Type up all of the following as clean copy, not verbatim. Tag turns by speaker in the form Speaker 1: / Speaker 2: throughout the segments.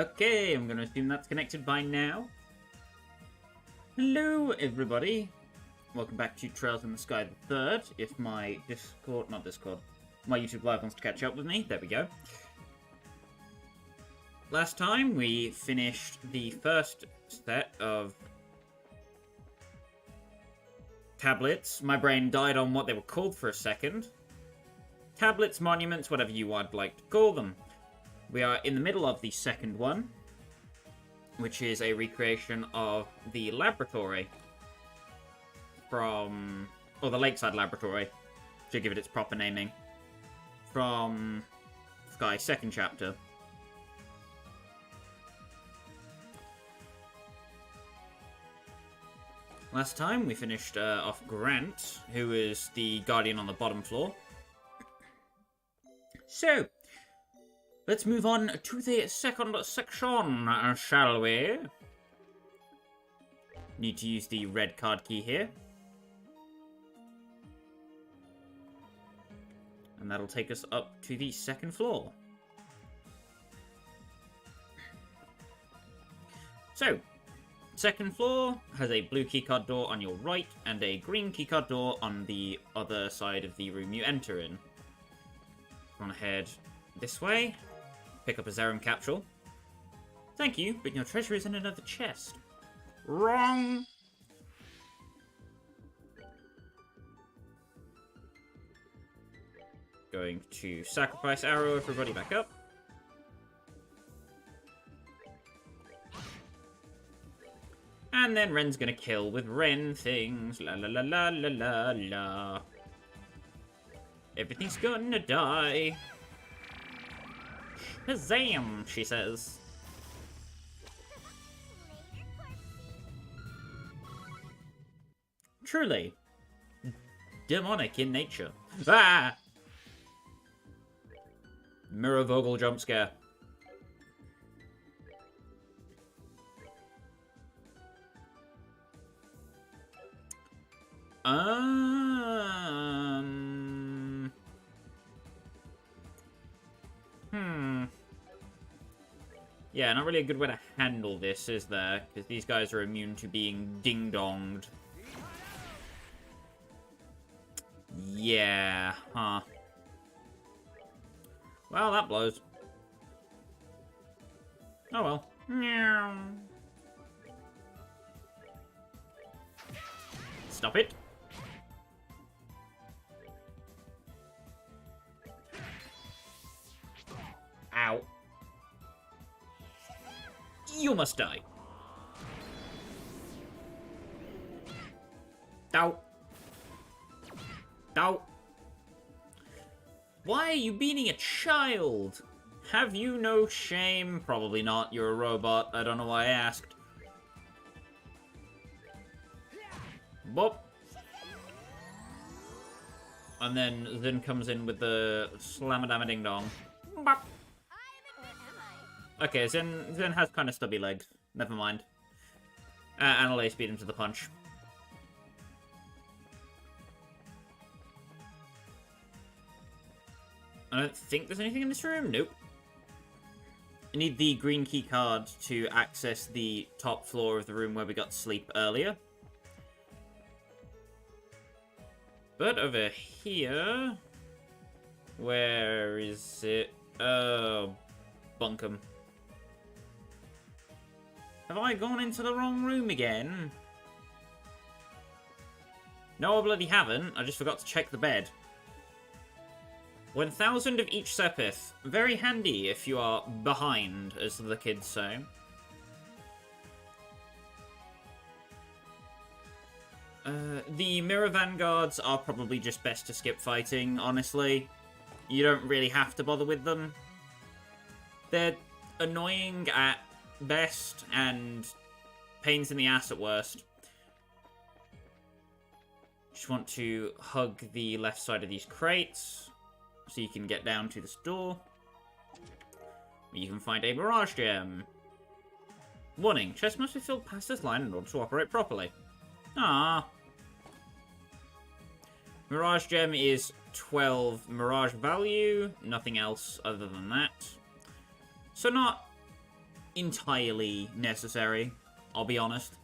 Speaker 1: Okay, I'm going to assume that's connected by now. Hello, everybody. Welcome back to Trails in the Sky the 3rd. If my my YouTube Live wants to catch up with me, there we go. Last time, we finished the first set of tablets. My brain died on what they were called for a second. Tablets, monuments, whatever you would like to call them. We are in the middle of the second one, which is a recreation of the laboratory from... or the Lakeside laboratory, to give it its proper naming, from Sky's second chapter. Last time, we finished off Grant, who is the guardian on the bottom floor. So, let's move on to the second section, shall we? Need to use the red card key here. And that'll take us up to the second floor. So, second floor has a blue keycard door on your right and a green keycard door on the other side of the room you enter in. Run ahead this way. Pick up a Zerum capsule. Thank you, but your treasure is in another chest. Wrong! Going to sacrifice arrow everybody back up. And then Ren's gonna kill with Ren things. La la la la la la la. Everything's gonna die. Shazam, she says. Truly. Demonic in nature. Ah! Mirror Vogel jump scare. Yeah, not really a good way to handle this, is there? Because these guys are immune to being ding-donged. Yeah, huh. Well, that blows. Oh well. Meow. Stop it. Ow. You must die. Ow. Ow. Why are you beating a child? Have you no shame? Probably not. You're a robot. I don't know why I asked. Bop. And then Zin comes in with the slam-a-dam-a-ding-dong. Bop. Okay, Zin has kind of stubby legs. Never mind. Annalise beat him to the punch. I don't think there's anything in this room. Nope. I need the green key card to access the top floor of the room where we got to sleep earlier. But over here... Where is it? Oh, bunkum. Have I gone into the wrong room again? No, I bloody haven't. I just forgot to check the bed. 1,000 of each Sepith. Very handy if you are behind, as the kids say. The Mirror Vanguards are probably just best to skip fighting, honestly. You don't really have to bother with them. They're annoying at best and pains in the ass at worst. Just want to hug the left side of these crates so you can get down to this door. You can find a Mirage Gem. Warning, chest must be filled past this line in order to operate properly. Ah. Mirage Gem is 12 Mirage value, nothing else other than that. So not entirely necessary, I'll be honest.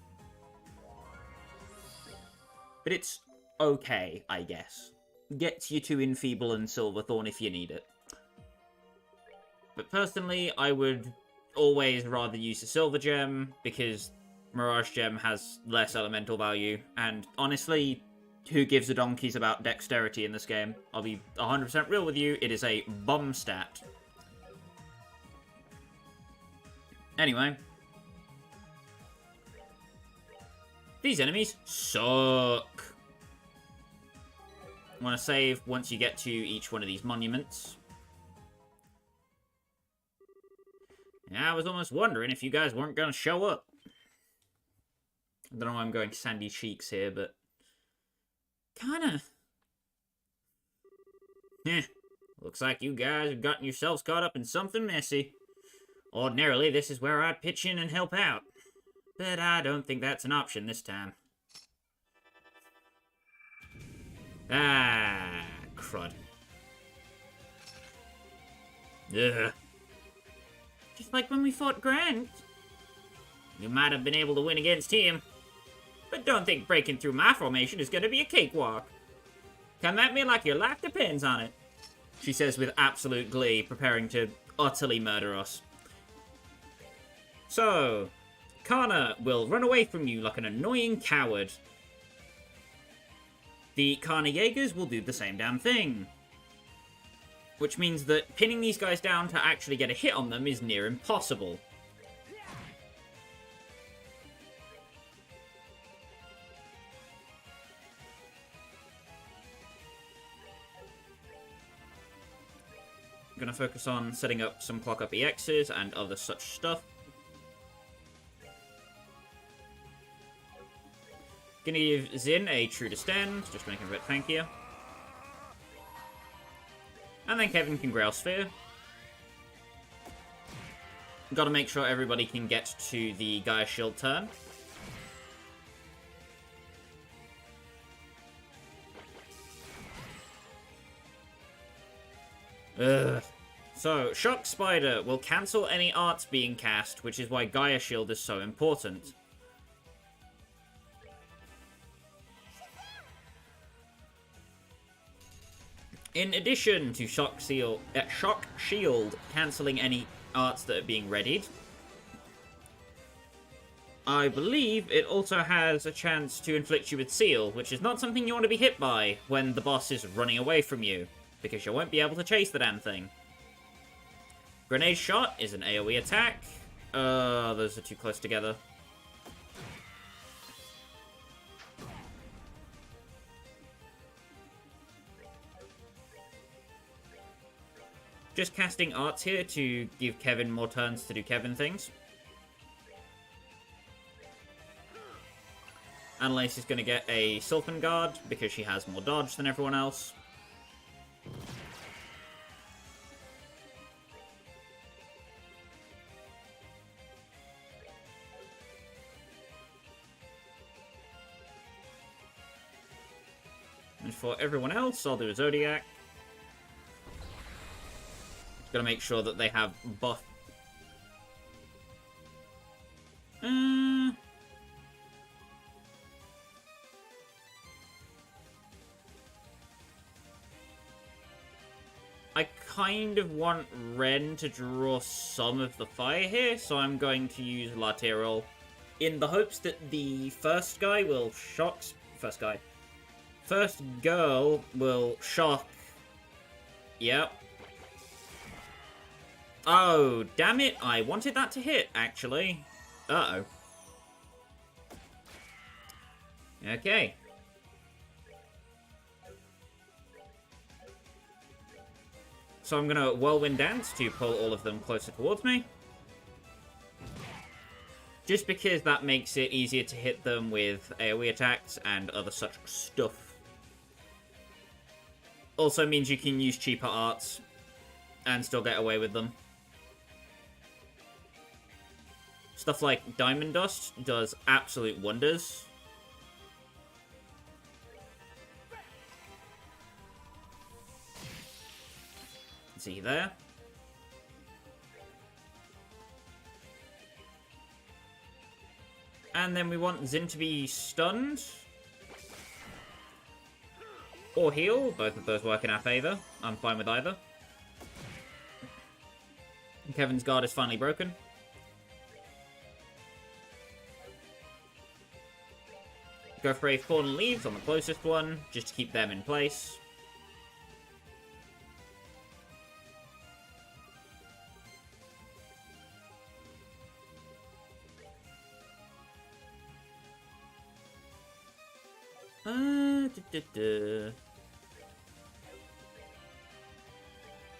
Speaker 1: But it's okay, I guess. Gets you to Enfeeble and Silverthorn if you need it. But personally, I would always rather use the Silver Gem, because Mirage Gem has less elemental value, and honestly, who gives a donkeys about dexterity in this game? I'll be 100% real with you, it is a bum stat. Anyway. These enemies suck. Want to save once you get to each one of these monuments. Yeah, I was almost wondering if you guys weren't going to show up. I don't know why I'm going sandy cheeks here, but... kinda. Heh. Looks like you guys have gotten yourselves caught up in something messy. Ordinarily, this is where I'd pitch in and help out. But I don't think that's an option this time. Ah, crud. Ugh. Just like when we fought Grant. You might have been able to win against him. But don't think breaking through my formation is going to be a cakewalk. Come at me like your life depends on it. She says with absolute glee, preparing to utterly murder us. So, Kana will run away from you like an annoying coward. The Kana Jaegers will do the same damn thing. Which means that pinning these guys down to actually get a hit on them is near impossible. I'm going to focus on setting up some clock up EXs and other such stuff. Gonna give Xin a true to stand, just to make him a bit tankier. And then Kevin can Grail Sphere. Gotta make sure everybody can get to the Gaia Shield turn. Ugh. So, Shock Spider will cancel any arts being cast, which is why Gaia Shield is so important. In addition to Shock Shield cancelling any arts that are being readied, I believe it also has a chance to inflict you with Seal, which is not something you want to be hit by when the boss is running away from you, because you won't be able to chase the damn thing. Grenade Shot is an AoE attack. Those are too close together. Just casting arts here to give Kevin more turns to do Kevin things. Annalise is going to get a Sylphan Guard because she has more dodge than everyone else. And for everyone else, I'll do a Zodiac. Gotta make sure that they have buff. I kind of want Ren to draw some of the fire here, so I'm going to use Lateral in the hopes that the first guy will shock... First girl will shock... Yep. Oh, damn it. I wanted that to hit, actually. Uh-oh. Okay. So I'm going to Whirlwind Dance to pull all of them closer towards me. Just because that makes it easier to hit them with AoE attacks and other such stuff. Also means you can use cheaper arts and still get away with them. Stuff like Diamond Dust does absolute wonders. See there. And then we want Zin to be stunned. Or heal. Both of those work in our favour. I'm fine with either. Kevin's guard is finally broken. Go for a fallen leaves on the closest one, just to keep them in place.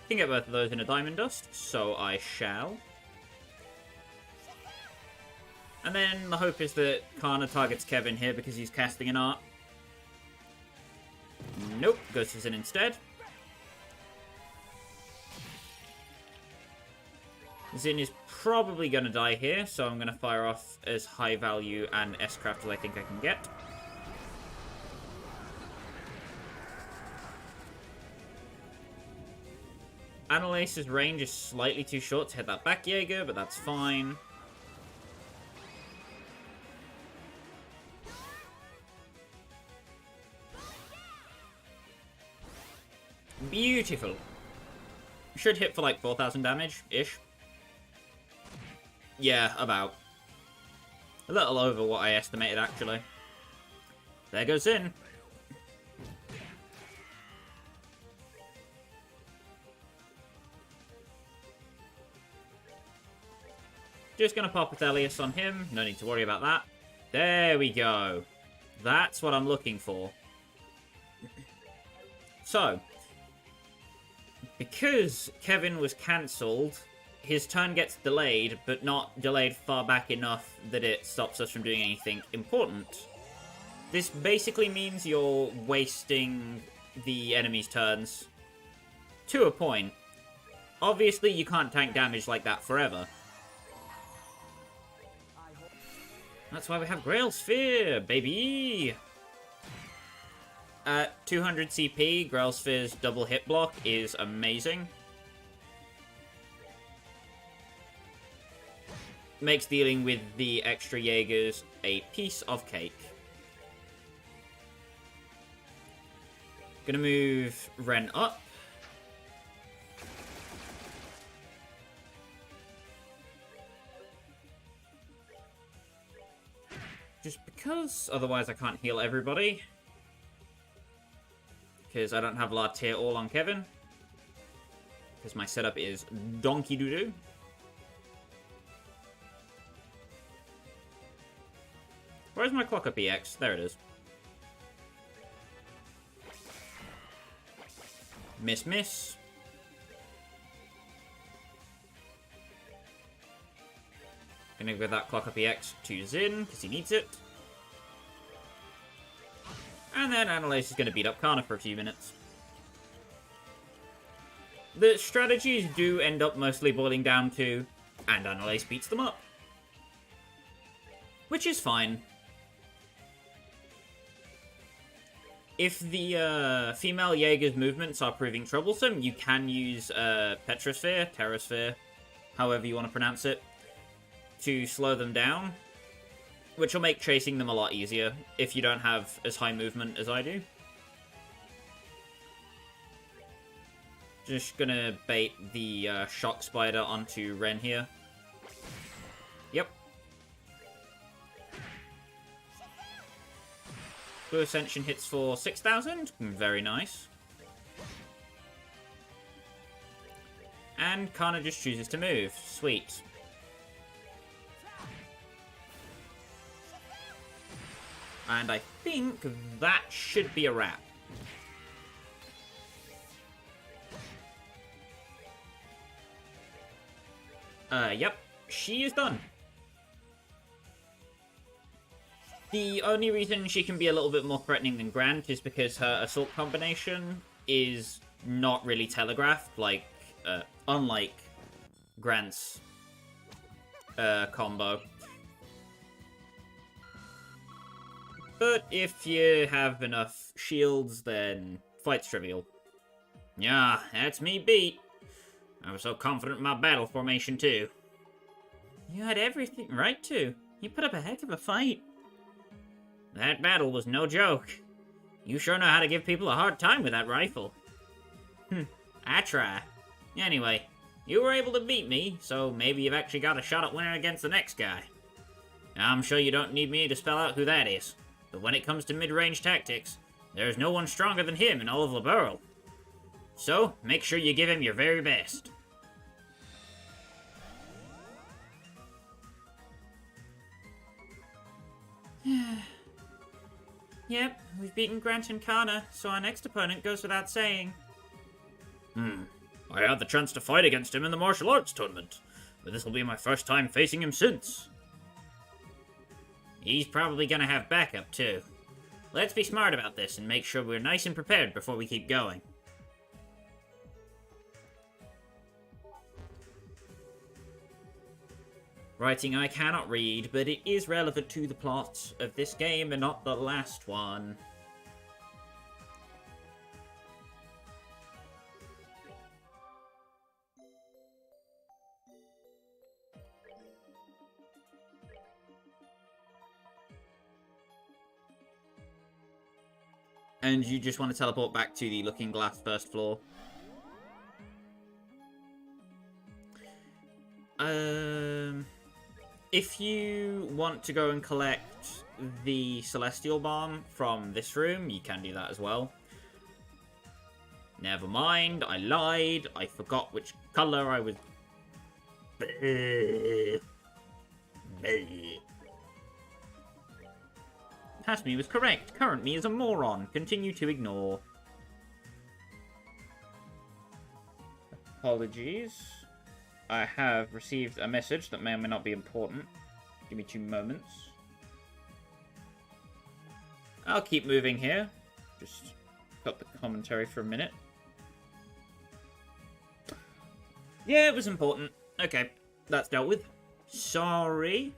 Speaker 1: Can get both of those in a diamond dust, so I shall. And then the hope is that Kana targets Kevin here because he's casting an art. Nope, goes to Zin instead. Zin is probably going to die here, so I'm going to fire off as high value and S-craft as I think I can get. Annalace's range is slightly too short to hit that back Jaeger, but that's fine. Beautiful. Should hit for like 4,000 damage-ish. Yeah, about. A little over what I estimated, actually. There goes Zin. Just gonna pop Athelius on him. No need to worry about that. There we go. That's what I'm looking for. So, because Kevin was cancelled, his turn gets delayed, but not delayed far back enough that it stops us from doing anything important. This basically means you're wasting the enemy's turns to a point. Obviously, you can't tank damage like that forever. That's why we have Grail Sphere, baby! At 200 CP, Grail Sphere's double hit block is amazing. Makes dealing with the extra Jaegers a piece of cake. Gonna move Ren up. Just because, otherwise I can't heal everybody. Because I don't have La Tier all on Kevin. Because my setup is donkey doo-doo. Where's my clock up EX? There it is. Miss, miss. Gonna give that clock up EX to Zin, because he needs it. And then Annalace is gonna beat up Kana for a few minutes. The strategies do end up mostly boiling down to, and Annalace beats them up. Which is fine. If the female Jaeger's movements are proving troublesome, you can use Petrosphere, Terrasphere, however you want to pronounce it, to slow them down, which will make chasing them a lot easier if you don't have as high movement as I do. Just gonna bait the Shock Spider onto Ren here. Yep. Blue Ascension hits for 6,000. Very nice. And Kana just chooses to move. Sweet. And I think that should be a wrap. Yep. She is done. The only reason she can be a little bit more threatening than Grant is because her assault combination is not really telegraphed, like, unlike Grant's combo. But if you have enough shields, then fight's trivial. Yeah, that's me beat. I was so confident in my battle formation, too. You had everything right, too. You put up a heck of a fight. That battle was no joke. You sure know how to give people a hard time with that rifle. I try. Anyway, you were able to beat me, so maybe you've actually got a shot at winning against the next guy. I'm sure you don't need me to spell out who that is, but when it comes to mid-range tactics, there's no one stronger than him in all of Liberl. So, make sure you give him your very best. Yep, we've beaten Grant and Kana, so our next opponent goes without saying. I had the chance to fight against him in the martial arts tournament, but this will be my first time facing him since. He's probably gonna have backup, too. Let's be smart about this and make sure we're nice and prepared before we keep going. Writing I cannot read, but it is relevant to the plot of this game and not the last one. And you just want to teleport back to the Looking Glass first floor. If you want to go and collect the Celestial Bomb from this room, you can do that as well. Never mind, I lied. I forgot which color I was... Past me was correct. Current me is a moron. Continue to ignore. Apologies. I have received a message that may or may not be important. Give me 2 moments. I'll keep moving here. Just got the commentary for a minute. Yeah, it was important. Okay, that's dealt with. Sorry.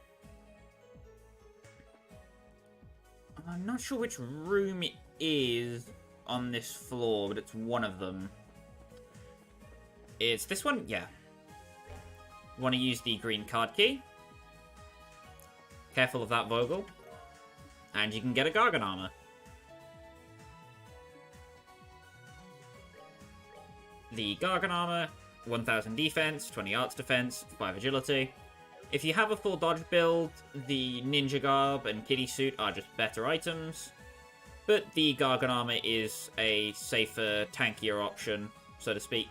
Speaker 1: I'm not sure which room it is on this floor, but it's one of them. It's this one? Yeah. Want to use the green card key. Careful of that Vogel. And you can get a Gargan armor. The Gargan armor, 1000 defense, 20 arts defense, 5 agility. If you have a full dodge build, the ninja garb and kitty suit are just better items. But the Gargan armor is a safer, tankier option, so to speak.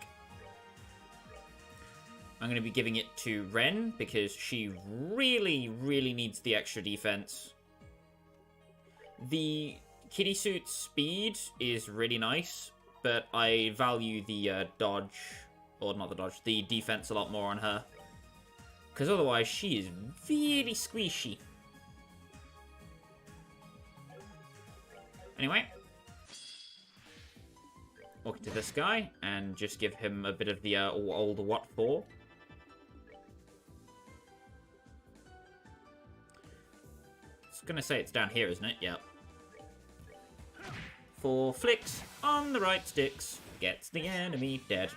Speaker 1: I'm going to be giving it to Ren, because she really, really needs the extra defense. The kitty suit speed is really nice, but I value the dodge, or not the dodge, the defense a lot more on her. Because otherwise, she is really squishy. Anyway. Walk to this guy, and just give him a bit of the old what for. Gonna say it's down here, isn't it? Yep. 4 flicks on the right sticks gets the enemy dead.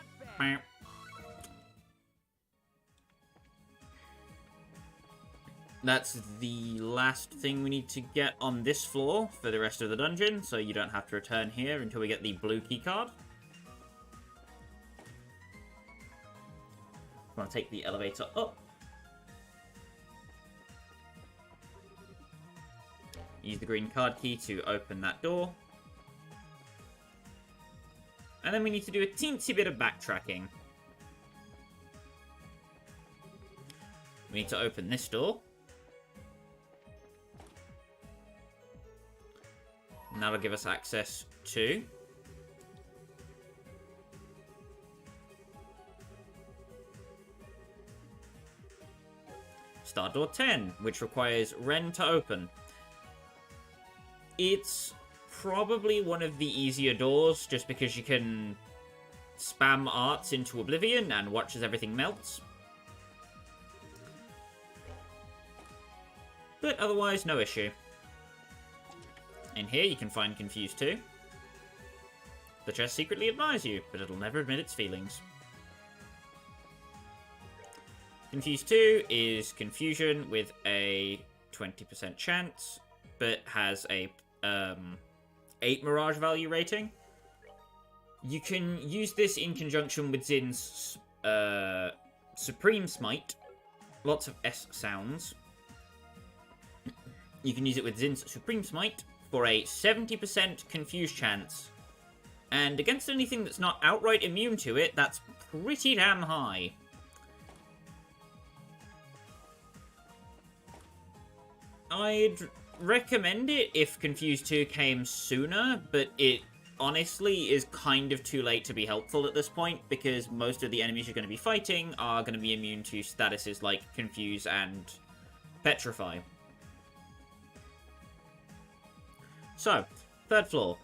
Speaker 1: That's the last thing we need to get on this floor for the rest of the dungeon, so you don't have to return here until we get the blue key card. I'm gonna take the elevator up. Use the green card key to open that door. And then we need to do a teensy bit of backtracking. We need to open this door. And that'll give us access to... Star Door 10, which requires Ren to open. It's probably one of the easier doors, just because you can spam arts into oblivion and watch as everything melts. But otherwise, no issue. In here, you can find Confused 2. The chest secretly admires you, but it'll never admit its feelings. Confused 2 is confusion with a 20% chance, but has a 8 Mirage value rating. You can use this in conjunction with Zin's Supreme Smite. Lots of S sounds. You can use it with Zin's Supreme Smite for a 70% confuse chance. And against anything that's not outright immune to it, that's pretty damn high. I'd recommend it if Confuse 2 came sooner, but it honestly is kind of too late to be helpful at this point, because most of the enemies you're going to be fighting are going to be immune to statuses like Confuse and Petrify. So, third floor.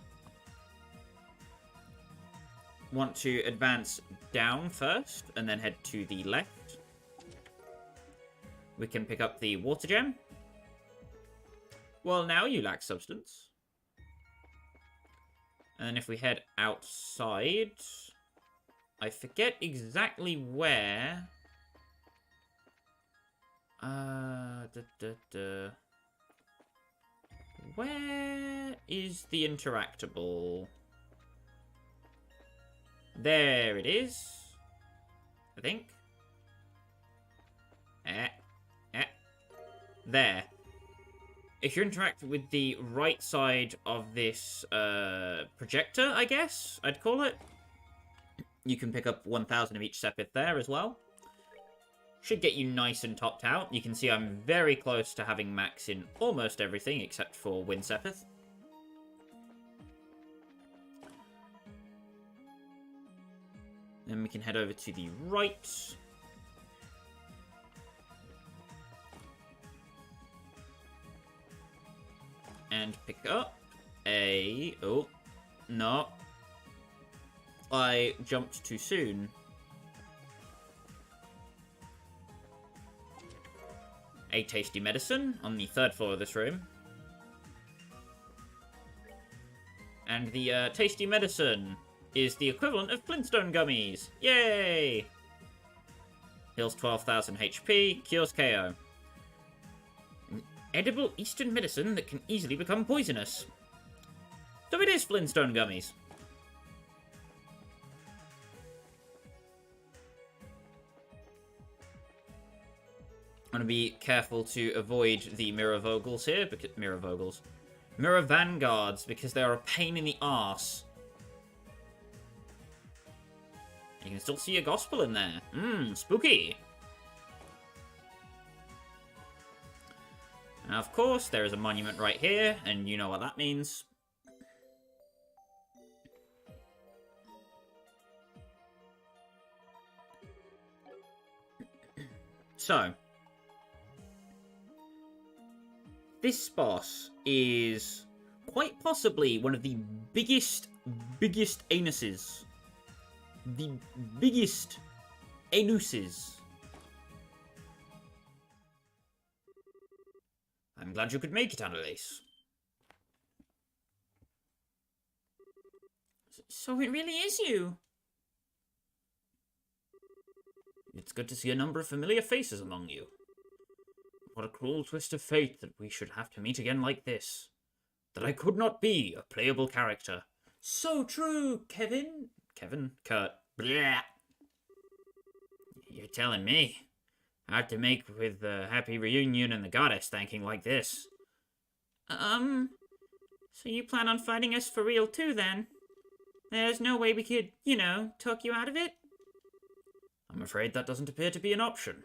Speaker 1: Want to advance down first, and then head to the left. We can pick up the water gem. Well, now you lack substance. And then if we head outside, I forget exactly where. Where is the interactable? There it is, I think. There. If you interact with the right side of this projector, I guess I'd call it, you can pick up 1,000 of each Sepith there as well. Should get you nice and topped out. You can see I'm very close to having max in almost everything except for Wind Sepith. Then we can head over to the right. And pick up a... Oh, no. I jumped too soon. A tasty medicine on the third floor of this room. And the tasty medicine is the equivalent of Flintstone gummies. Yay! Heals 12,000 HP, cures KO. An edible Eastern medicine that can easily become poisonous. So it is Flintstone gummies. I'm going to be careful to avoid the Mirror Vogels here, because Mirror Vanguards, because they're a pain in the arse. You can still see a gospel in there. Spooky. Now, of course, there is a monument right here, and you know what that means. So, this boss is quite possibly one of the biggest anuses. The biggest anuses. I'm glad you could make it, Annalise. So it really is you. It's good to see a number of familiar faces among you. What a cruel twist of fate that we should have to meet again like this. That I could not be a playable character. So true, Kevin. Kurt. Blah. You're telling me. Hard to make with the happy reunion and the goddess thanking like this. So you plan on fighting us for real too, then? There's no way we could, talk you out of it? I'm afraid that doesn't appear to be an option.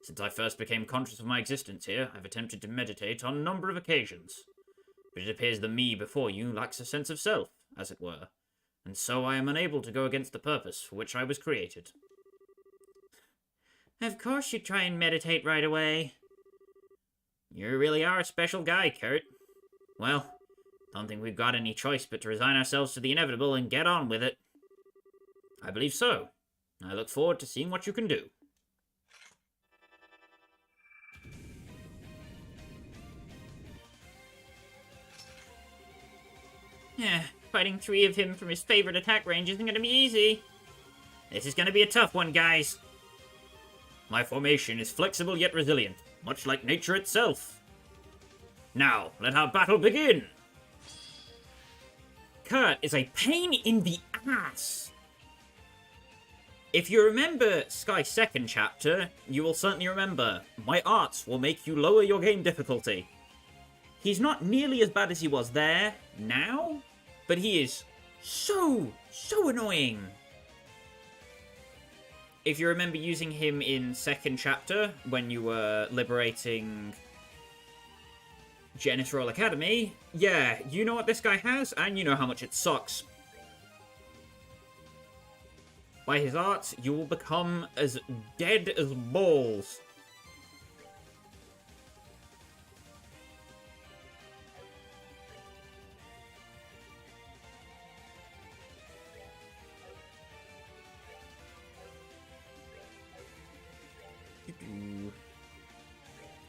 Speaker 1: Since I first became conscious of my existence here, I've attempted to meditate on a number of occasions. But it appears the me before you lacks a sense of self, as it were, and so I am unable to go against the purpose for which I was created. Of course you'd try and meditate right away. You really are a special guy, Kurt. Well, don't think we've got any choice but to resign ourselves to the inevitable and get on with it. I believe so. I look forward to seeing what you can do. Yeah, fighting 3 of him from his favorite attack range isn't going to be easy. This is going to be a tough one, guys. My formation is flexible yet resilient, much like nature itself. Now, let our battle begin! Kurt is a pain in the ass! If you remember Sky's second chapter, you will certainly remember, my arts will make you lower your game difficulty. He's not nearly as bad as he was there, now, but he is so annoying. If you remember using him in second chapter, when you were liberating Genisrol Academy, yeah, you know what this guy has, and you know how much it sucks. By his arts, you will become as dead as balls.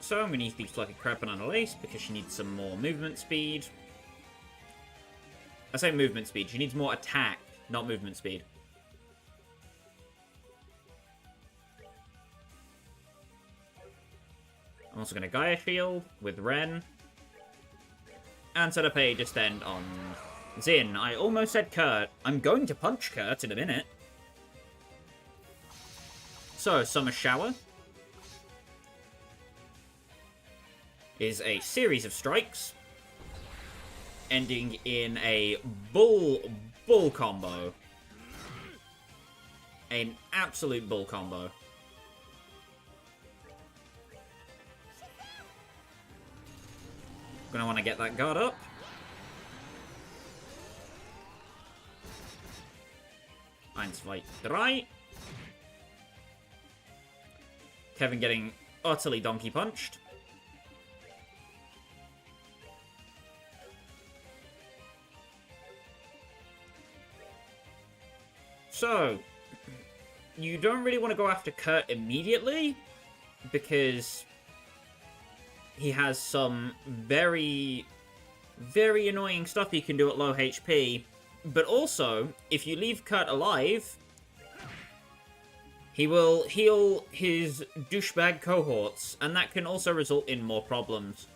Speaker 1: So I'm going to use the Fluffy Crab Banana Lace because she needs some more movement speed. I say movement speed, she needs more attack, not movement speed. I'm also going to Gaia Shield with Ren. And set up a Descend on Zin. I almost said Kurt. I'm going to punch Kurt in a minute. So, Summer Shower is a series of strikes, ending in a bull combo. An absolute bull combo. Gonna want to get that guard up. Eins, zwei, drei. Kevin getting utterly donkey punched. So, you don't really want to go after Kurt immediately, because he has some very annoying stuff he can do at low HP. But also, if you leave Kurt alive, he will heal his douchebag cohorts, and that can also result in more problems.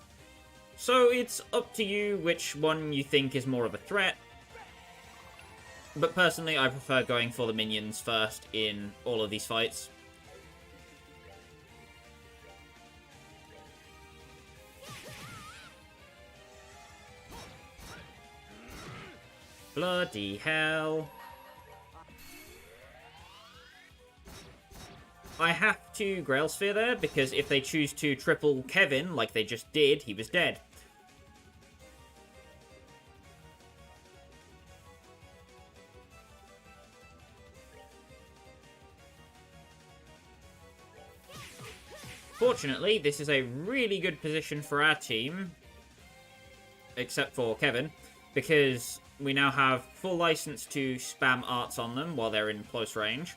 Speaker 1: So it's up to you which one you think is more of a threat. But personally, I prefer going for the minions first in all of these fights. Bloody hell. I have to Grail Sphere there, because if they choose to triple Kevin, like they just did, he was dead. Fortunately, this is a really good position for our team, except for Kevin, because we now have full license to spam arts on them while they're in close range.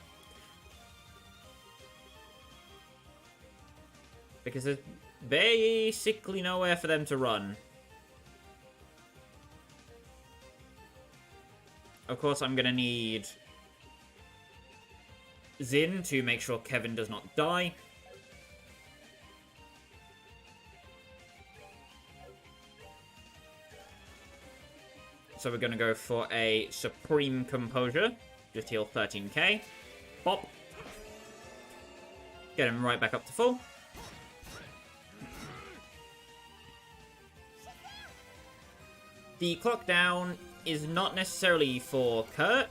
Speaker 1: Because there's basically nowhere for them to run. Of course, I'm going to need Zin to make sure Kevin does not die. So we're going to go for a Supreme Composure. Just heal 13k. Pop. Get him right back up to full. The clock down is not necessarily for Kurt.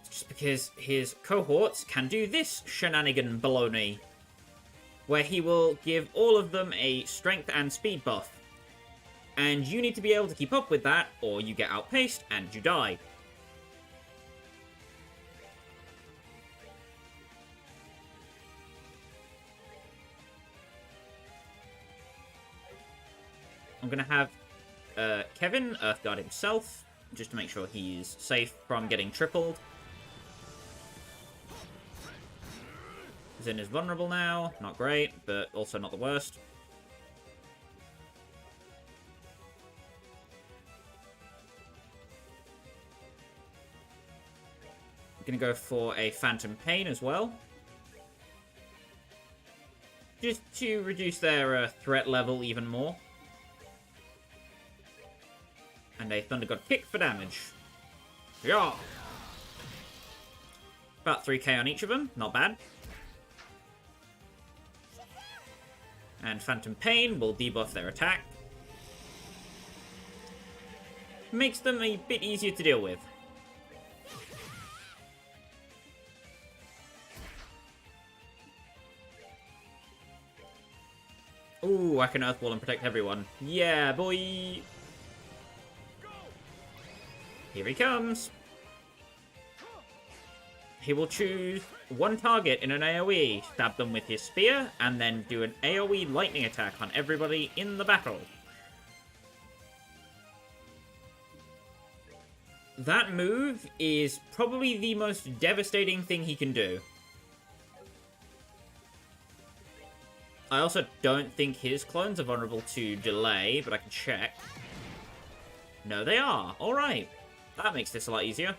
Speaker 1: Just because his cohorts can do this shenanigan baloney, where he will give all of them a strength and speed buff. And you need to be able to keep up with that, or you get outpaced and you die. I'm going to have Kevin Earthguard himself, just to make sure he's safe from getting tripled. Zin is vulnerable now. Not great, but also not the worst. I'm going to go for a Phantom Pain as well. just to reduce their threat level even more. And a Thunder God kick for damage. Yeah. About 3k on each of them, not bad. And Phantom Pain will debuff their attack. Makes them a bit easier to deal with. Ooh, I can Earthball and protect everyone. Yeah, boy! Here he comes! He will choose one target in an AoE, stab them with his spear, and then do an AoE lightning attack on everybody in the battle. That move is probably the most devastating thing he can do. I also don't think his clones are vulnerable to delay, but I can check. No, they are. Alright. That makes this a lot easier.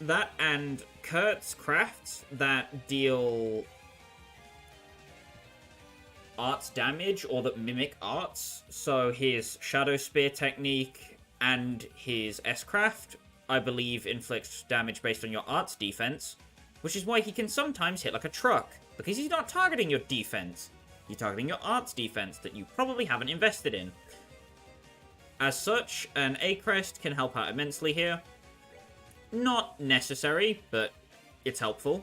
Speaker 1: That and Kurt's crafts that deal arts damage or that mimic arts. So his Shadow Spear technique and his S-craft, I believe, inflicts damage based on your arts defense. Which is why he can sometimes hit like a truck. Because he's not targeting your defense. He's targeting your arts defense that you probably haven't invested in. As such, an A-Crest can help out immensely here. Not necessary, but it's helpful.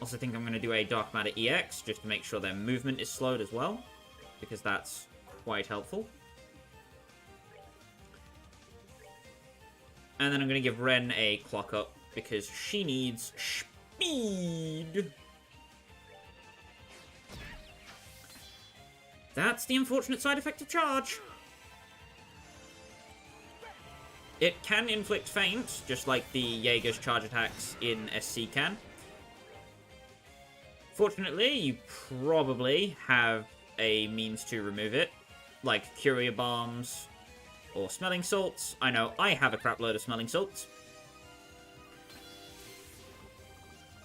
Speaker 1: Also think I'm going to do a Dark Matter EX, just to make sure their movement is slowed as well. Because that's quite helpful. And then I'm going to give Ren a clock up, because she needs speed. That's the unfortunate side effect of charge. It can inflict feint, just like the Jaeger's charge attacks in SC can. Fortunately, you probably have a means to remove it, like Courier Bombs or Smelling Salts. I know, I have a crap load of Smelling Salts.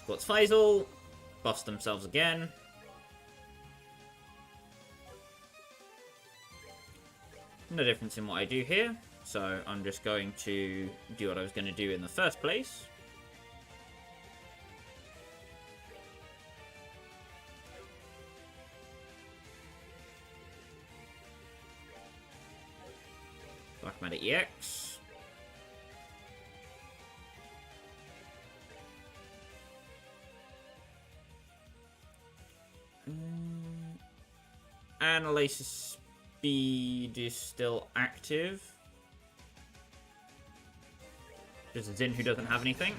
Speaker 1: Quartz Faisal, buffs themselves again. No difference in what I do here, so I'm just going to do what I was going to do in the first place. Dark Matter EX. Analysis Speed is still active. Just Zin who doesn't have anything.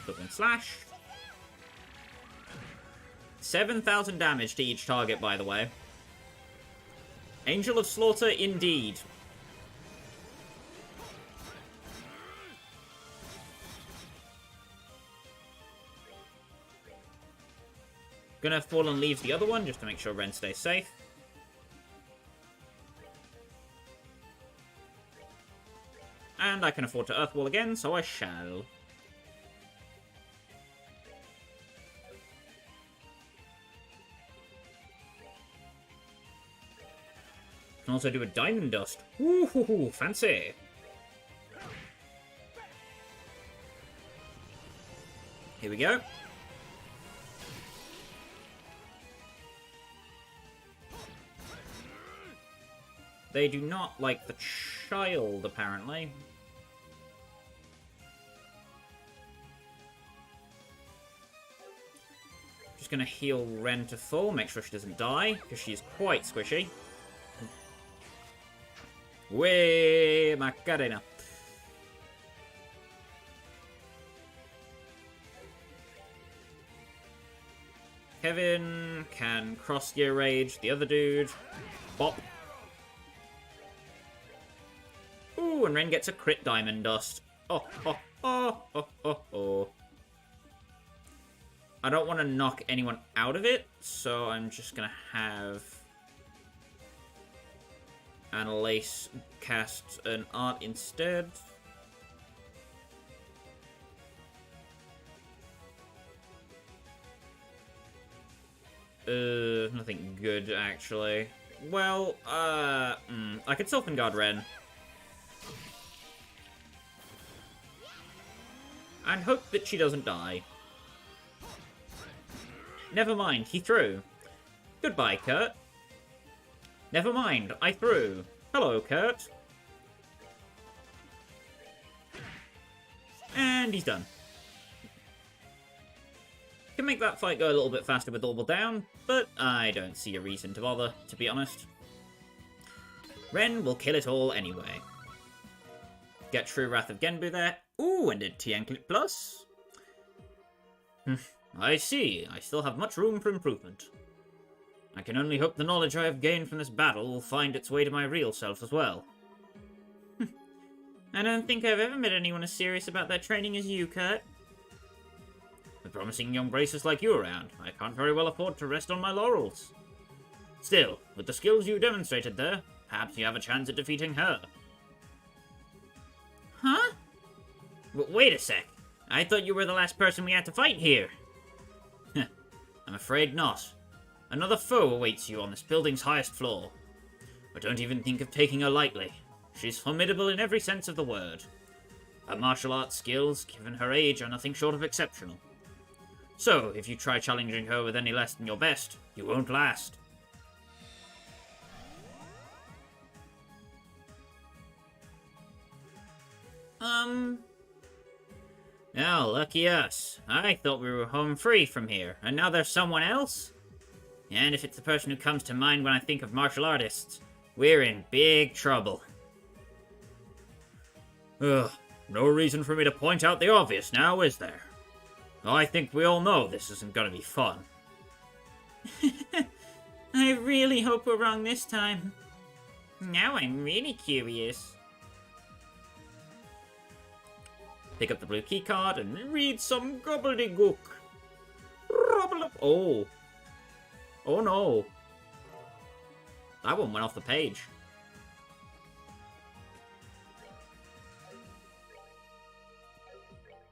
Speaker 1: Double slash. 7,000 damage to each target, by the way. Angel of Slaughter, indeed. Gonna fall and leave the other one, just to make sure Ren stays safe. And I can afford to Earthwall again, so I shall. Can also do a Diamond Dust. Woohoo, fancy! Here we go. They do not like the child, apparently. Just gonna heal Ren to full, make sure she doesn't die, because she's quite squishy. Way Macarena. Kevin can cross-gear rage the other dude. Bop. Ooh, and Ren gets a crit Diamond Dust. Oh, oh, oh, oh, oh, oh. I don't want to knock anyone out of it, so I'm just going to have And Lace casts an art instead. Nothing good, actually. Well, I could Soften Guard Ren. And hope that she doesn't die. Never mind, he threw. Goodbye, Kurt. Never mind, I threw. Hello, Kurt. And he's done. Can make that fight go a little bit faster with Double Down, but I don't see a reason to bother, to be honest. Ren will kill it all anyway. Get True Wrath of Genbu there. Ooh, and a Tianklet Plus. I see. I still have much room for improvement. I can only hope the knowledge I have gained from this battle will find its way to my real self as well. I don't think I've ever met anyone as serious about their training as you, Kurt. With promising young bracers like you around, I can't very well afford to rest on my laurels. Still, with the skills you demonstrated there, perhaps you have a chance at defeating her. Huh? Wait a sec. I thought you were the last person we had to fight here. I'm afraid not. Another foe awaits you on this building's highest floor. But don't even think of taking her lightly. She's formidable in every sense of the word. Her martial arts skills, given her age, are nothing short of exceptional. So, if you try challenging her with any less than your best, you won't last. Oh, lucky us. I thought we were home free from here, and now there's someone else? And if it's the person who comes to mind when I think of martial artists, we're in big trouble. Ugh, no reason for me to point out the obvious now, is there? I think we all know this isn't gonna be fun. I really hope we're wrong this time. Now I'm really curious. Pick up the blue keycard and read some gobbledygook. Oh. Oh no. That one went off the page.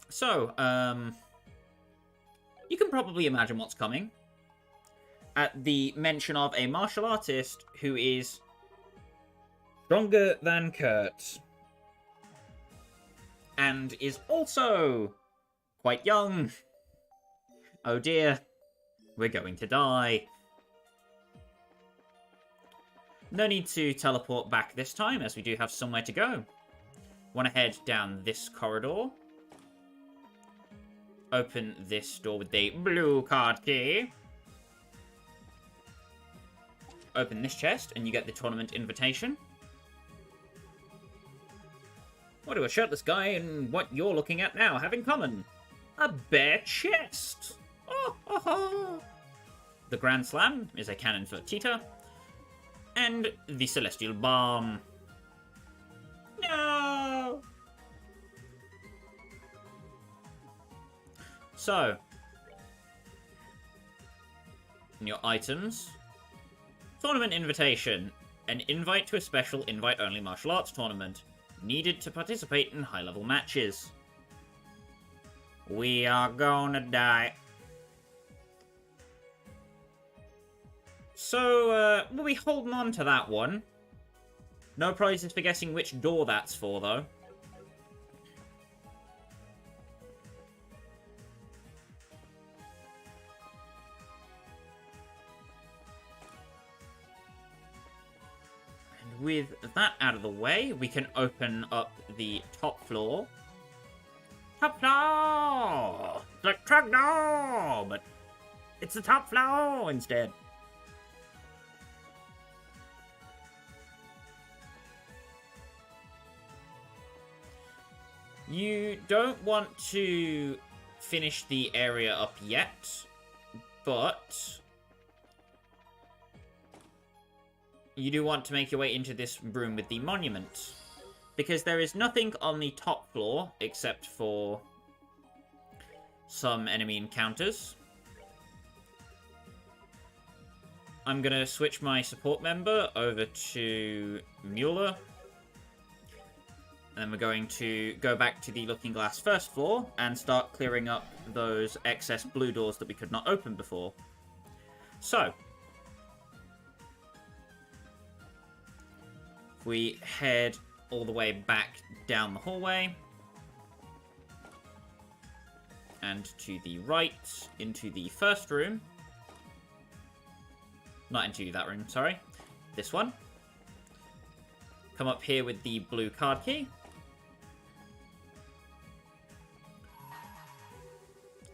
Speaker 1: So, you can probably imagine what's coming. At the mention of a martial artist who is stronger than Kurt. And is also quite young. Oh dear. We're going to die. No need to teleport back this time, as we do have somewhere to go. Want to head down this corridor. Open this door with the blue card key. Open this chest, and you get the tournament invitation. What do a shirtless guy and what you're looking at now have in common? A bare chest! Oh, oh, oh. The Grand Slam is a cannon for Tita. And the Celestial Bomb. No! So, in your items, tournament invitation. An invite to a special invite-only martial arts tournament. Needed to participate in high-level matches. We are gonna die. So, we'll be holding on to that one. No prizes for guessing which door that's for, though. And with that out of the way, we can open up the top floor. Top floor! It's like truck door, but it's the top floor instead. You don't want to finish the area up yet, but you do want to make your way into this room with the monument, because there is nothing on the top floor except for some enemy encounters. I'm going to switch my support member over to Mueller. And then we're going to go back to the Looking Glass first floor and start clearing up those excess blue doors that we could not open before. So, if we head all the way back down the hallway and to the right into the first room. Not into that room, sorry. This one. Come up here with the blue card key.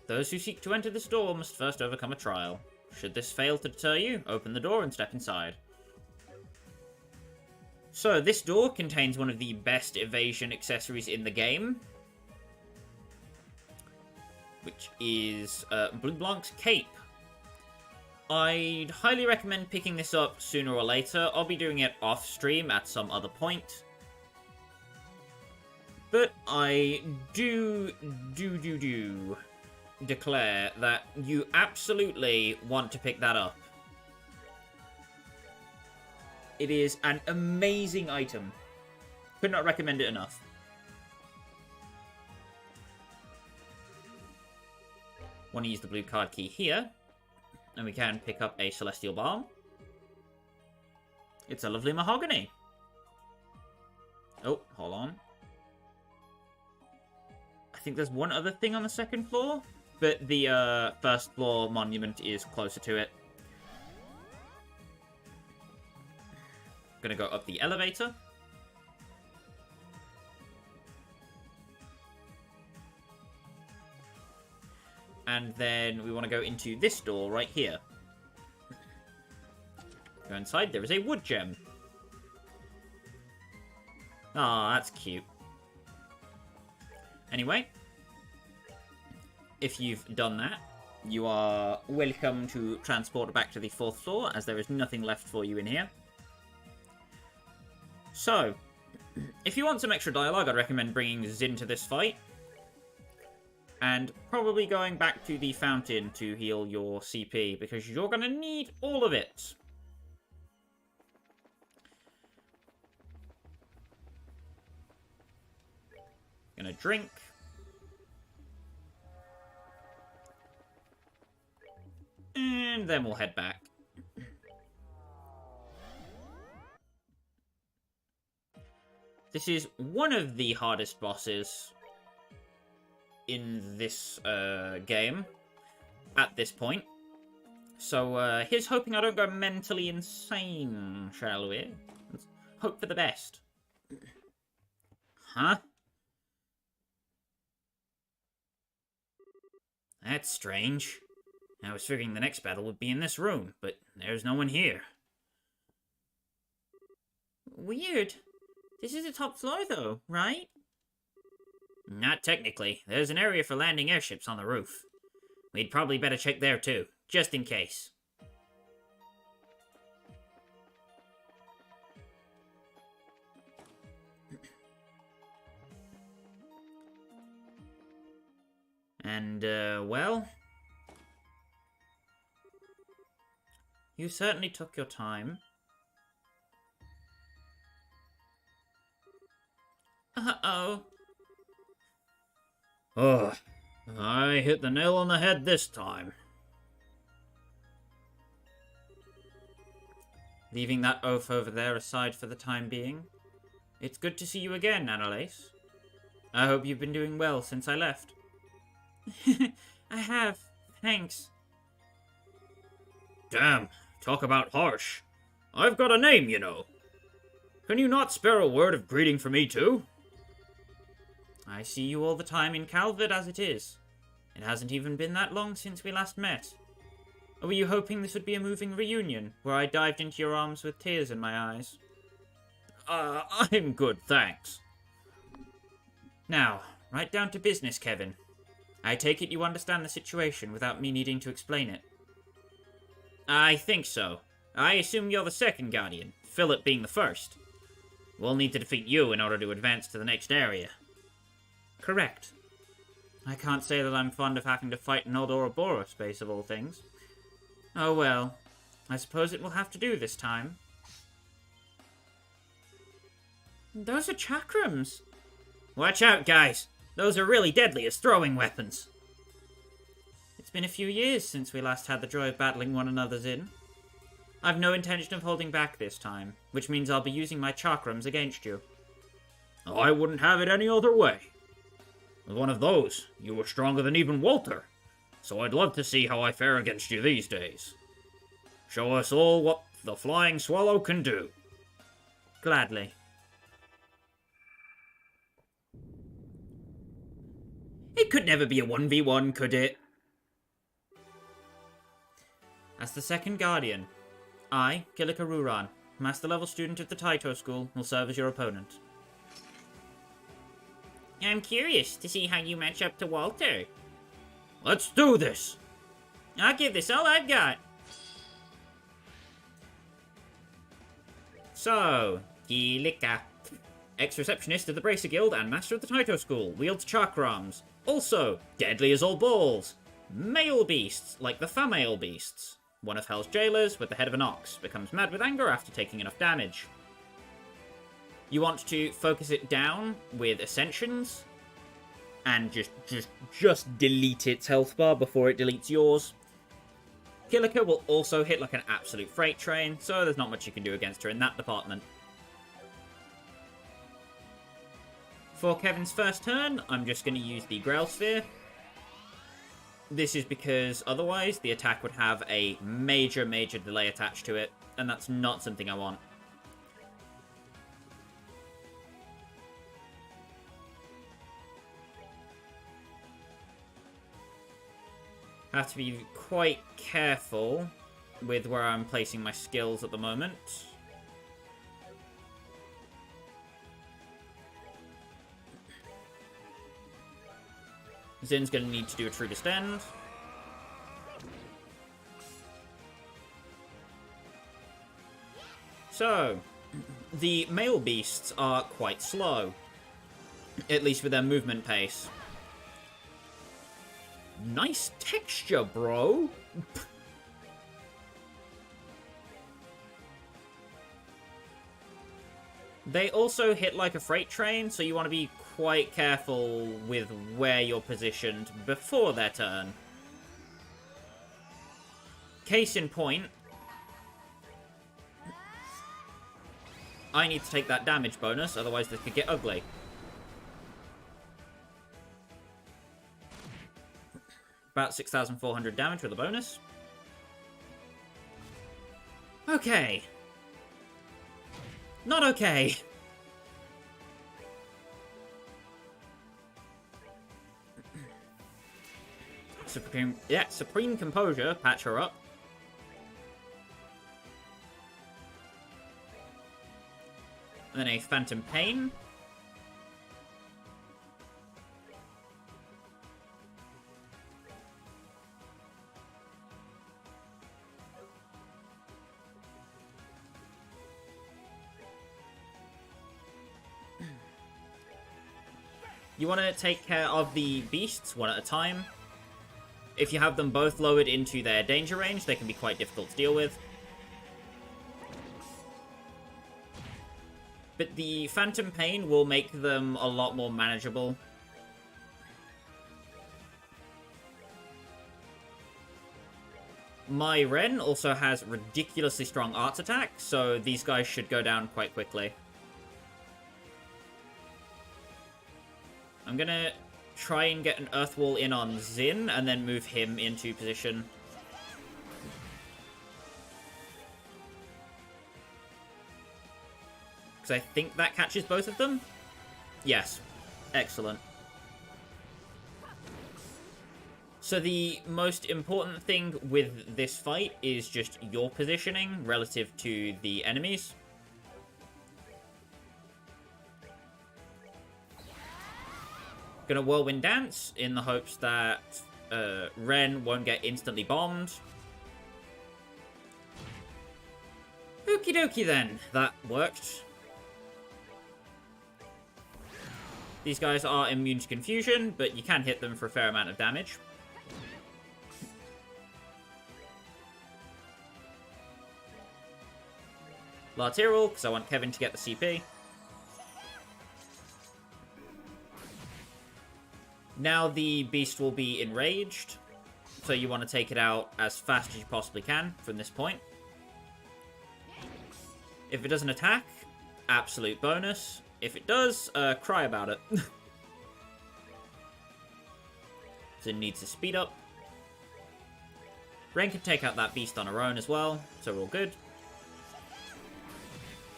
Speaker 1: Those who seek to enter this door must first overcome a trial. Should this fail to deter you, open the door and step inside. So, this door contains one of the best evasion accessories in the game, which is Blue Blanc's Cape. I'd highly recommend picking this up sooner or later. I'll be doing it off-stream at some other point. But I do declare that you absolutely want to pick that up. It is an amazing item. Could not recommend it enough. Want to use the blue card key here, and we can pick up a Celestial Balm. It's a lovely mahogany. Oh, hold on. I think there's one other thing on the second floor, but the first floor monument is closer to it. Gonna go up the elevator. And then we want to go into this door right here. Go inside, there is a wood gem. Ah, that's cute. Anyway, if you've done that, you are welcome to transport back to the 4th floor, as there is nothing left for you in here. So, if you want some extra dialogue, I'd recommend bringing Zin to this fight. And probably going back to the fountain to heal your CP, because you're going to need all of it. Gonna drink. And then we'll head back. This is one of the hardest bosses in this game at this point. So here's hoping I don't go mentally insane, shall we? Let's hope for the best. Huh? That's strange. I was figuring the next battle would be in this room, but there's no one here. Weird. This is the top floor, though, right? Not technically. There's an area for landing airships on the roof. We'd probably better check there, too, just in case. And, well... you certainly took your time. Uh-oh. Oh, I hit the nail on the head this time. Leaving that oaf over there aside for the time being, it's good to see you again, Annalise. I hope you've been doing well since I left. I have, thanks. Damn, talk about harsh. I've got a name, you know. Can you not spare a word of greeting for me, too? I see you all the time in Calvert as it is. It hasn't even been that long since we last met. Or were you hoping this would be a moving reunion, where I dived into your arms with tears in my eyes? I'm good, thanks. Now, right down to business, Kevin. I take it you understand the situation without me needing to explain it. I think so. I assume you're the second Guardian, Philip being the first. We'll need to defeat you in order to advance to the next area. Correct. I can't say that I'm fond of having to fight an old Ouroboros base of all things. Oh well. I suppose it will have to do this time. Those are chakrams. Watch out, guys. Those are really deadly as throwing weapons. It's been a few years since we last had the joy of battling one another's in. I've no intention of holding back this time, which means I'll be using my chakrams against you. I wouldn't have it any other way. With one of those, you were stronger than even Walter, so I'd love to see how I fare against you these days. Show us all what the Flying Swallow can do. Gladly. It could never be a 1v1, could it? As the second Guardian, I, Kilika Ruran, Master Level student at the Taito School, will serve as your opponent. I'm curious to see how you match up to Walter. Let's do this! I'll give this all I've got. So, Kilika. Ex-receptionist of the Bracer Guild and Master of the Taito School, wields chakrams. Also, deadly as all balls. Male beasts, like the Famale beasts. One of Hell's jailers, with the head of an ox, becomes mad with anger after taking enough damage. You want to focus it down with Ascensions, and just delete its health bar before it deletes yours. Kilika will also hit like an absolute freight train, so there's not much you can do against her in that department. For Kevin's first turn, I'm just going to use the Grail Sphere. This is because otherwise the attack would have a major delay attached to it, and that's not something I want. Have to be quite careful with where I'm placing my skills at the moment. Zin's going to need to do a True Descend. So, the male beasts are quite slow, at least with their movement pace. Nice texture, bro! They also hit like a freight train, so you want to be quite careful with where you're positioned before their turn. Case in point, I need to take that damage bonus, otherwise this could get ugly. About 6,400 damage with a bonus. Okay. Not okay. Supreme Composure, patch her up. And then a Phantom Pain. You want to take care of the beasts one at a time. If you have them both lowered into their danger range, they can be quite difficult to deal with. But the Phantom Pain will make them a lot more manageable. My Ren also has ridiculously strong arts attack, so these guys should go down quite quickly. I'm gonna try and get an Earth Wall in on Zin, and then move him into position. Because I think that catches both of them? Yes. Excellent. So the most important thing with this fight is just your positioning relative to the enemies. Gonna Whirlwind Dance in the hopes that Ren won't get instantly bombed. Okie dokie then, that worked. These guys are immune to confusion, but you can hit them for a fair amount of damage. Lateral, because I want Kevin to get the CP. Now the beast will be enraged, so you want to take it out as fast as you possibly can from this point. If it doesn't attack, absolute bonus. If it does, cry about it. So it needs to speed up. Ren can take out that beast on her own as well, so we're all good.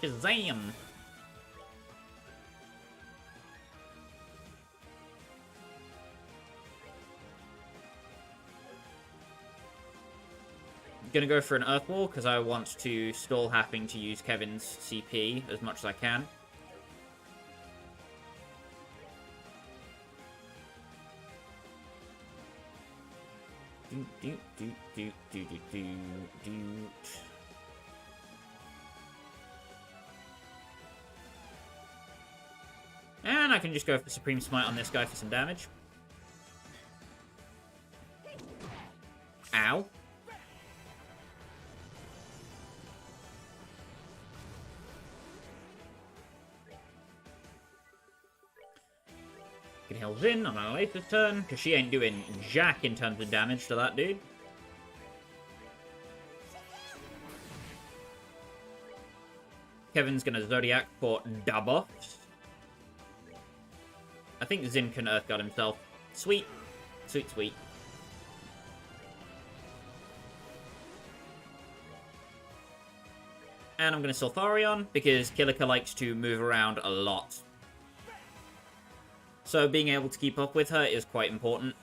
Speaker 1: Shazam! Gonna go for an Earth Wall, because I want to stall having to use Kevin's CP as much as I can. And I can just go for Supreme Smite on this guy for some damage. Ow. Can heal Zin on Amalthea's turn, because she ain't doing jack in terms of damage to that dude. Kevin's gonna Zodiac for debuffs. I think Zin can Earthguard himself. Sweet. Sweet, sweet. And I'm gonna Sultharion, because Kilika likes to move around a lot. So being able to keep up with her is quite important.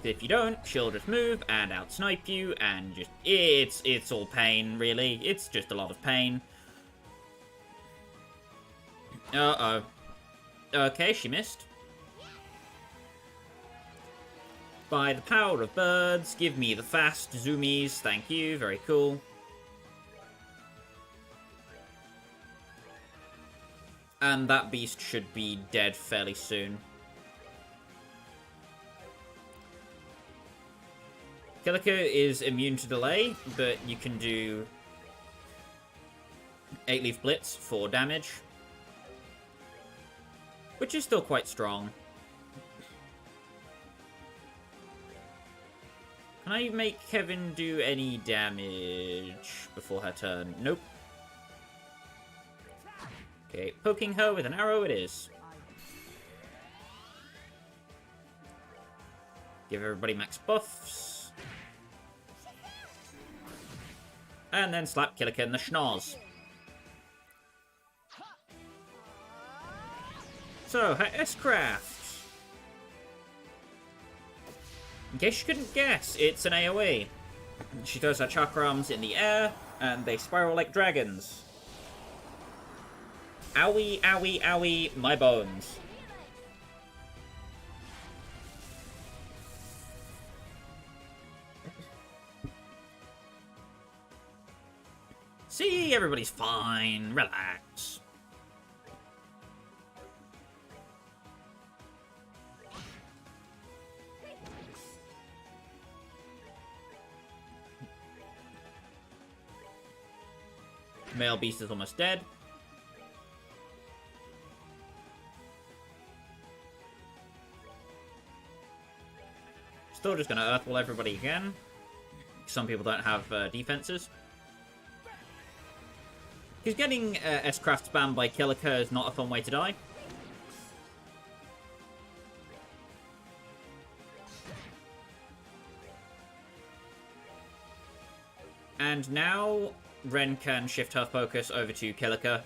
Speaker 1: If you don't, she'll just move and outsnipe you, and just it's all pain, really. It's just a lot of pain. Uh-oh. Okay, she missed. By the power of birds, give me the fast zoomies. Thank you, very cool. And that beast should be dead fairly soon. Kilika is immune to delay, but you can do 8-leaf Blitz for damage, which is still quite strong. Can I make Kevin do any damage before her turn? Nope. Okay, poking her with an arrow it is. Give everybody max buffs. And then slap Kilika in the schnoz. So, her S-Craft. In case you couldn't guess, it's an AoE. She throws her chakrams in the air, and they spiral like dragons. Owie, owie, owie, my bones. See, everybody's fine. Relax. Male beast is almost dead. Still just gonna Earthwall everybody again. Some people don't have defenses. Because getting S-Craft spammed by Kilika is not a fun way to die. And now Ren can shift her focus over to Kilika.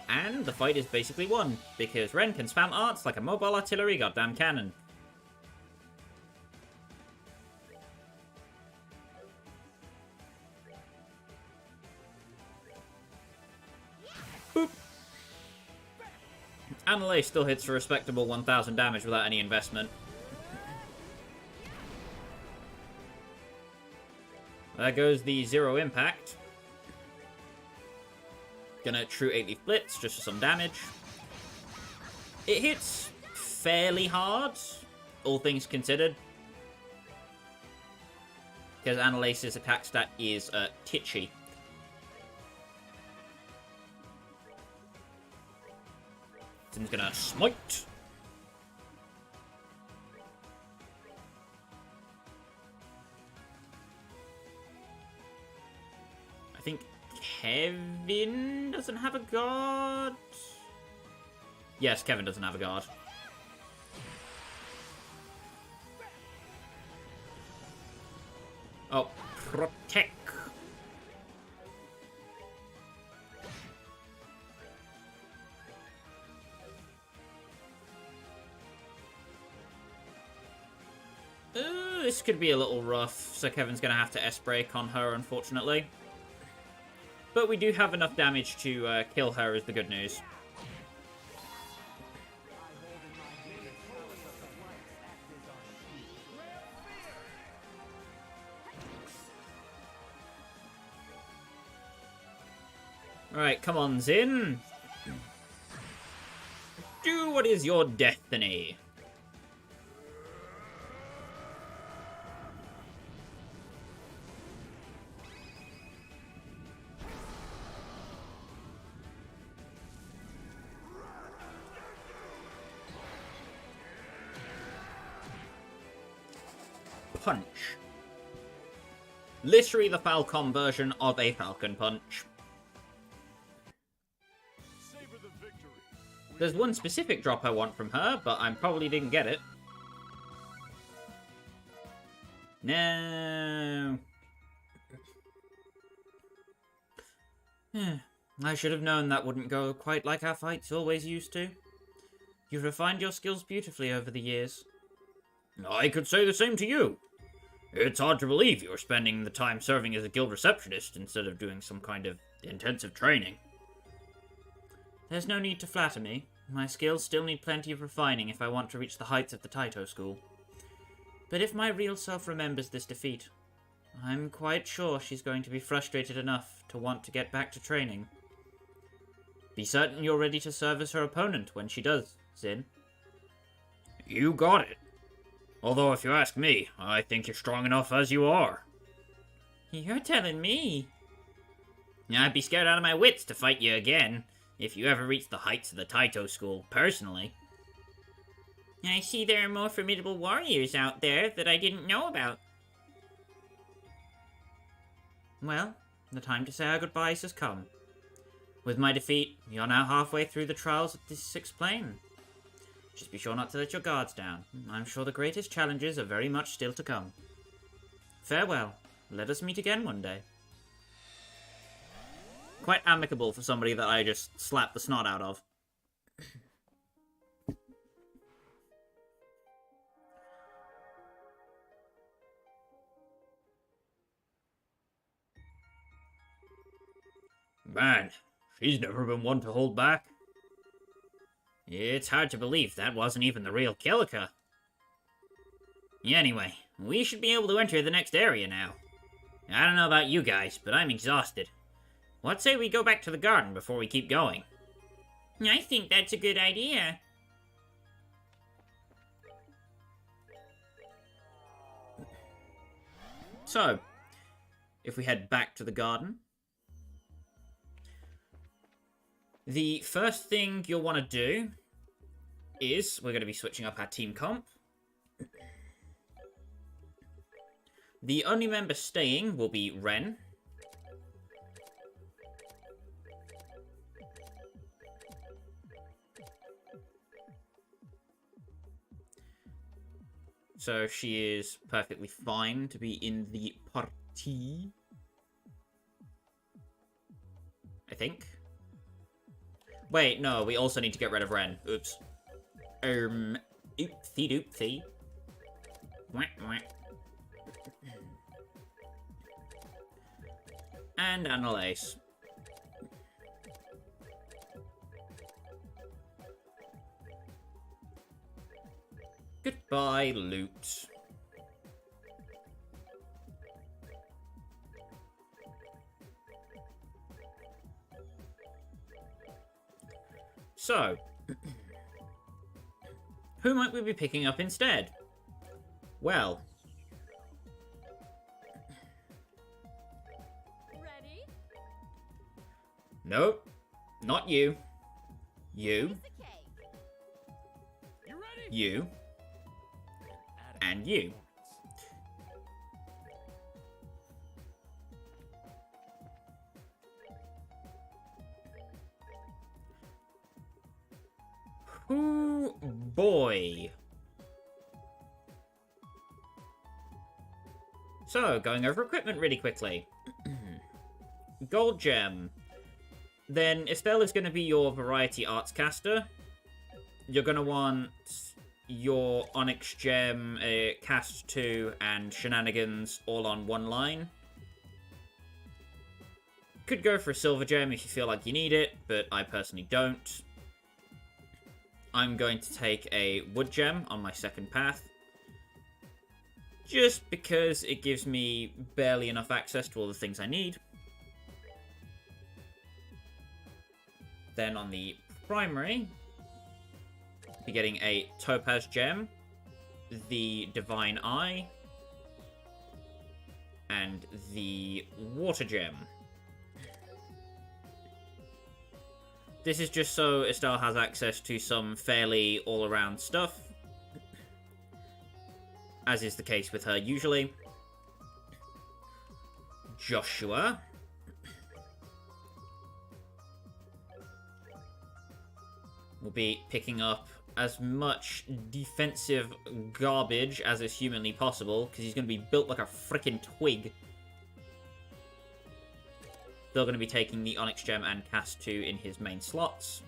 Speaker 1: And the fight is basically won, because Ren can spam arts like a mobile artillery goddamn cannon. Boop! Analay still hits a respectable 1000 damage without any investment. There goes the 0 impact. Gonna true 8-leaf Blitz just for some damage. It hits fairly hard, all things considered. Because Annalace's attack stat is titchy. He's gonna smite. I think Kevin doesn't have a guard. Yes, Kevin doesn't have a guard. Oh, protect. This could be a little rough, so Kevin's going to have to S-break on her, unfortunately. But we do have enough damage to kill her, is the good news. Alright, come on, Zin. Do what is your destiny. Punch. Literally the Falcon version of a Falcon Punch. There's one specific drop I want from her, but I probably didn't get it. No. I should have known that wouldn't go quite like our fights always used to. You've refined your skills beautifully over the years. I could say the same to you. It's hard to believe you're spending the time serving as a guild receptionist instead of doing some kind of intensive training. There's no need to flatter me. My skills still need plenty of refining if I want to reach the heights of the Taito school. But if my real self remembers this defeat, I'm quite sure she's going to be frustrated enough to want to get back to training. Be certain you're ready to serve as her opponent when she does, Zin. You got it. Although, if you ask me, I think you're strong enough as you are. You're telling me? I'd be scared out of my wits to fight you again, if you ever reach the heights of the Taito school, personally. I see there are more formidable warriors out there that I didn't know about. Well, the time to say our goodbyes has come. With my defeat, you're now halfway through the trials of this 6th plane. Just be sure not to let your guards down. I'm sure the greatest challenges are very much still to come. Farewell. Let us meet again one day. Quite amicable for somebody that I just slapped the snot out of. Man, she's never been one to hold back. It's hard to believe that wasn't even the real Kilika. Anyway, we should be able to enter the next area now. I don't know about you guys, but I'm exhausted. What say we go back to the garden before we keep going? I think that's a good idea. So, if we head back to the garden, the first thing you'll want to do is we're going to be switching up our team comp. The only member staying will be Ren. So she is perfectly fine to be in the party, I think. Wait, no, we also need to get rid of Ren. Oops. Oopsie doopsie. Wah, wah. And Annalise. Goodbye, loot. So, Who might we be picking up instead? Well...
Speaker 2: Ready?
Speaker 1: Nope. Not you. You.
Speaker 2: You ready?
Speaker 1: You. And you. Oh boy. So, going over equipment really quickly. Gold gem. Then Estelle is going to be your variety arts caster. You're going to want your onyx gem, cast 2, and shenanigans all on one line. Could go for a silver gem if you feel like you need it, but I personally don't. I'm going to take a wood gem on my second path. Just because it gives me barely enough access to all the things I need. Then on the primary, be getting a topaz gem, the divine eye, and the water gem. This is just so Estelle has access to some fairly all-around stuff, as is the case with her usually. Joshua. Will be picking up as much defensive garbage as is humanly possible, because he's going to be built like a freaking twig. They're going to be taking the Onyx Gem and Cast 2 in his main slots.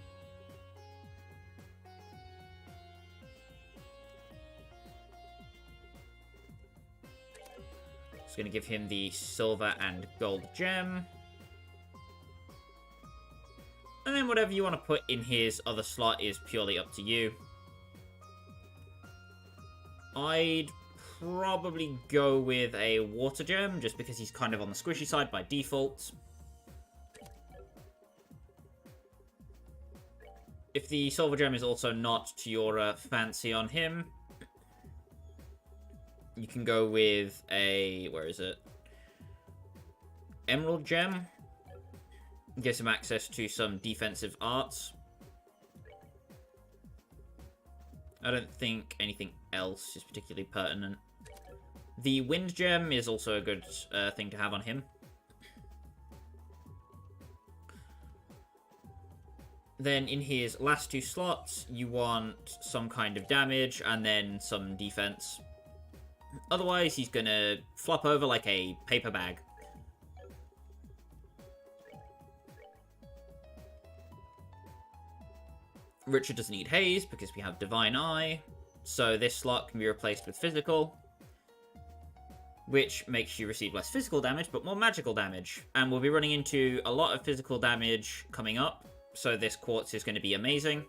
Speaker 1: It's going to give him the Silver and Gold Gem. And then whatever you want to put in his other slot is purely up to you. I'd probably go with a Water Gem, just because he's kind of on the squishy side by default. If the Silver Gem is also not to your fancy on him, you can go with a... where is it? Emerald Gem. Gives him access to some defensive arts. I don't think anything else is particularly pertinent. The Wind Gem is also a good thing to have on him. Then in his last two slots, you want some kind of damage and then some defense. Otherwise, he's gonna flop over like a paper bag. Richard doesn't need haze because we have Divine Eye, so this slot can be replaced with physical, which makes you receive less physical damage but more magical damage. And we'll be running into a lot of physical damage coming up, so this quartz is going to be amazing.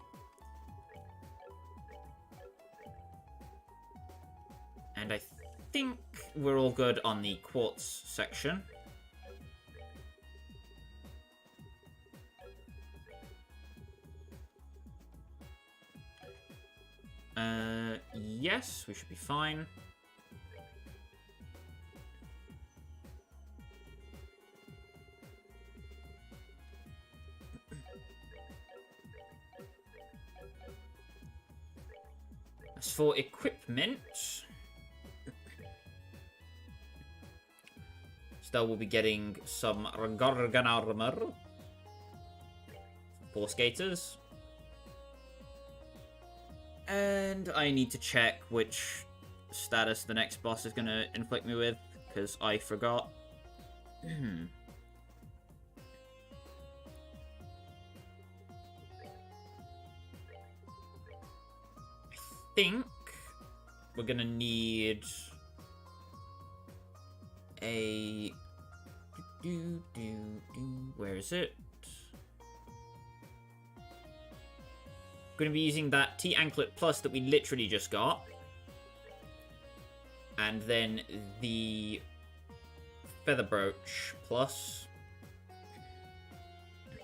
Speaker 1: And I think we're all good on the quartz section. Yes, we should be fine. As for equipment, Stell will be getting some Gorgon armor for skaters. And I need to check which status the next boss is going to inflict me with, because I forgot. I think we're going to need a... Where is it? Going to be using that T-Anklet Plus that we literally just got. And then the Feather Brooch Plus.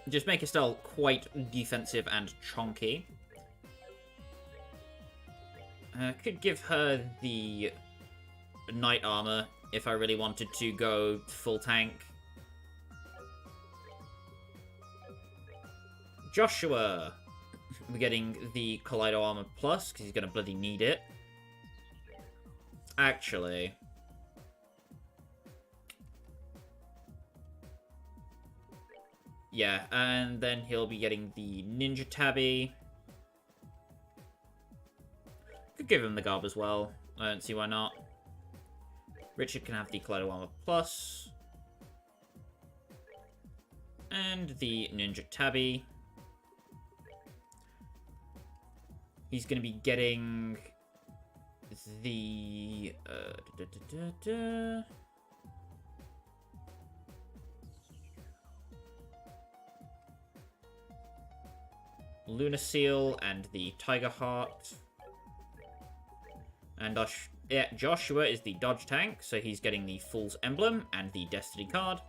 Speaker 1: Just make Estelle quite defensive and chonky. Could give her the knight armor if I really wanted to go full tank. Joshua! We're getting the Kaleido armor plus, because he's going to bloody need it. Actually. Yeah, and then he'll be getting the Ninja Tabby. Could give him the Garb as well. I don't see why not. Richard can have the Kaleido armor plus. And the Ninja Tabby. He's going to be getting the... Luna Seal and the Tiger Heart. And Joshua is the dodge tank, so he's getting the Fool's Emblem and the Destiny card.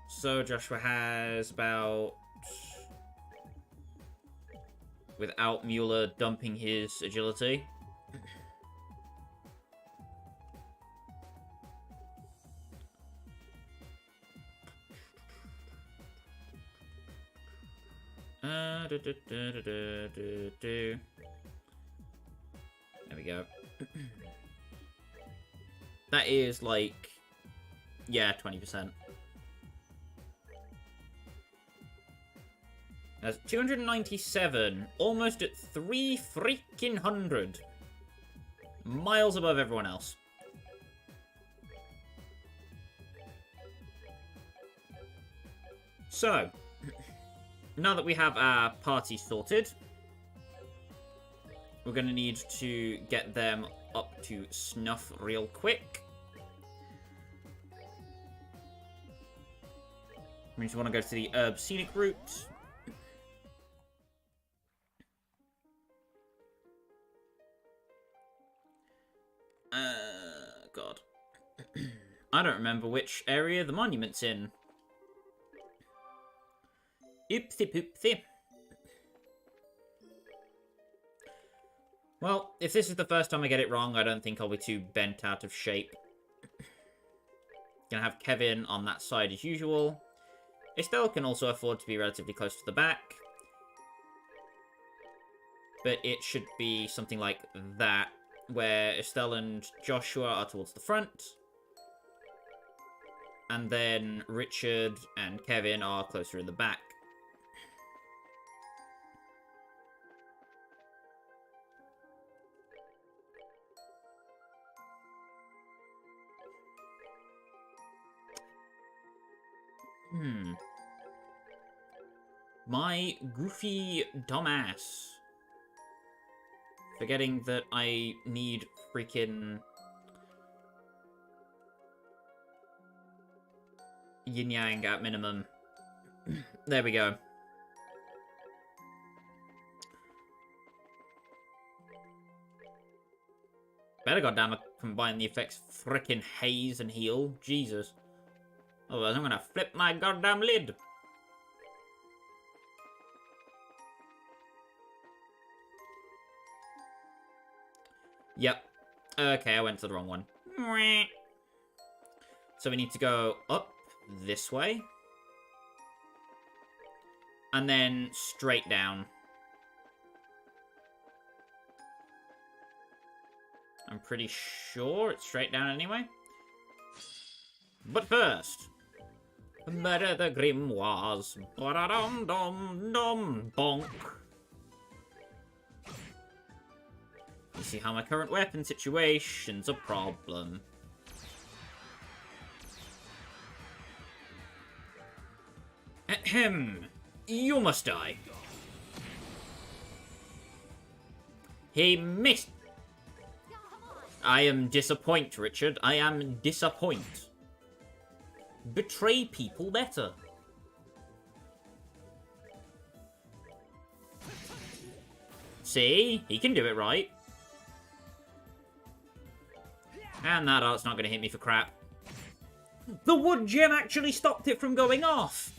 Speaker 1: So Joshua has about... Without Mueller dumping his agility. There we go. That is like... Yeah, 20%. That's 297. Almost at 300. Miles above everyone else. So... Now that we have our party sorted, we're going to need to get them up to snuff real quick. We just want to go to the Herb Scenic route. God. I don't remember which area the monument's in. Oopsie poopsie. Well, if this is the first time I get it wrong, I don't think I'll be too bent out of shape. Gonna have Kevin on that side as usual. Estelle can also afford to be relatively close to the back. But it should be something like that, where Estelle and Joshua are towards the front. And then Richard and Kevin are closer in the back. My goofy dumbass. Forgetting that I need freaking... yin-yang at minimum. There we go. Better goddamn combine the effects frickin' haze and heal. Jesus. Otherwise I'm gonna flip my goddamn lid. Yep. Okay, I went to the wrong one. So we need to go up this way. And then straight down. I'm pretty sure it's straight down anyway. But first, murder the grimoires. Ba-da-dum-dum-dum, bonk. You see how my current weapon situation's a problem. Ahem. You must die. He missed. I am disappointed, Richard. I am disappointed. Betray people better. See? He can do it right. And that art's not going to hit me for crap. The wood gem actually stopped it from going off!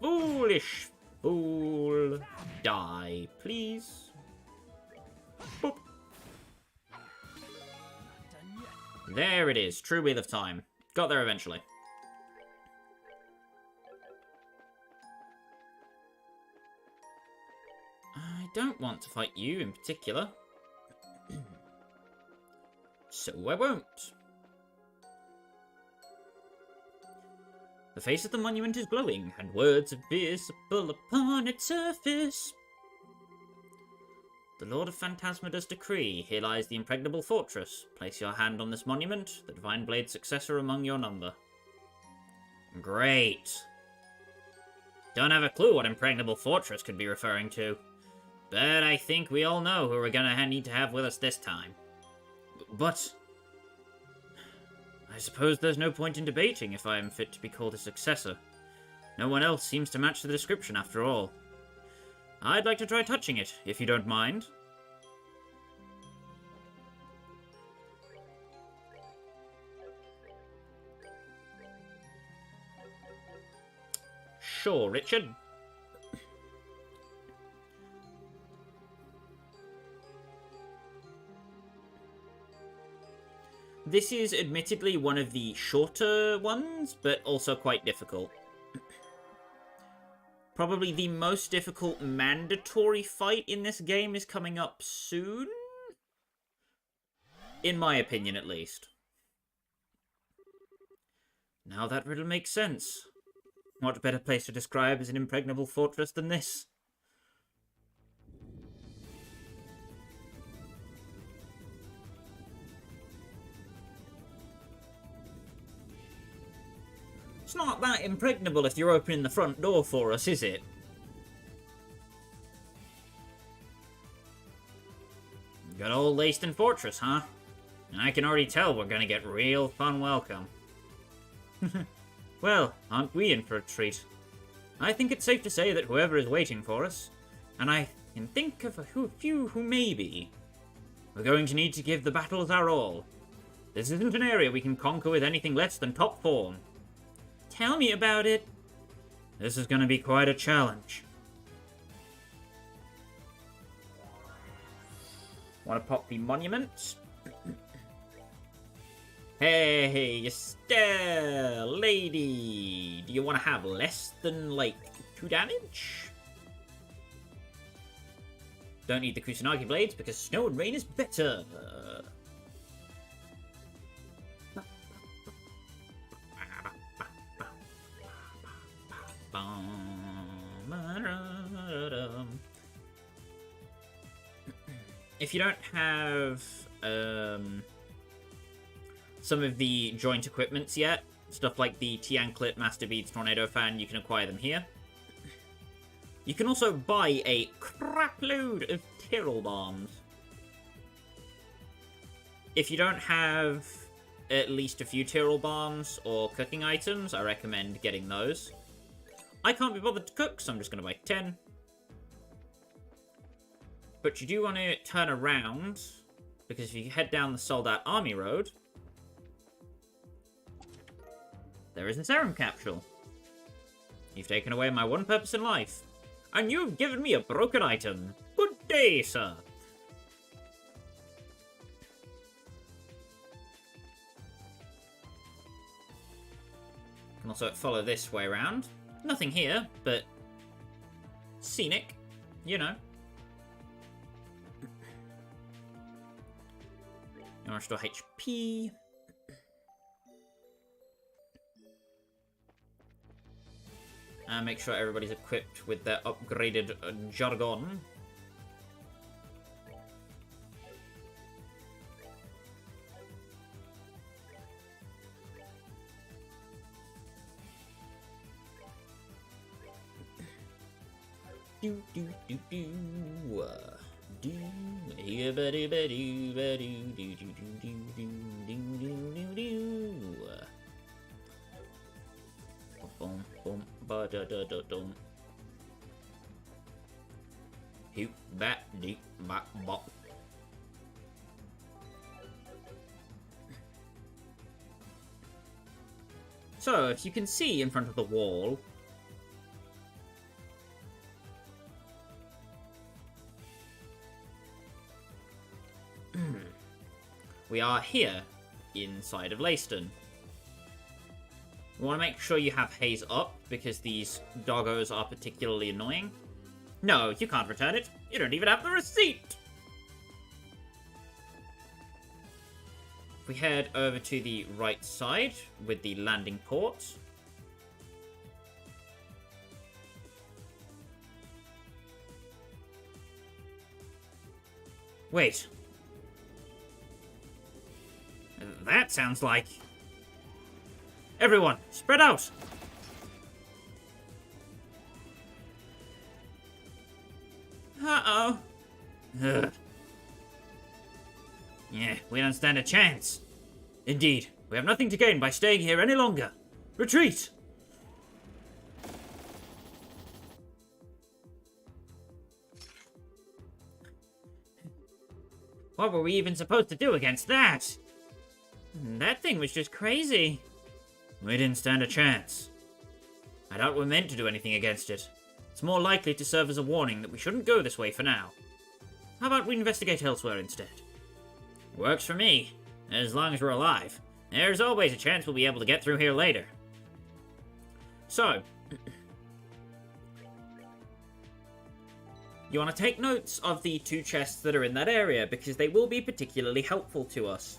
Speaker 1: Foolish fool. Die, please. Boop. There it is. True Wheel of Time. Got there eventually. I don't want to fight you in particular. So I won't. The face of the monument is glowing, and words are visible upon its surface. The Lord of Phantasma does decree, here lies the impregnable fortress. Place your hand on this monument, the Divine Blade's successor among your number. Great. Don't have a clue what impregnable fortress could be referring to. But I think we all know who we're gonna need to have with us this time. But I suppose there's no point in debating if I am fit to be called a successor. No one else seems to match the description after all. I'd like to try touching it, if you don't mind. Sure, Richard. This is admittedly one of the shorter ones, but also quite difficult. Probably the most difficult mandatory fight in this game is coming up soon? In my opinion, at least. Now that riddle makes sense. What better place to describe as an impregnable fortress than this? It's not that impregnable if you're opening the front door for us, is it? Good old Leiston Fortress, huh? I can already tell we're gonna get real fun welcome. Well, aren't we in for a treat? I think it's safe to say that whoever is waiting for us, and I can think of a few who may be, we're going to need to give the battles our all. This isn't an area we can conquer with anything less than top form. Tell me about it. This is going to be quite a challenge. Want to pop the monument? Hey, Estelle, lady. Do you want to have less than, like, 2 damage? Don't need the Kusanagi blades because snow and rain is better. If you don't have some of the joint equipments yet, stuff like the T-Anklet, Master Beads, Tornado Fan, you can acquire them here. You can also buy a crapload of Tyrrell Bombs. If you don't have at least a few Tyrrell Bombs or cooking items, I recommend getting those. I can't be bothered to cook, so I'm just going to buy 10. But you do want to turn around, because if you head down the Soldat Army Road, there is a serum capsule. You've taken away my one purpose in life, and you've given me a broken item. Good day, sir. You can also follow this way around. Nothing here, but scenic, you know. You want to restore HP. And make sure everybody's equipped with their upgraded jargon. Do do do do do do ba do ba do ba do do do do do do do do. Boom boom ba da da da dum. Hoop bat deep bop bop. So, if you can see in front of the wall, we are here, inside of Leiston. We want to make sure you have haze up, because these doggos are particularly annoying. No, you can't return it. You don't even have the receipt! If we head over to the right side, with the landing port. Wait. That sounds like... Everyone, spread out! Uh-oh. Ugh. Yeah, we don't stand a chance. Indeed, we have nothing to gain by staying here any longer. Retreat! What were we even supposed to do against that? That thing was just crazy. We didn't stand a chance. I doubt we're meant to do anything against it. It's more likely to serve as a warning that we shouldn't go this way for now. How about we investigate elsewhere instead? Works for me, as long as we're alive. There's always a chance we'll be able to get through here later. So, you want to take notes of the 2 chests that are in that area, because they will be particularly helpful to us.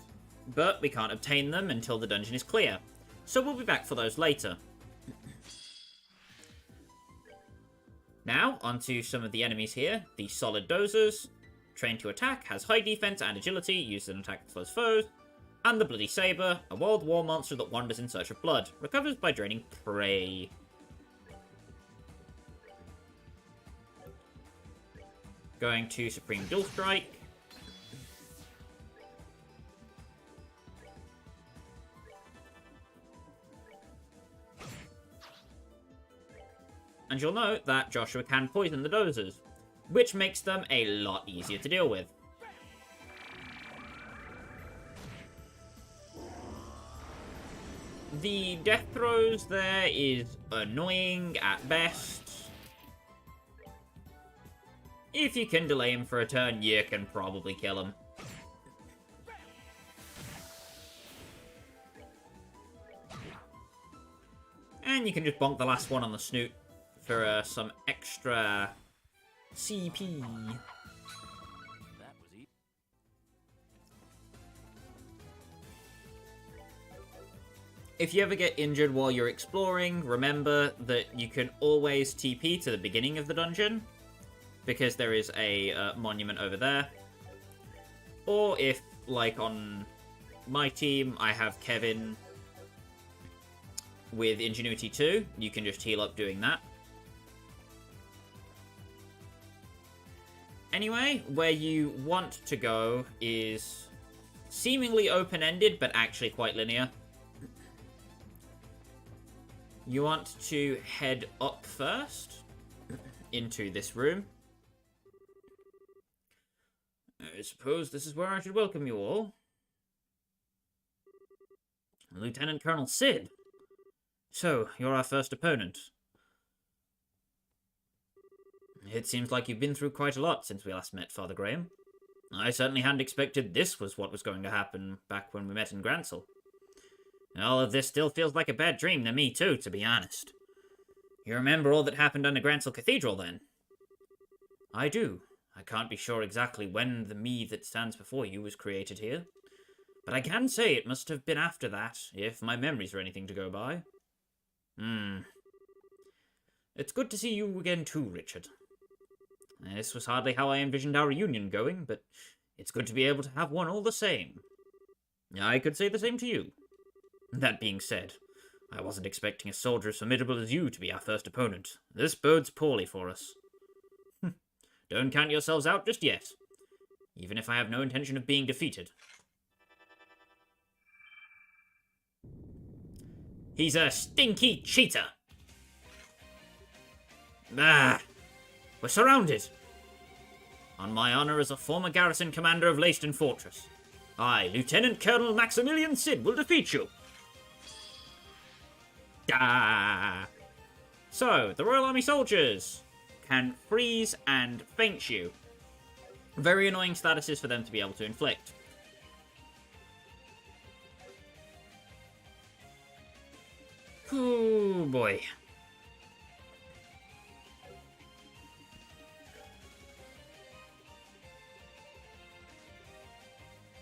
Speaker 1: But we can't obtain them until the dungeon is clear, so we'll be back for those later. Now, onto some of the enemies here. The solid dozers. Trained to attack, has high defense and agility, used in attack close foes. And the Bloody Saber, a wild war monster that wanders in search of blood. Recovers by draining prey. Going to Supreme Dual Strike. And you'll note that Joshua can poison the dozers, which makes them a lot easier to deal with. The death throws there is annoying at best. If you can delay him for a turn, you can probably kill him. And you can just bonk the last one on the snoot for some extra CP. If you ever get injured while you're exploring, remember that you can always TP to the beginning of the dungeon, because there is a monument over there. Or if, like on my team, I have Kevin with Ingenuity 2, you can just heal up doing that. Anyway, where you want to go is seemingly open-ended, but actually quite linear. You want to head up first into this room. I suppose this is where I should welcome you all. Lieutenant Colonel Cid. So, you're our first opponent. It seems like you've been through quite a lot since we last met, Father Graham. I certainly hadn't expected this was what was going to happen back when we met in Grancel. All of this still feels like a bad dream to me too, to be honest. You remember all that happened under Grancel Cathedral, then? I do. I can't be sure exactly when the me that stands before you was created here. But I can say it must have been after that, if my memories are anything to go by. It's good to see you again too, Richard. This was hardly how I envisioned our reunion going, but it's good to be able to have one all the same. I could say the same to you. That being said, I wasn't expecting a soldier as formidable as you to be our first opponent. This bodes poorly for us. Don't count yourselves out just yet, even if I have no intention of being defeated. He's a stinky cheater! Ah! We're surrounded! On my honor as a former garrison commander of Leiston Fortress, I, Lieutenant Colonel Maximilian Cid, will defeat you! Da! So, the Royal Army soldiers can freeze and faint you. Very annoying statuses for them to be able to inflict. Oh boy.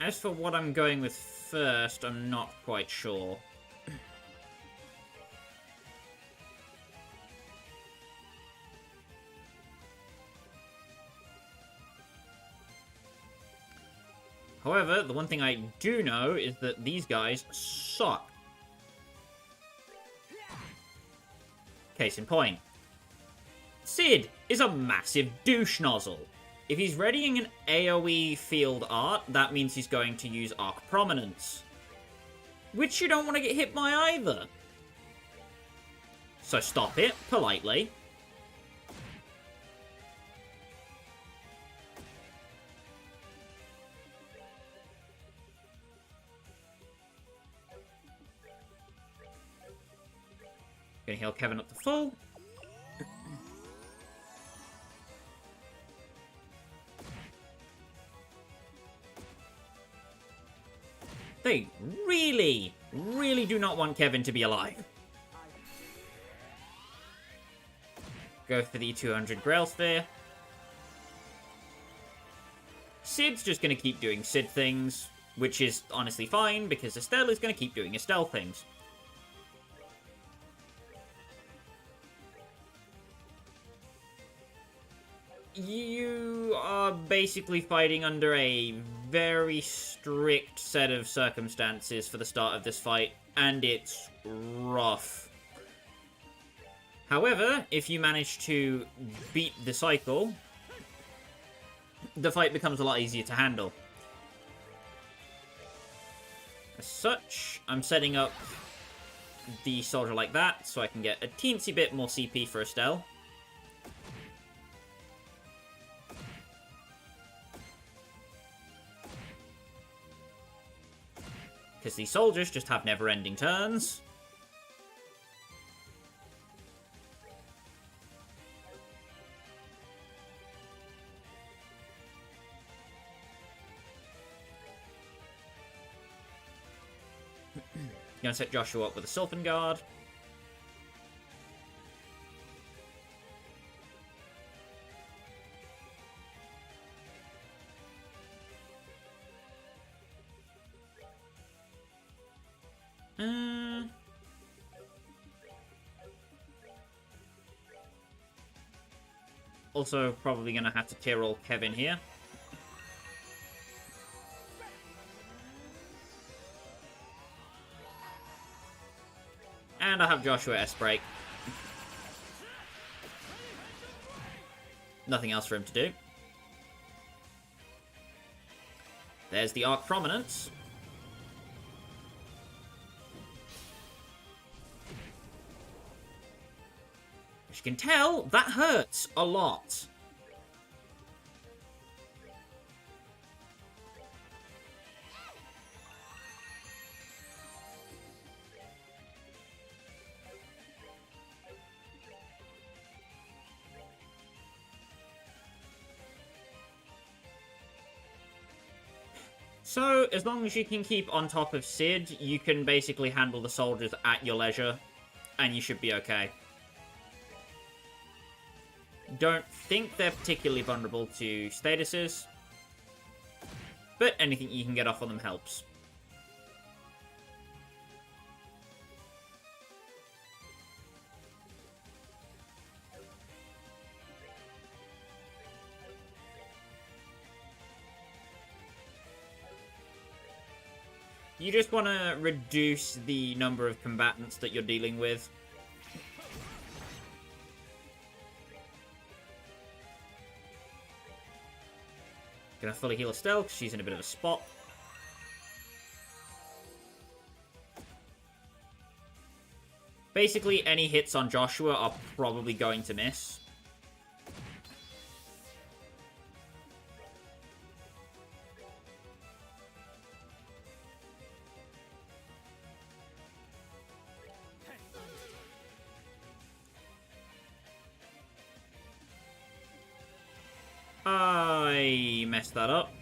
Speaker 1: As for what I'm going with first, I'm not quite sure. However, the one thing I do know is that these guys suck. Case in point. Cid is a massive douche nozzle. If he's readying an AoE field art, that means he's going to use Arc Prominence. Which you don't want to get hit by either. So stop it, politely. Gonna heal Kevin up to full. They really, really do not want Kevin to be alive. Go for the 200 Grail Sphere. Cid's just going to keep doing Cid things, which is honestly fine, because Estelle is going to keep doing Estelle things. You are basically fighting under a very strict set of circumstances for the start of this fight, and it's rough. However, if you manage to beat the cycle, the fight becomes a lot easier to handle. As such, I'm setting up the soldier like that, so I can get a teensy bit more CP for Estelle. Because these soldiers just have never-ending turns. Gonna set Joshua up with a Sylphan Guard. Also, probably gonna have to tier roll Kevin here. And I have Joshua S-Break. Nothing else for him to do. There's the Arc Prominence. As you can tell, that hurts a lot. So, as long as you can keep on top of Cid, you can basically handle the soldiers at your leisure, and you should be okay. Don't think they're particularly vulnerable to statuses, but anything you can get off on them helps. You just want to reduce the number of combatants that you're dealing with. Gonna fully heal Estelle because she's in a bit of a spot. Basically, any hits on Joshua are probably going to miss. messed that up.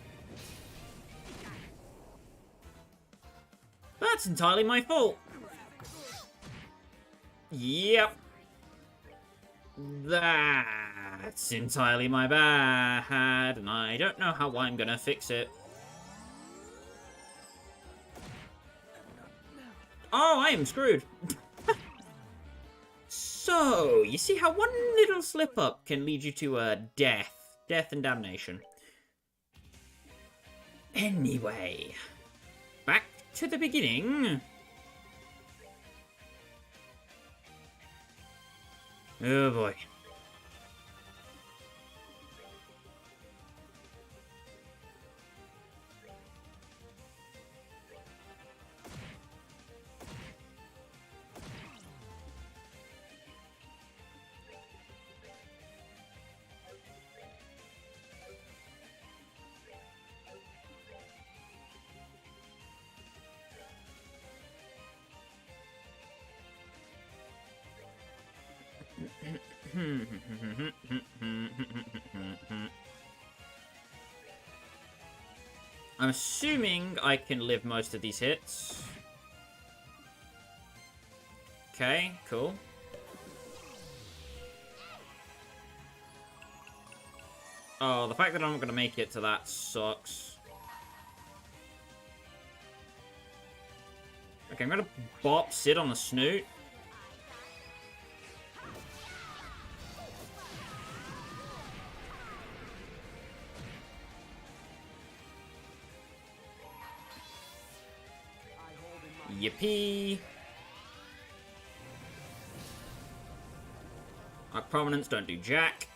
Speaker 1: That's entirely my fault. Yep. That's entirely my bad, and I don't know how I'm gonna fix it. Oh, I am screwed. So, you see how one little slip-up can lead you to death. Death and damnation. Anyway, back to the beginning. Oh boy. I'm assuming I can live most of these hits. Okay, cool. Oh, the fact that I'm not going to make it to that sucks. Okay, I'm going to bop Cid on the snoot. Yippee. Our prominents don't do jack.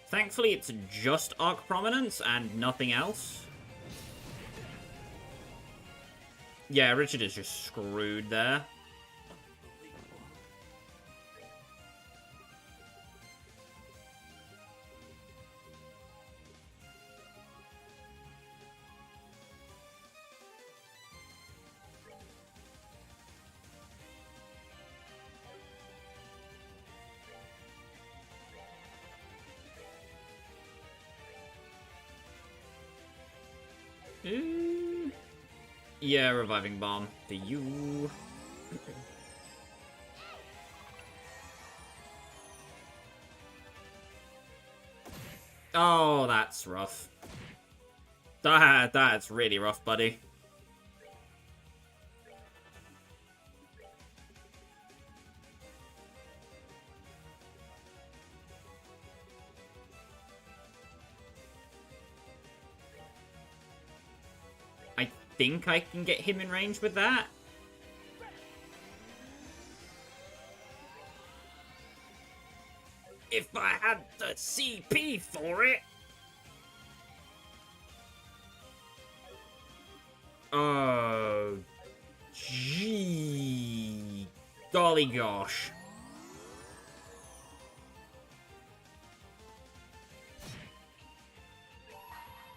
Speaker 1: Thankfully, it's just Arc Prominence and nothing else. Yeah, Richard is just screwed there. Yeah, Reviving Bomb to you. Oh, that's rough. That's really rough, buddy. I think I can get him in range with that. If I had the CP for it. Oh, gee, golly gosh.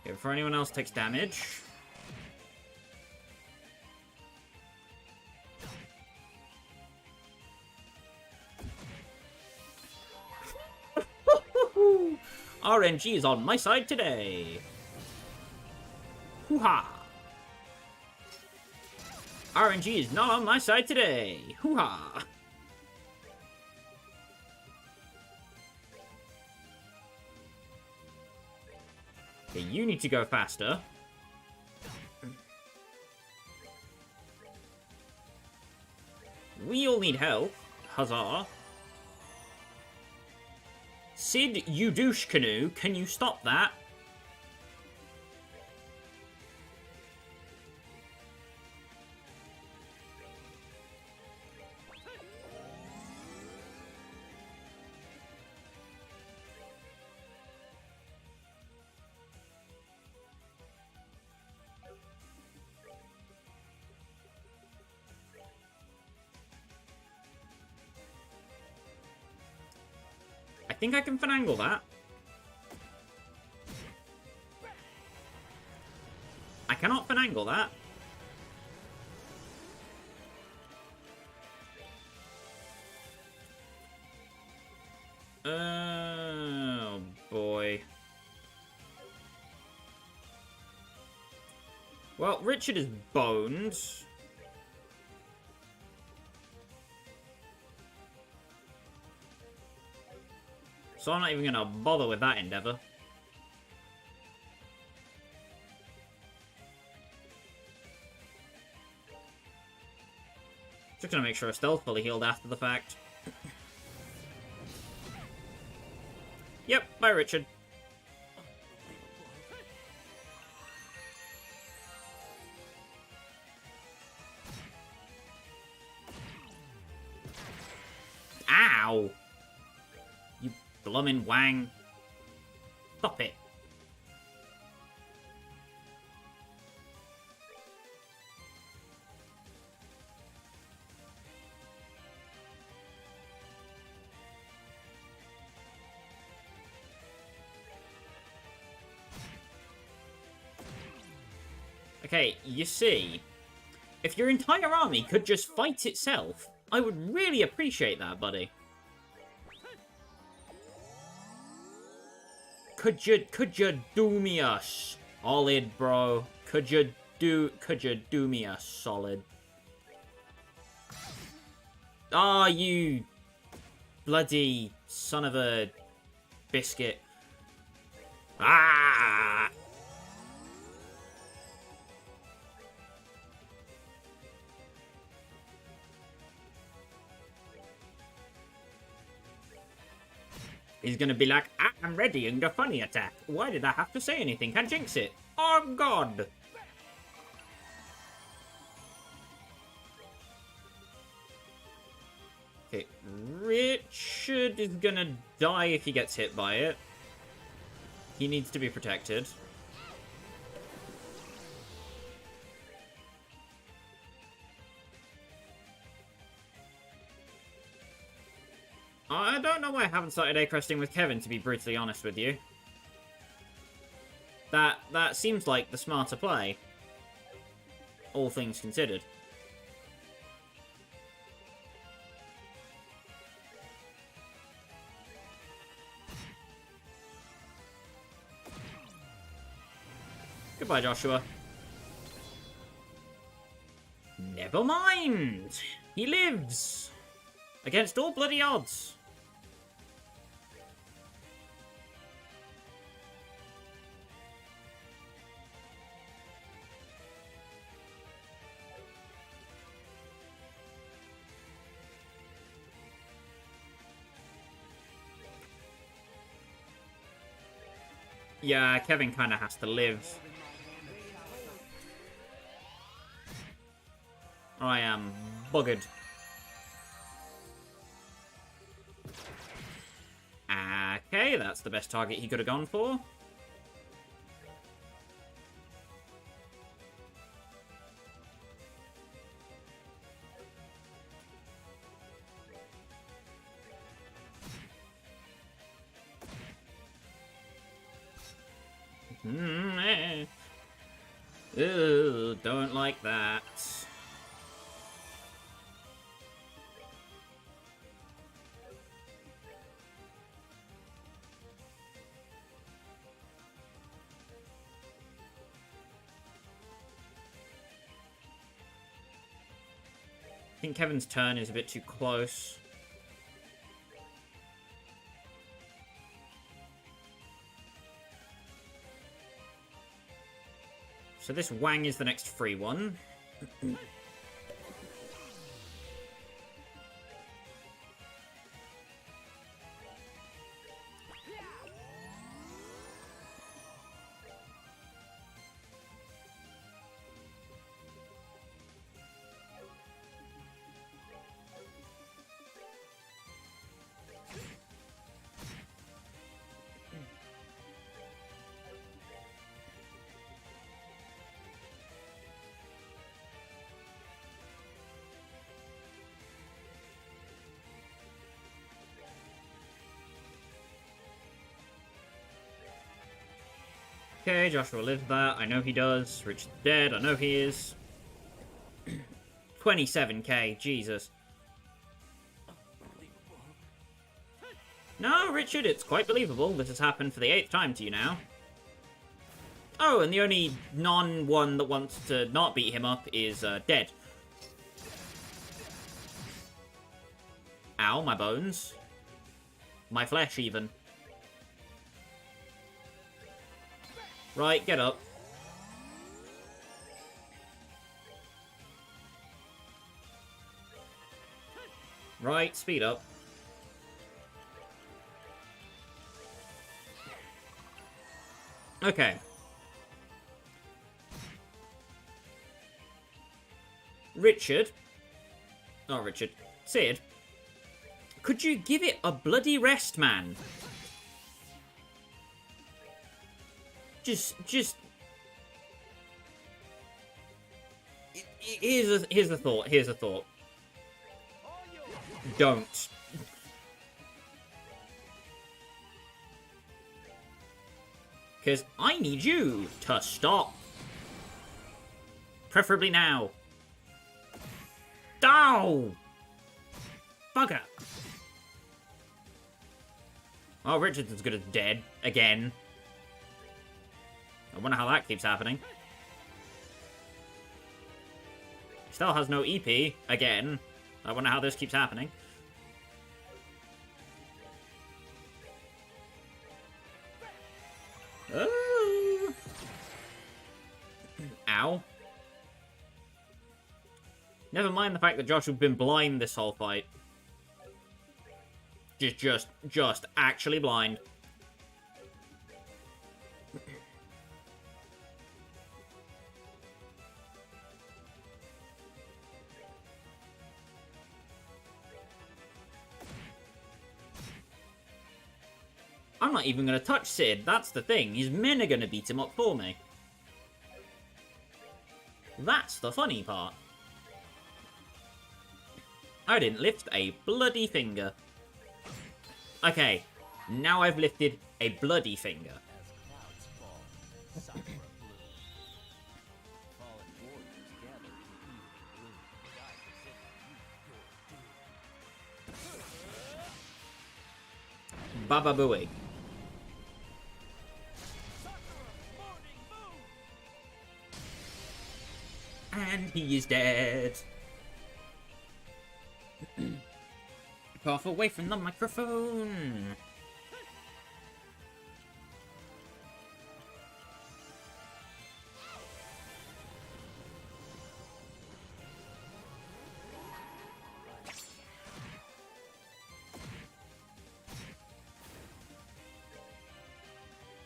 Speaker 1: Okay, before anyone else takes damage. RNG is on my side today. Hoo-ha. RNG is not on my side today. Hoo-ha. Okay, you need to go faster. We all need help. Huzzah. Cid, you douche canoe, can you stop that? I think I can finagle that. I cannot finagle that. Oh, boy. Well, Richard is boned. So I'm not even going to bother with that endeavor. Just going to make sure Estelle's fully healed after the fact. Yep, bye Richard. Ow! You blummin' wang. Stop it. Okay, you see, if your entire army could just fight itself, I would really appreciate that, buddy. Could you do me a solid, bro? Could you do me a solid? Ah, you bloody son of a biscuit. Ah! He's gonna be like, I'm readying the funny attack. Why did I have to say anything? Can't jinx it. Oh, God. Okay, Richard is gonna die if he gets hit by it. He needs to be protected. I don't know why I haven't started A-cresting with Kevin, to be brutally honest with you. That seems like the smarter play. All things considered. Goodbye, Joshua. Never mind! He lives! Against all bloody odds. Yeah, Kevin kind of has to live. I am buggered. Okay, that's the best target he could have gone for. Ooh, don't like that. I think Kevin's turn is a bit too close. So this Wang is the next free one. Okay, Joshua lives that. I know he does. Richard's dead. I know he is. 27k. Jesus. No, Richard, it's quite believable. This has happened for the 8th time to you now. Oh, and the only non-one that wants to not beat him up is dead. Ow, my bones. My flesh, even. Right, get up. Right, speed up. Okay. Richard. Oh, Richard. Cid. Could you give it a bloody rest, man? Just... Here's the thought. Don't. Because I need you to stop. Preferably now. Ow! Bugger. Oh, Richard's as good as dead. Again. I wonder how that keeps happening. Still has no EP. Again. I wonder how this keeps happening. Oh. Ow. Never mind the fact that Joshua's been blind this whole fight. Just actually blind. I'm not even going to touch Cid, that's the thing. His men are going to beat him up for me. That's the funny part. I didn't lift a bloody finger. Okay, now I've lifted a bloody finger. Baba Booey. And he is dead. Cough away from the microphone.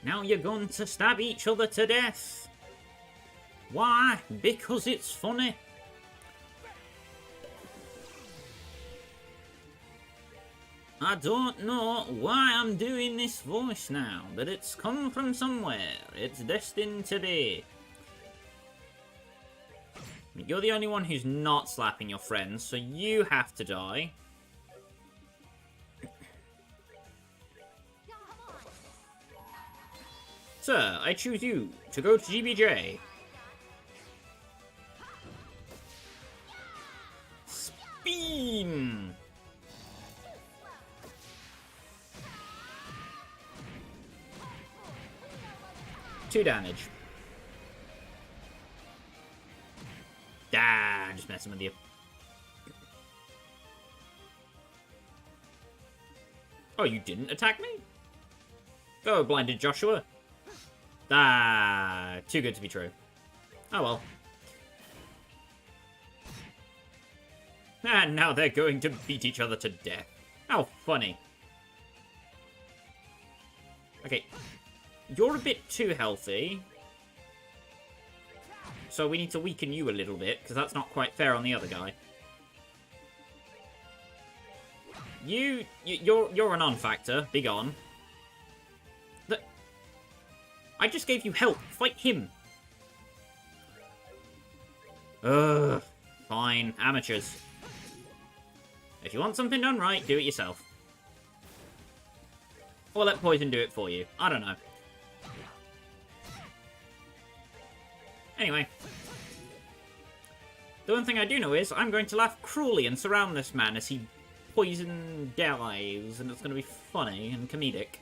Speaker 1: Now you're going to stab each other to death. Why? Because it's funny. I don't know why I'm doing this voice now, but it's come from somewhere. It's destined to be. You're the only one who's not slapping your friends, so you have to die. Sir, I choose you to go to GBJ. Beam! 2 damage. Ah, just messing with you. Oh, you didn't attack me? Oh, blinded Joshua. Ah, too good to be true. Oh well. And now they're going to beat each other to death. How funny. Okay. You're a bit too healthy. So we need to weaken you a little bit, because that's not quite fair on the other guy. You're a non-factor. Be gone. I just gave you help. Fight him. Ugh. Fine. Amateurs. If you want something done right, do it yourself. Or let Poison do it for you. I don't know. Anyway. The one thing I do know is I'm going to laugh cruelly and surround this man as he poison dies, and it's going to be funny and comedic.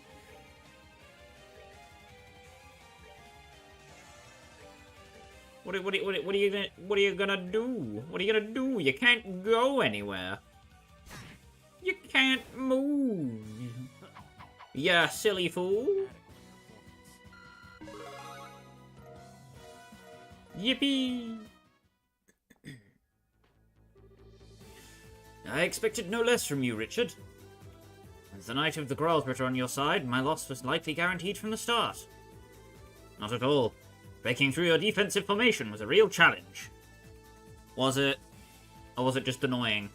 Speaker 1: What are you gonna do? What are you gonna do? You can't go anywhere. You can't move. You silly fool. Yippee! I expected no less from you, Richard. As the Knight of the Growlpit on your side, my loss was likely guaranteed from the start. Not at all. Breaking through your defensive formation was a real challenge. Was it? Or was it just annoying?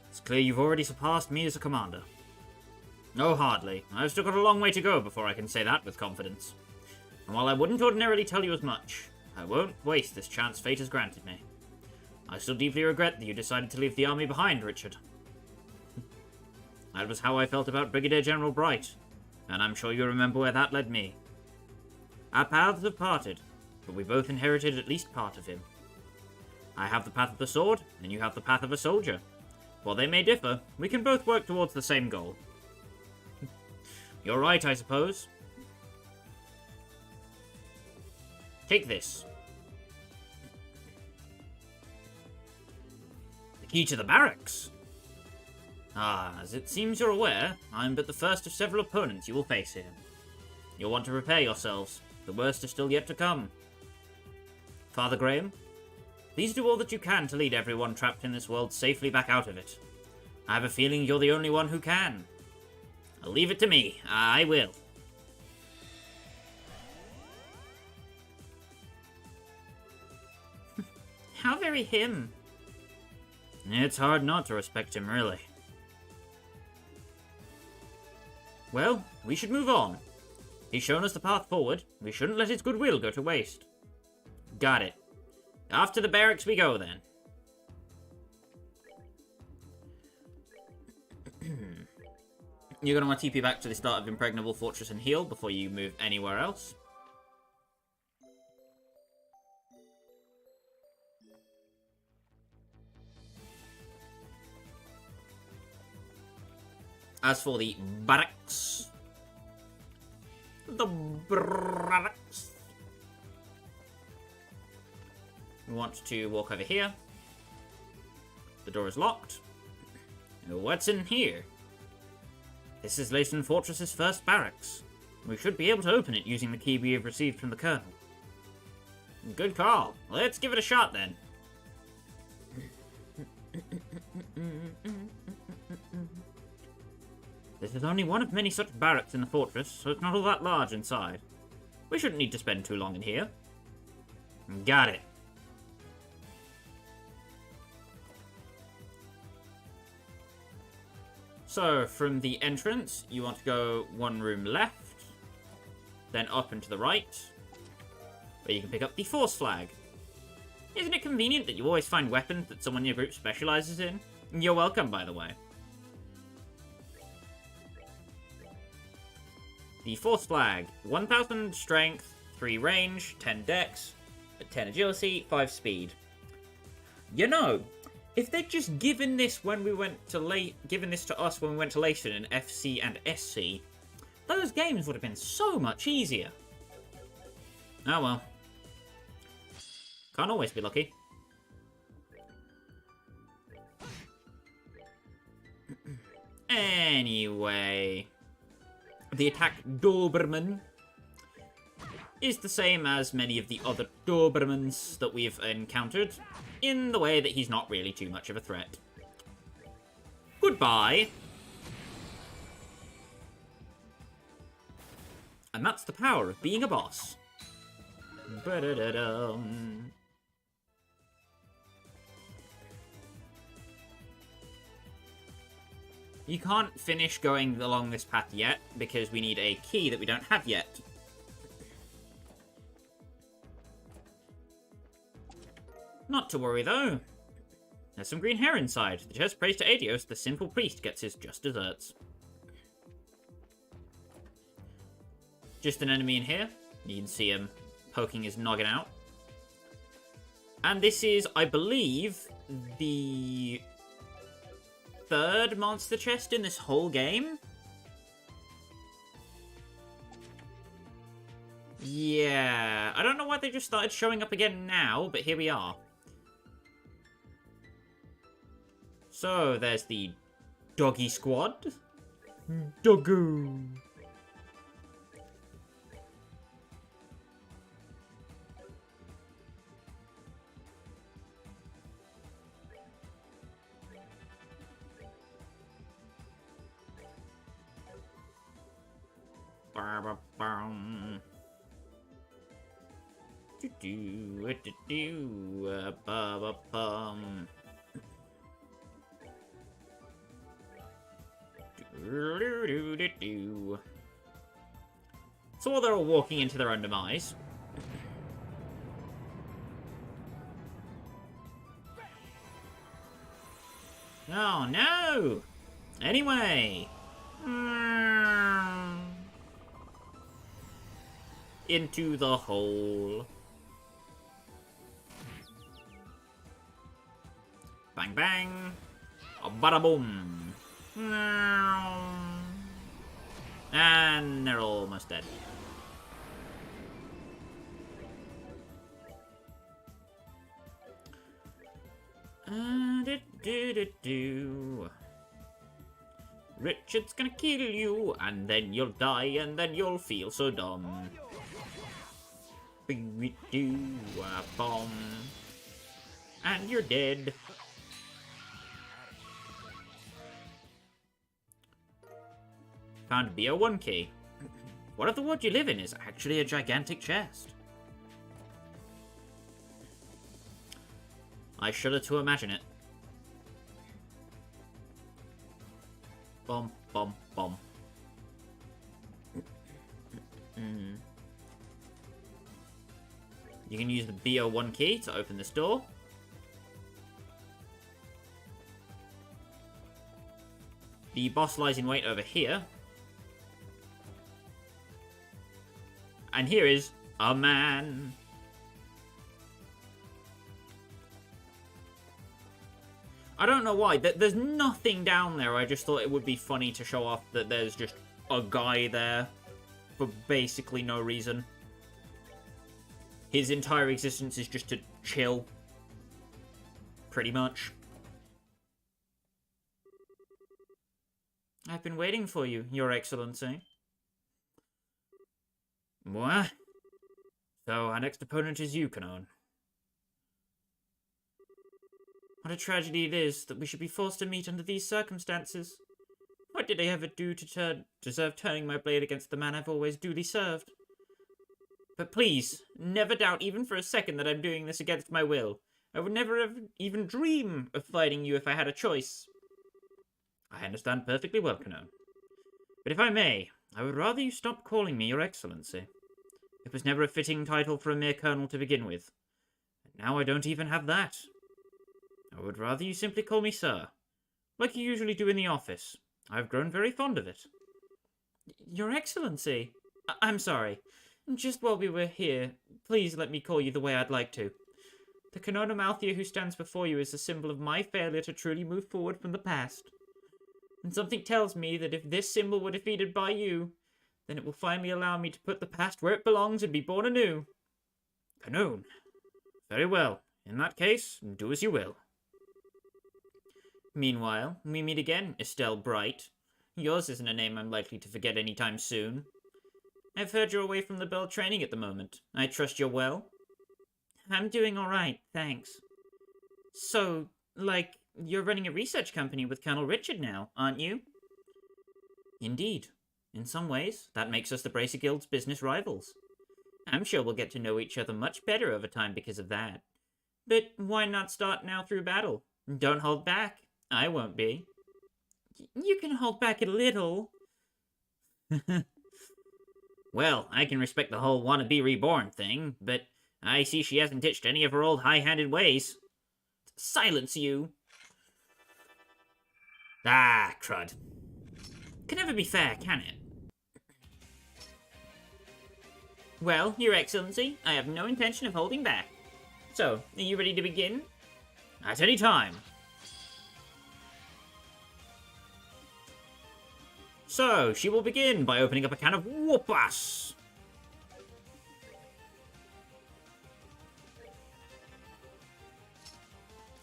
Speaker 1: It's clear you've already surpassed me as a commander. No, hardly. I've still got a long way to go before I can say that with confidence. And while I wouldn't ordinarily tell you as much, I won't waste this chance fate has granted me. I still deeply regret that you decided to leave the army behind, Richard. That was how I felt about Brigadier General Bright, and I'm sure you remember where that led me. Our paths have parted, but we both inherited at least part of him. I have the path of the sword, and you have the path of a soldier. While they may differ, we can both work towards the same goal. You're right, I suppose. Take this. The key to the barracks. Ah, as it seems you're aware, I'm but the first of several opponents you will face here. You'll want to prepare yourselves. The worst is still yet to come. Father Graham, please do all that you can to lead everyone trapped in this world safely back out of it. I have a feeling you're the only one who can. I'll leave it to me. I will. How very him. It's hard not to respect him, really. Well, we should move on. He's shown us the path forward. We shouldn't let his goodwill go to waste. Got it. Off to the barracks we go, then. You're going to want to TP back to the start of Impregnable Fortress and heal before you move anywhere else. As for the barracks... We want to walk over here. The door is locked. What's in here? This is Leiston Fortress's first barracks. We should be able to open it using the key we have received from the Colonel. Good call. Let's give it a shot then. This is only one of many such barracks in the fortress, so it's not all that large inside. We shouldn't need to spend too long in here. Got it. So, from the entrance, you want to go one room left, then up and to the right, where you can pick up the Force Flag. Isn't it convenient that you always find weapons that someone in your group specializes in? You're welcome, by the way. The Force Flag, 1000 strength, 3 range, 10 dex, 10 agility, 5 speed. You know, if they'd just given this when we went to given this to us when we went to Leiston in FC and SC, those games would have been so much easier. Oh well. Can't always be lucky. Anyway, the attack Doberman is the same as many of the other Dobermans that we've encountered, in the way that he's not really too much of a threat. Goodbye. And that's the power of being a boss. Ba-da-da-dum. You can't finish going along this path yet, because we need a key that we don't have yet. Not to worry, though. There's some green hair inside. The chest prays to Adios, the simple priest gets his just desserts. Just an enemy in here. You can see him poking his noggin out. And this is, I believe, the third monster chest in this whole game. Yeah, I don't know why they just started showing up again now, but here we are. So, there's the doggy squad. Doggo. So while they're all walking into their own demise, oh no! Anyway, into the hole. Bang bang, bada boom, and they're almost dead. Richard's gonna kill you, and then you'll die, and then you'll feel so dumb. Bomb. And you're dead. Found a BO1 key. What if the world you live in is actually a gigantic chest? I shudder to imagine it. Bum, bum, bum. You can use the BO1 key to open this door. The boss lies in wait over here. And here is a man. I don't know why. There's nothing down there. I just thought it would be funny to show off that there's just a guy there for basically no reason. His entire existence is just to chill. Pretty much. I've been waiting for you, Your Excellency. What? So, our next opponent is you, Kanon. What a tragedy it is that we should be forced to meet under these circumstances. What did I ever do to deserve turning my blade against the man I've always duly served? But please, never doubt even for a second that I'm doing this against my will. I would never even dream of fighting you if I had a choice. I understand perfectly well, Kanon. But if I may, I would rather you stop calling me Your Excellency. It was never a fitting title for a mere colonel to begin with. And now I don't even have that. I would rather you simply call me Sir, like you usually do in the office. I've grown very fond of it. Your Excellency, I'm sorry. Just while we were here, please let me call you the way I'd like to. The Kanon Amalthea who stands before you is a symbol of my failure to truly move forward from the past. And something tells me that if this symbol were defeated by you, then it will finally allow me to put the past where it belongs and be born anew. Kanon. Very well. In that case, do as you will. Meanwhile, we meet again, Estelle Bright. Yours isn't a name I'm likely to forget anytime soon. I've heard you're away from the Bell training at the moment. I trust you're well? I'm doing alright, thanks. So, like, you're running a research company with Colonel Richard now, aren't you? Indeed. In some ways, that makes us the Bracer Guild's business rivals. I'm sure we'll get to know each other much better over time because of that. But why not start now through battle? Don't hold back. I won't be. You can hold back a little. Well, I can respect the whole wanna-be reborn thing, but I see she hasn't ditched any of her old high-handed ways. Silence you! Ah, crud. Can never be fair, can it? Well, Your Excellency, I have no intention of holding back. So, are you ready to begin? At any time. So, she will begin by opening up a can of whoopas.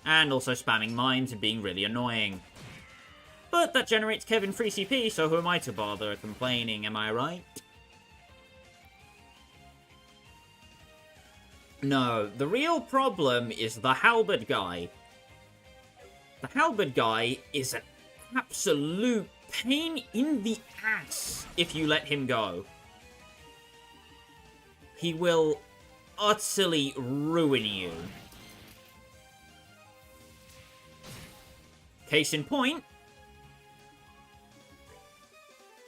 Speaker 1: And also spamming mines and being really annoying. But that generates Kevin free CP, so who am I to bother complaining, am I right? No, the real problem is the halberd guy. The halberd guy is an absolute pain in the ass if you let him go. He will utterly ruin you. Case in point,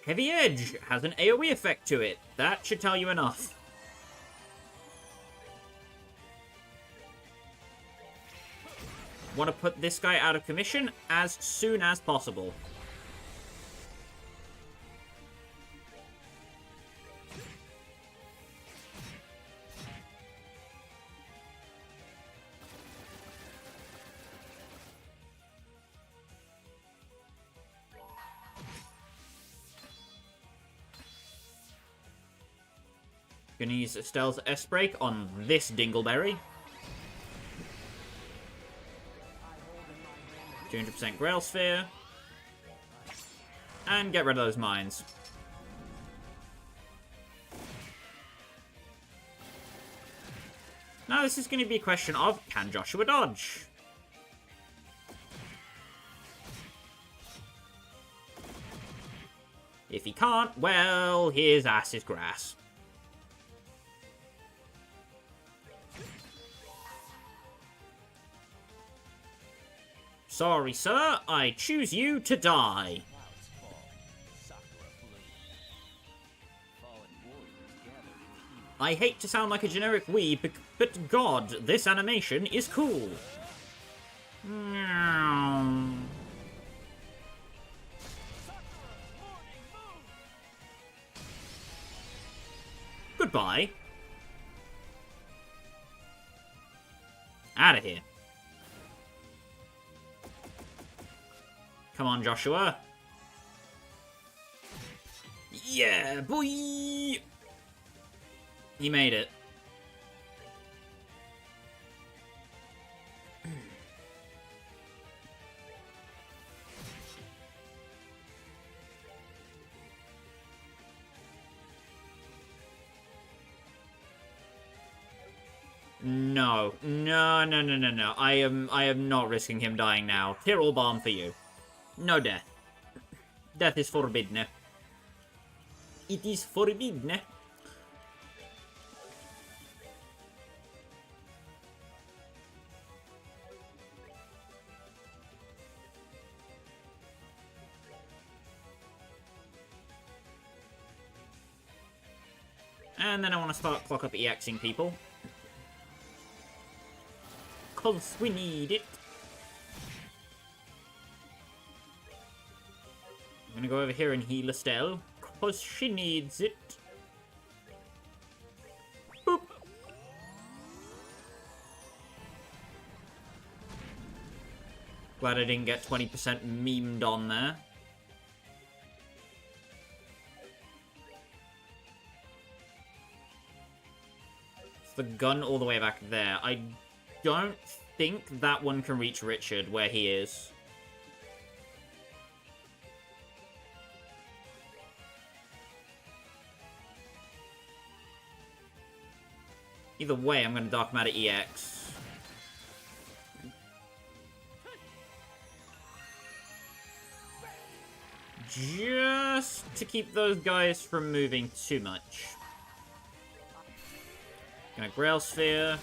Speaker 1: Heavy Edge has an AoE effect to it. That should tell you enough. Want to put this guy out of commission as soon as possible. Gonna use Estelle's S-Break on this Dingleberry. 200% Grail Sphere. And get rid of those mines. Now this is going to be a question of, can Joshua dodge? If he can't, well, his ass is grass. Sorry, sir, I choose you to die. I hate to sound like a generic weeb, but god, this animation is cool. Goodbye. Out of here. Come on, Joshua. Yeah, boy! He made it. No. No. I am not risking him dying now. Tyrrell bomb for you. No death. Death is forbidden. It is forbidden. And then I want to start clock up EXing people. 'Cause we need it. I'm gonna go over here and heal Estelle, 'cause she needs it. Boop. Glad I didn't get 20% memed on there. It's the gun all the way back there. I don't think that one can reach Richard where he is. Either way, I'm going to Dark Matter EX. Just to keep those guys from moving too much. Gonna Grail Sphere.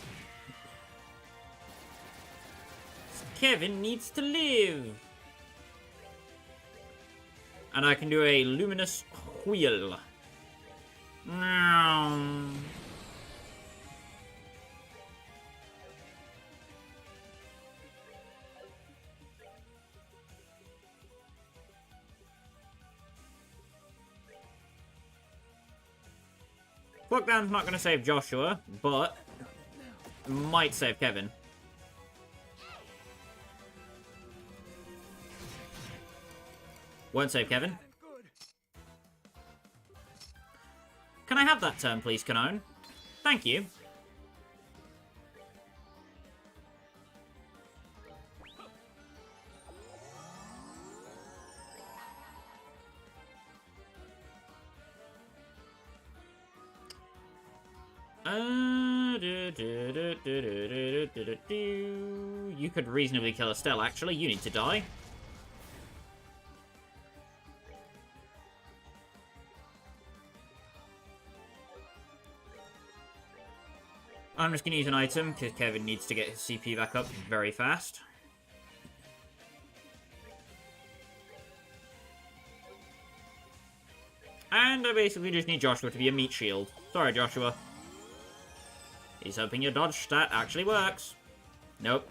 Speaker 1: Kevin needs to live. And I can do a Luminous Wheel. Lockdown's not going to save Joshua, but might save Kevin. Won't save Kevin. Can I have that turn, please, Kanon? Thank you. You could reasonably kill Estelle, actually. You need to die. I'm just going to use an item, because Kevin needs to get his CP back up very fast. And I basically just need Joshua to be a meat shield. Sorry, Joshua. He's hoping your dodge stat actually works. Nope.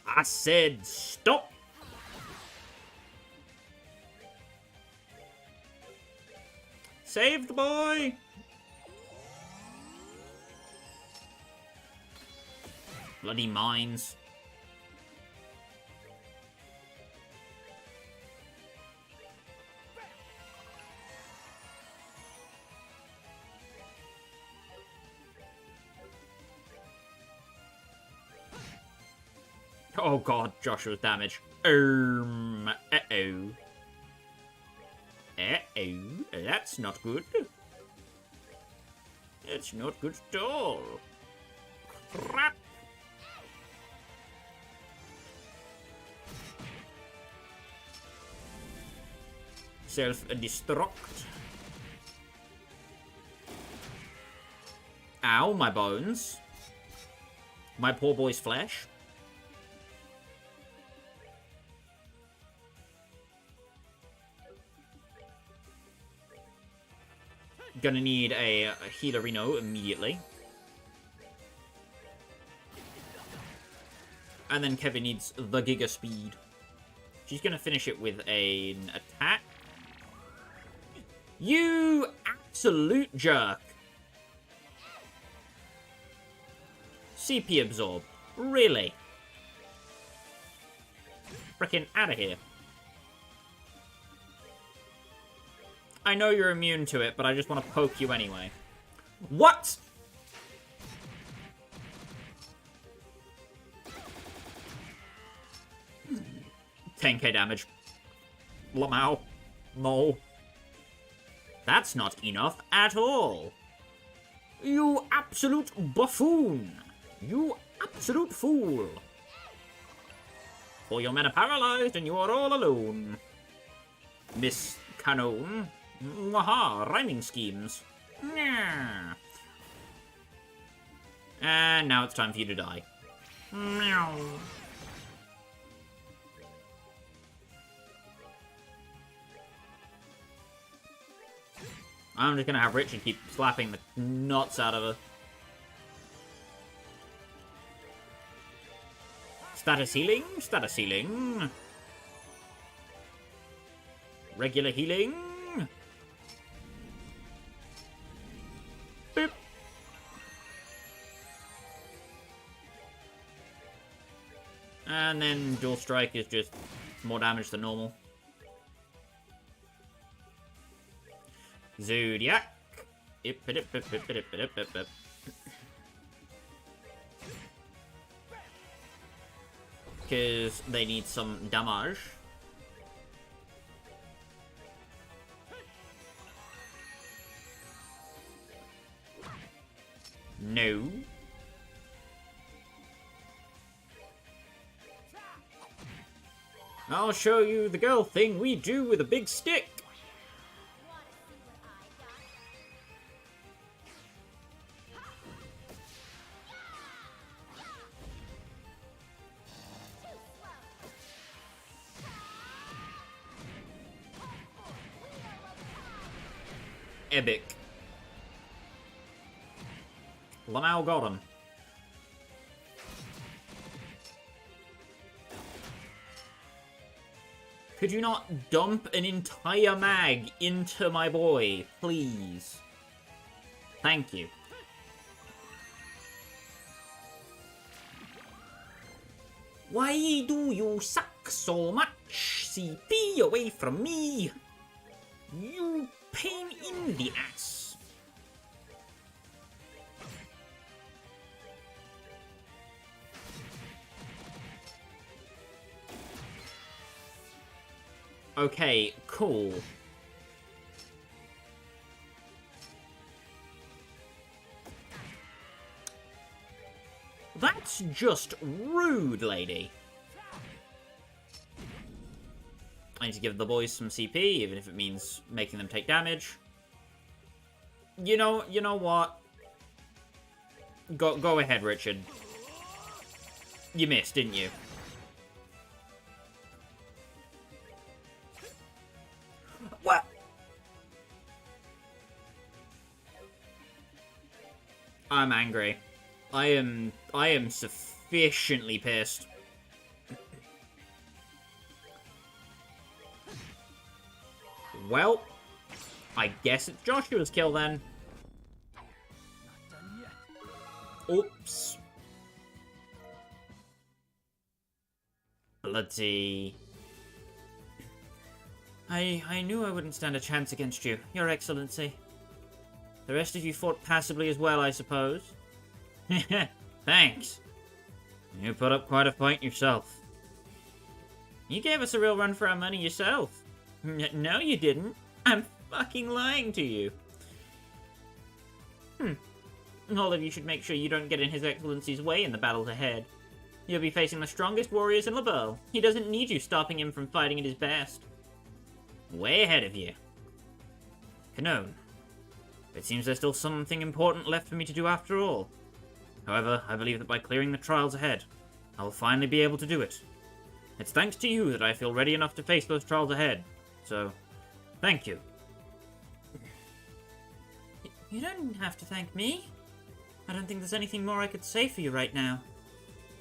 Speaker 1: I said stop! Saved, boy! Bloody mines. Oh god, Joshua's damage. Uh-oh. Uh-oh. That's not good. That's not good at all. Crap. Self-destruct. Ow, my bones. My poor boy's flesh. Gonna need a healerino immediately. And then Kevin needs the Giga Speed. She's gonna finish it with an attack. You absolute jerk! CP absorb. Really? Frickin' out of here. I know you're immune to it, but I just want to poke you anyway. What?! $10k damage. Lamau. No. That's not enough at all. You absolute buffoon. You absolute fool. All your men are paralyzed and you are all alone. Miss Kanon. Aha, rhyming schemes. Yeah. And now it's time for you to die. Meow. I'm just gonna have Richard keep slapping the nuts out of her. Status healing, status healing. Regular healing. Boop. And then dual strike is just more damage than normal. Zodiac. Because they need some damage. No. I'll show you the girl thing we do with a big stick. Epic. Lamau got him. Could you not dump an entire mag into my boy, please? Thank you. Why do you suck so much? CP away from me! You pain in the ass. Okay, cool. That's just rude, lady. I need to give the boys some CP, even if it means making them take damage. You know what? Go ahead, Richard. You missed, didn't you? What? I'm angry. I am sufficiently pissed. Well, I guess it's Joshua's kill then. Oops. Bloody. I knew I wouldn't stand a chance against you, Your Excellency. The rest of you fought passably as well, I suppose. Thanks. You put up quite a fight yourself. You gave us a real run for our money yourself. No, you didn't. I'm fucking lying to you. All of you should make sure you don't get in His Excellency's way in the battles ahead. You'll be facing the strongest warriors in LeBeau. He doesn't need you stopping him from fighting at his best. Way ahead of you. Kanon. It seems there's still something important left for me to do after all. However, I believe that by clearing the trials ahead, I will finally be able to do it. It's thanks to you that I feel ready enough to face those trials ahead. So, thank you. You don't have to thank me. I don't think there's anything more I could say for you right now.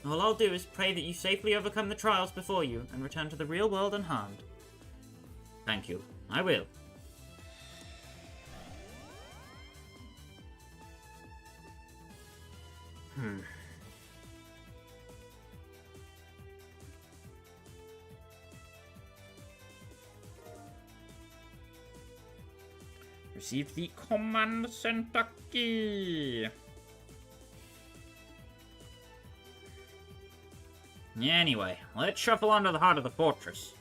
Speaker 1: All I'll do is pray that you safely overcome the trials before you and return to the real world unharmed. Thank you. I will. Receive the command center key. Anyway, let's shuffle on to the heart of the fortress.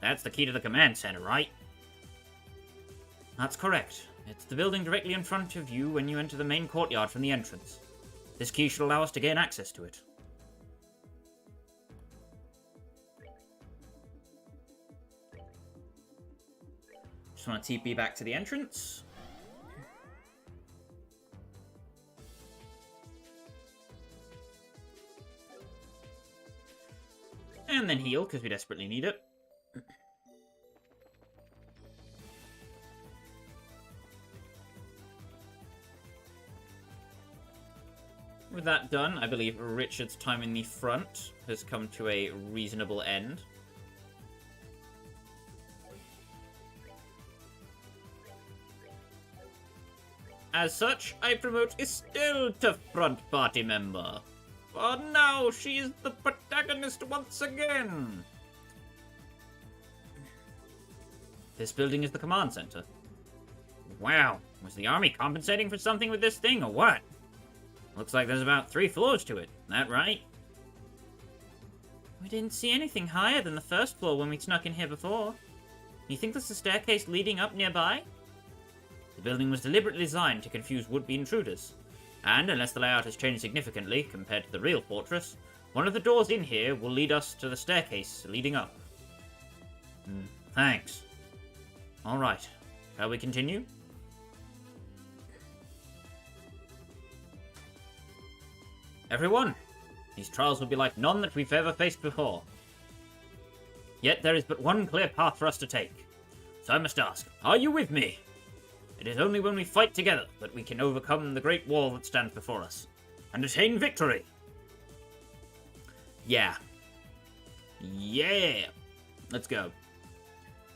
Speaker 1: That's the key to the command center, right? That's correct. It's the building directly in front of you when you enter the main courtyard from the entrance. This key should allow us to gain access to it. Just want to TP back to the entrance. And then heal, because we desperately need it. With that done, I believe Richard's time in the front has come to a reasonable end. As such, I promote Estelle to front party member. For now, she is the protagonist once again. This building is the command center. Wow, was the army compensating for something with this thing or what? Looks like there's about 3 floors to it. That right? We didn't see anything higher than the first floor when we snuck in here before. You think there's a staircase leading up nearby? The building was deliberately designed to confuse would-be intruders. And unless the layout has changed significantly compared to the real fortress, one of the doors in here will lead us to the staircase leading up. Thanks. Alright, shall we continue? Everyone, these trials will be like none that we've ever faced before. Yet there is but one clear path for us to take. So I must ask, are you with me? It is only when we fight together that we can overcome the great wall that stands before us, and attain victory. Yeah. Yeah. Let's go.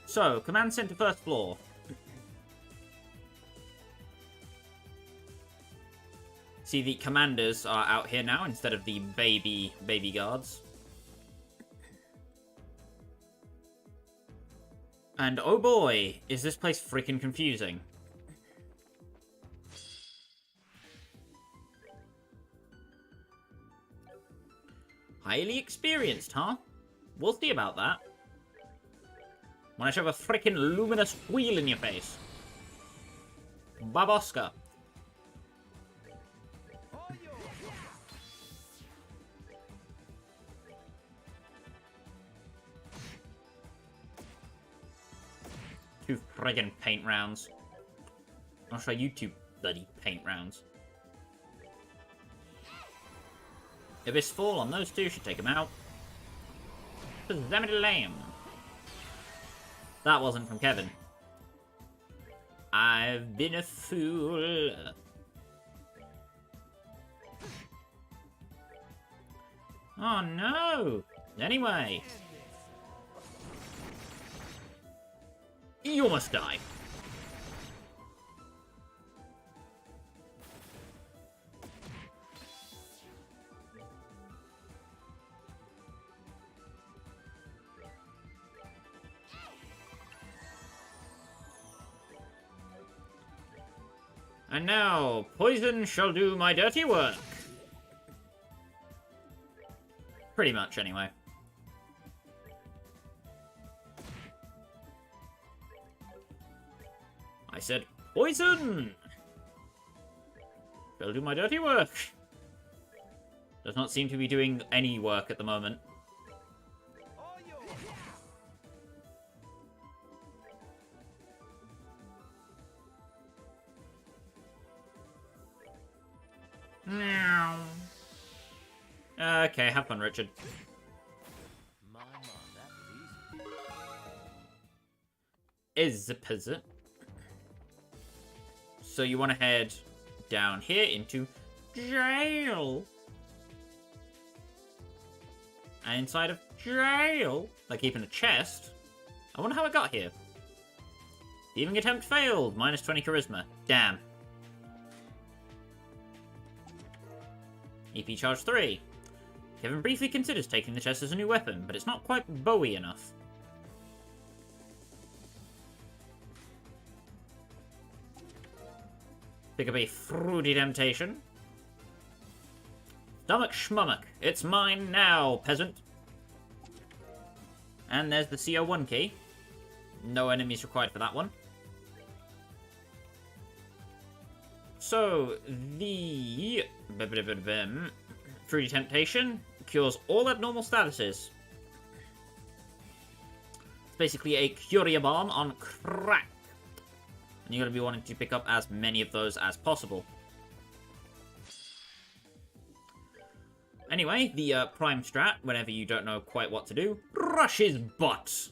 Speaker 1: So, command center first floor. See, the commanders are out here now instead of the baby guards. And oh boy, is this place freaking confusing. Highly experienced, huh? We'll see about that. When I shove a freaking luminous wheel in your face. Baboska. Two friggin' paint rounds. I'll show you two bloody paint rounds. If this fall on those two, should take them out. Damn it, lame. That wasn't from Kevin. I've been a fool. Oh no! Anyway. You must die. And now, poison shall do my dirty work. Pretty much, anyway. I said, poison! Shall do my dirty work. Does not seem to be doing any work at the moment. Okay, have fun, Richard. Is the puzzle. So you want to head down here into jail. And inside of jail, like keeping a chest. I wonder how it got here. Thieving attempt failed. Minus 20 charisma. Damn. EP charge 3. Kevin briefly considers taking the chest as a new weapon, but it's not quite Bowie enough. Pick up a fruity temptation. Stomach schmummock. It's mine now, peasant. And there's the CO1 key. No enemies required for that one. So, the fruity temptation cures all abnormal statuses. It's basically a Curia bomb on crack. And you're going to be wanting to pick up as many of those as possible. Anyway, the prime strat, whenever you don't know quite what to do, rush his butt.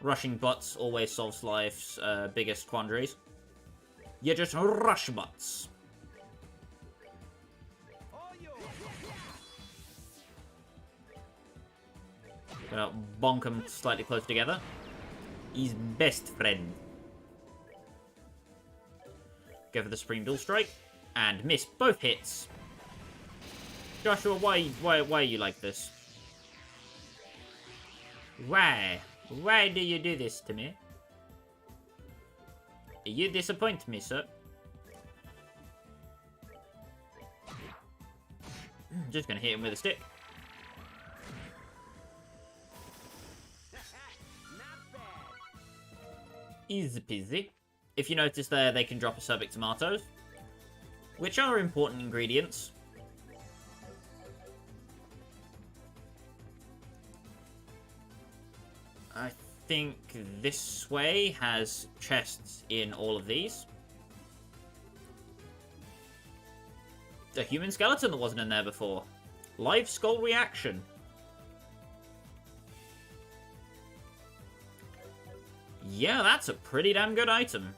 Speaker 1: Rushing butts always solves life's biggest quandaries. You just rush butts. Gonna bonk them slightly close together. His best friend. Go for the Supreme Dual Strike. And miss both hits. Joshua, why are you like this? Why? Why do you do this to me? You disappoint me, sir. Just gonna hit him with a stick. Easy peasy. If you notice there, they can drop acerbic tomatoes, which are important ingredients. I think this way has chests in all of these. A human skeleton that wasn't in there before. Live skull reaction. Yeah, that's a pretty damn good item.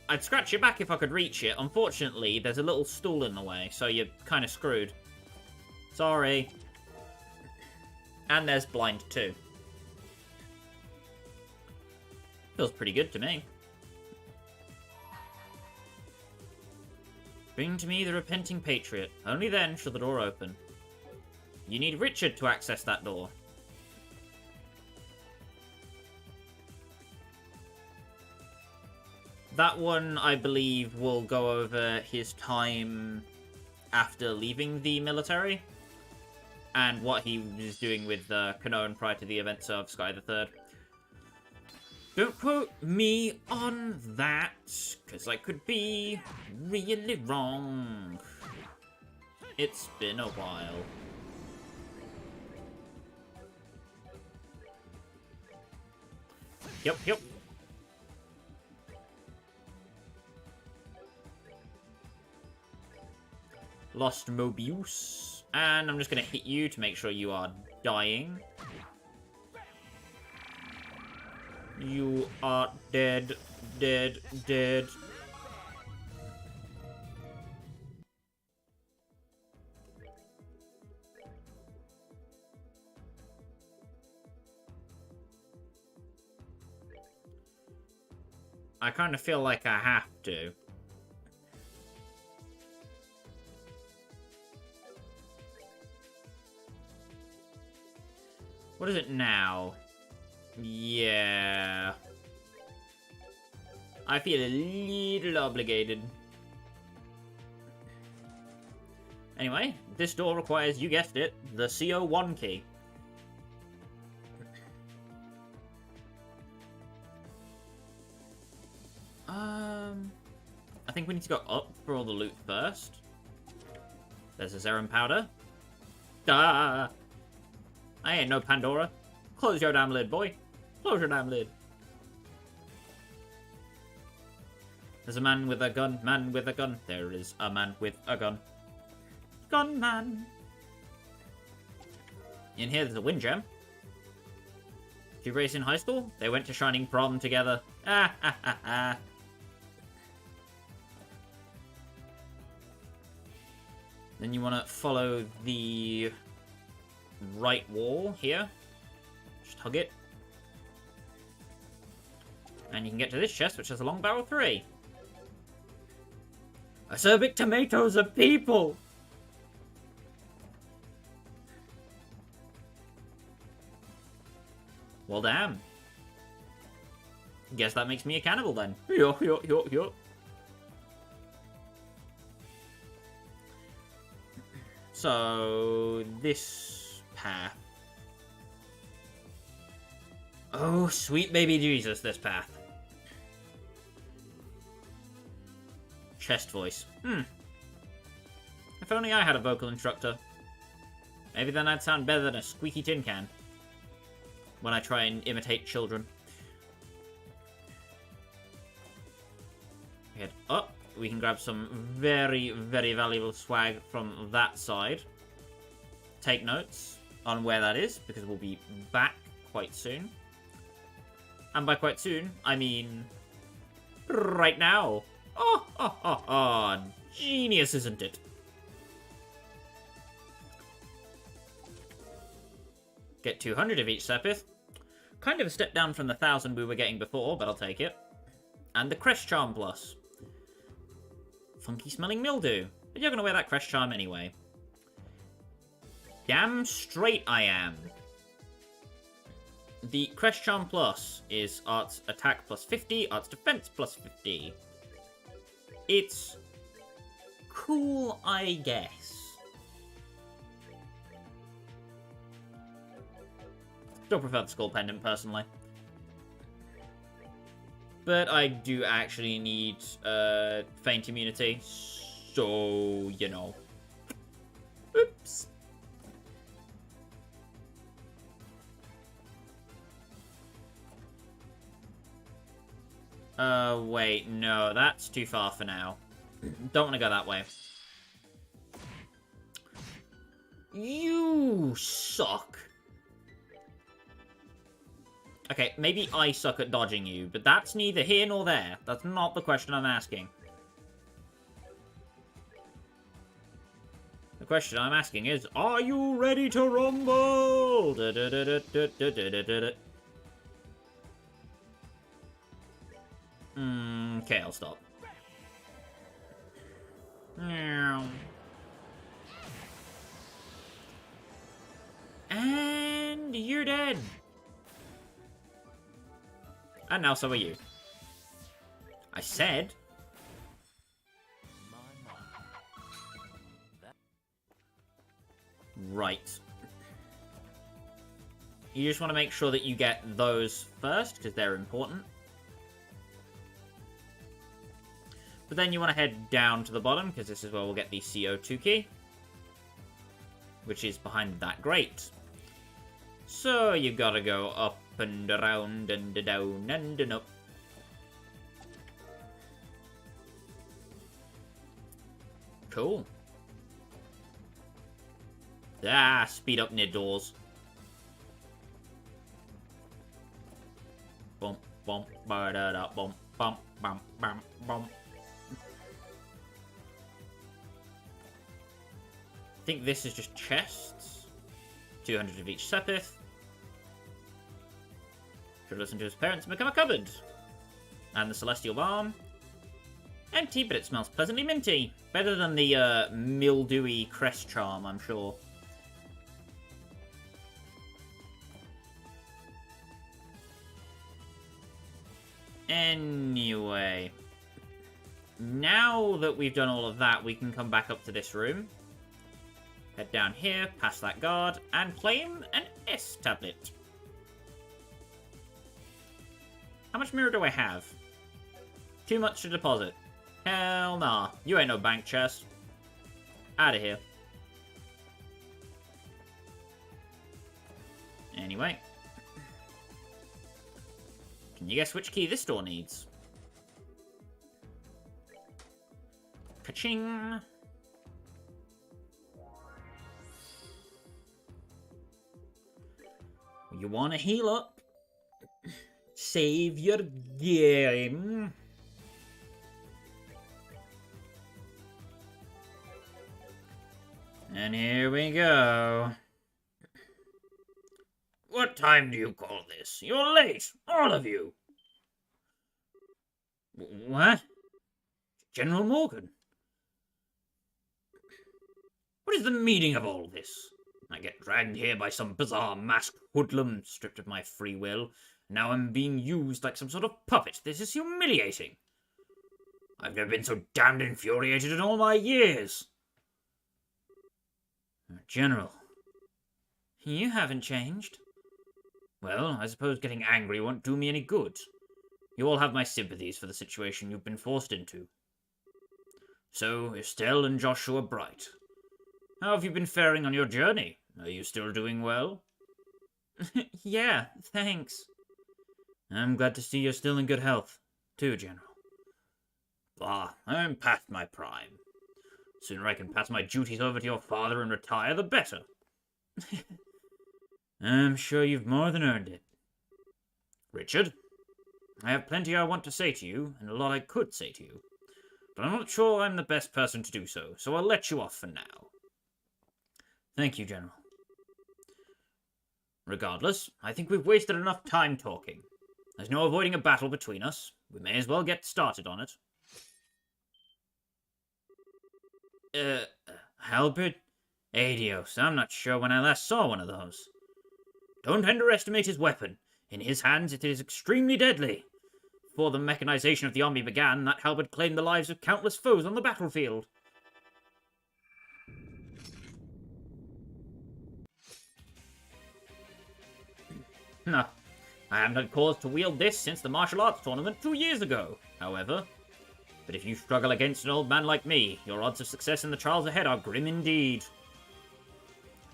Speaker 1: I'd scratch your back if I could reach it. Unfortunately, there's a little stool in the way, so you're kind of screwed. Sorry. And there's blind too. Feels pretty good to me. Bring to me the repenting patriot. Only then shall the door open. You need Richard to access that door. That one, I believe, will go over his time after leaving the military. And what he was doing with Kanon prior to the events of Sky the Third. Don't quote me on that, because I could be really wrong. It's been a while. Yep. Lost Mobius. And I'm just going to hit you to make sure you are dying. You are dead. I kind of feel like I have to. What is it now? Yeah. I feel a little obligated. Anyway, this door requires, you guessed it, the CO1 key. I think we need to go up for all the loot first. There's a serum powder. Duh! I ain't no Pandora. Close your damn lid, boy. Close your damn lid. There's a man with a gun. Man with a gun. There is a man with a gun. Gunman. In here, there's a wind gem. Did you race in high school? They went to Shining Prom together. Ah, ha, ha, ha. Then you want to follow the right wall here. Just hug it. And you can get to this chest, which has a long barrel 3. Acerbic tomatoes are people! Well, damn. Guess that makes me a cannibal then. Yo. So, this path. Oh, sweet baby Jesus, this path. Chest voice. If only I had a vocal instructor. Maybe then I'd sound better than a squeaky tin can. When I try and imitate children. Head up. We can grab some very, very valuable swag from that side. Take notes on where that is, because we'll be back quite soon. And by quite soon, I mean right now. Oh, genius, isn't it? Get 200 of each Sepith. Kind of a step down from the 1,000 we were getting before, but I'll take it. And the Crest Charm Plus. Funky smelling mildew. But you're going to wear that Crest Charm anyway. Damn straight I am. The Crest Charm Plus is Arts Attack plus 50, Arts Defense plus 50. It's cool, I guess. Still prefer the Skull Pendant, personally. But I do actually need Feint Immunity, so, you know. Oops. Wait, no, that's too far for now. Don't want to go that way. You suck. Okay, maybe I suck at dodging you, but that's neither here nor there. That's not the question I'm asking. The question I'm asking is, are you ready to rumble? Okay, I'll stop. And you're dead. And now so are you. I said... Right. You just want to make sure that you get those first, because they're important. But then you want to head down to the bottom, because this is where we'll get the CO2 key. Which is behind that grate. So you gotta go up and around and down and up. Cool. Ah, speed up near doors. Bump, bump, ba da da, bump, bump, bump, bump, bump. I think this is just chests. 200 of each sepith. Should listen to his parents and become a cupboard. And the celestial balm. Empty, but it smells pleasantly minty. Better than the mildewy crest charm, I'm sure. Anyway. Now that we've done all of that, we can come back up to this room. Head down here, past that guard, and claim an S tablet. How much mirror do I have? Too much to deposit. Hell nah. You ain't no bank chest. Out of here. Anyway. Can you guess which key this door needs? Ka-ching! You want to heal up? Save your game. And here we go. What time do you call this? You're late, all of you. What? General Morgan? What is the meaning of all this? I get dragged here by some bizarre masked hoodlum, stripped of my free will. Now I'm being used like some sort of puppet. This is humiliating. I've never been so damned infuriated in all my years. General. You haven't changed. Well, I suppose getting angry won't do me any good. You all have my sympathies for the situation you've been forced into. So, Estelle and Joshua Bright. How have you been faring on your journey? Are you still doing well? Yeah, thanks. I'm glad to see you're still in good health, too, General. Bah, I'm past my prime. Sooner I can pass my duties over to your father and retire, the better. I'm sure you've more than earned it. Richard, I have plenty I want to say to you, and a lot I could say to you. But I'm not sure I'm the best person to do so, so I'll let you off for now. Thank you, General. Regardless, I think we've wasted enough time talking. There's no avoiding a battle between us. We may as well get started on it. Halberd? Adios, I'm not sure when I last saw one of those. Don't underestimate his weapon. In his hands it is extremely deadly. Before the mechanization of the army began, that halberd claimed the lives of countless foes on the battlefield. No, I haven't had cause to wield this since the martial arts tournament 2 years ago, however. But if you struggle against an old man like me, your odds of success in the trials ahead are grim indeed.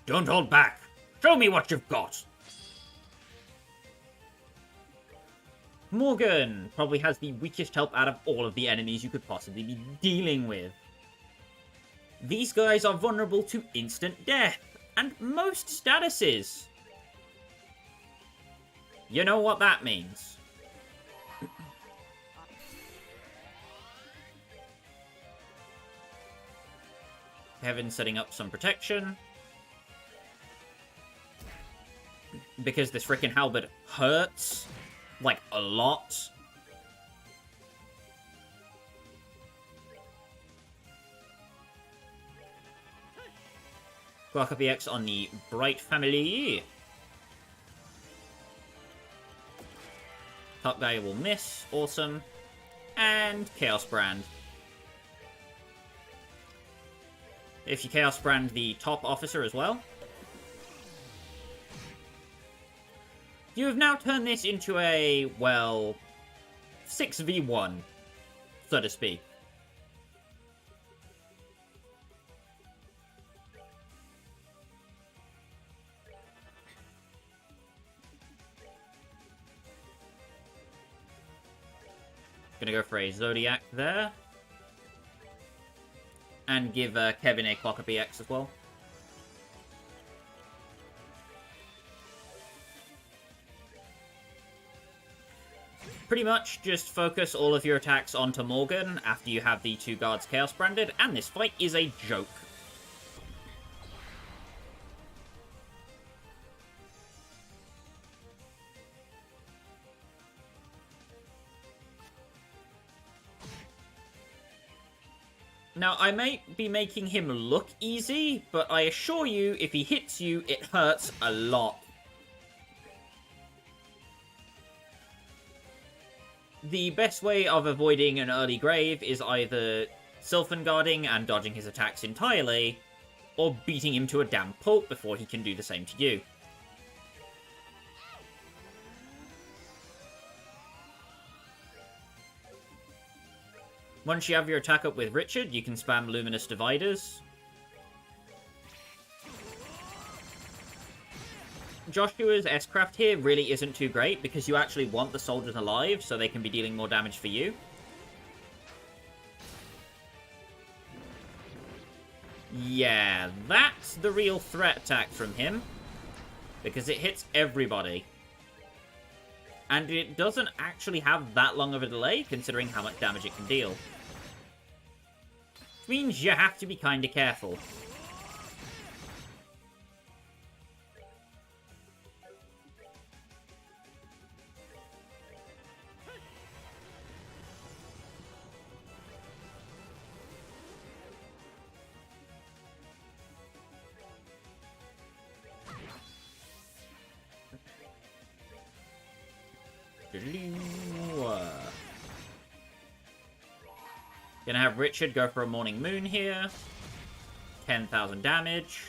Speaker 1: Don't hold back. Show me what you've got. Morgan probably has the weakest help out of all of the enemies you could possibly be dealing with. These guys are vulnerable to instant death, and most statuses. You know what that means. Kevin's setting up some protection. Because this frickin' halberd hurts. Like, a lot. Quark X on the Bright family. Top guy will miss. Awesome. And Chaos Brand. If you Chaos Brand the top officer as well. You have now turned this into a, well, 6v1, so to speak. Gonna go for a Zodiac there. And give Kevin a Clock of BX as well. Pretty much just focus all of your attacks onto Morgan after you have the 2 guards Chaos Branded, and this fight is a joke. Now, I might be making him look easy, but I assure you, if he hits you, it hurts a lot. The best way of avoiding an early grave is either Sylphan guarding and dodging his attacks entirely, or beating him to a damn pulp before he can do the same to you. Once you have your attack up with Richard, you can spam Luminous Dividers. Joshua's S-Craft here really isn't too great because you actually want the soldiers alive so they can be dealing more damage for you. Yeah, that's the real threat attack from him. Because it hits everybody. And it doesn't actually have that long of a delay considering how much damage it can deal. Which means you have to be kinda careful. Gonna have Richard go for a Morning Moon here. 10,000 damage.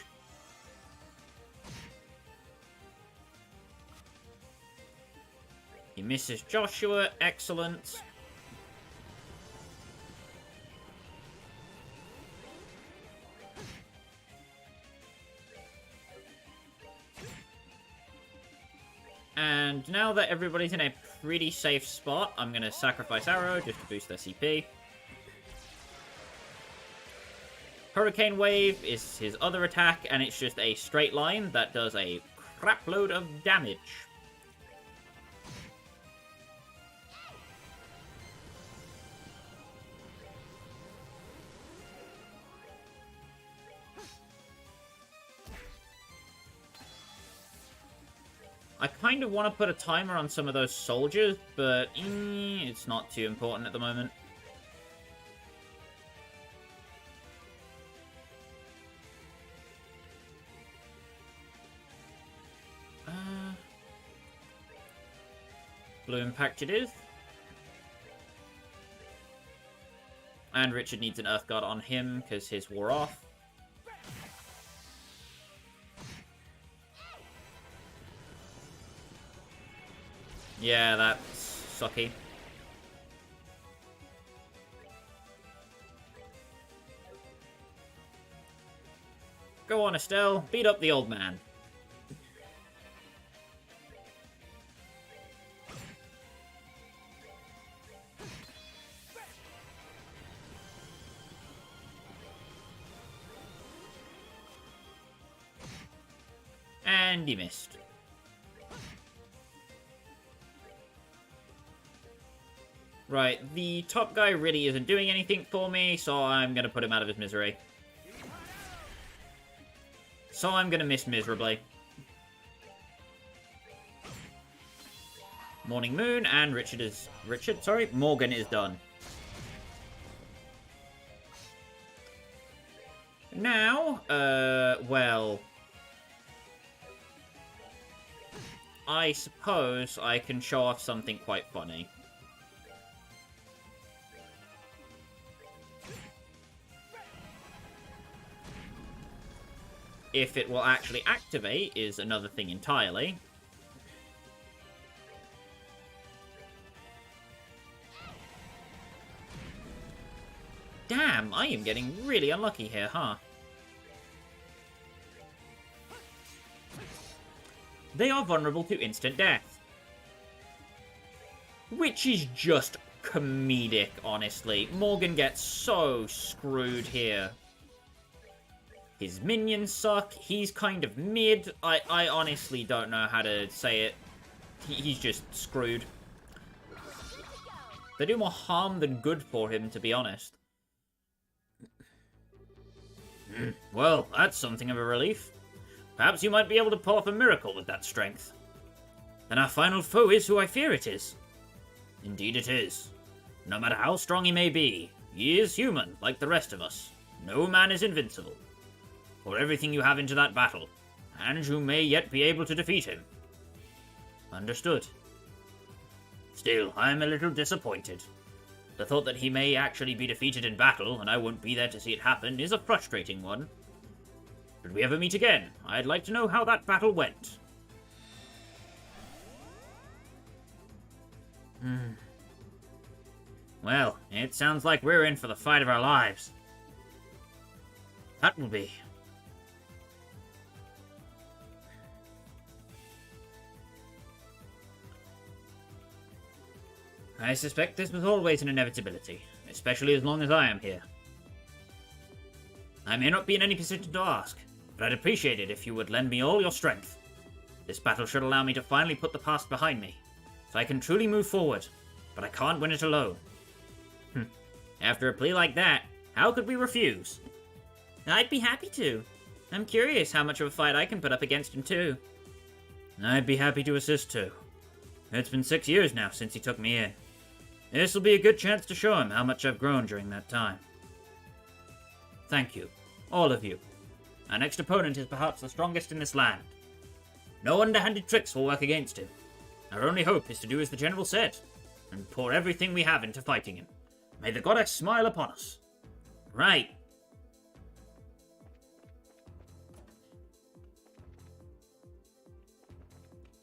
Speaker 1: He misses Joshua. Excellent. And now that everybody's in a pretty safe spot, I'm going to sacrifice Arrow just to boost their CP. Hurricane Wave is his other attack, and it's just a straight line that does a crapload of damage. I kind of want to put a timer on some of those soldiers, but it's not too important at the moment. Blue Impact it is. And Richard needs an Earth Guard on him because his wore off. Yeah, that's sucky. Go on, Estelle. Beat up the old man. And he missed. Right, the top guy really isn't doing anything for me, so I'm going to put him out of his misery. So I'm gonna miss miserably. Morning Moon and Morgan is done. Now, well, I suppose I can show off something quite funny. If it will actually activate is another thing entirely. Damn, I am getting really unlucky here, huh? They are vulnerable to instant death. Which is just comedic, honestly. Morgan gets so screwed here. His minions suck. He's kind of mid. I honestly don't know how to say it. He's just screwed. They do more harm than good for him, to be honest. Well, that's something of a relief. Perhaps you might be able to pull off a miracle with that strength. Then our final foe is who I fear it is. Indeed it is. No matter how strong he may be, he is human, like the rest of us. No man is invincible. Pour everything you have into that battle, and you may yet be able to defeat him. Understood. Still, I am a little disappointed. The thought that he may actually be defeated in battle, and I won't be there to see it happen, is a frustrating one. Should we ever meet again, I'd like to know how that battle went. Well, it sounds like we're in for the fight of our lives. That will be. I suspect this was always an inevitability, especially as long as I am here. I may not be in any position to ask, but I'd appreciate it if you would lend me all your strength. This battle should allow me to finally put the past behind me, so I can truly move forward, but I can't win it alone. After a plea like that, how could we refuse? I'd be happy to. I'm curious how much of a fight I can put up against him too. I'd be happy to assist too. It's been 6 years now since he took me in. This will be a good chance to show him how much I've grown during that time. Thank you, all of you. Our next opponent is perhaps the strongest in this land. No underhanded tricks will work against him. Our only hope is to do as the General said, and pour everything we have into fighting him. May the goddess smile upon us. Right.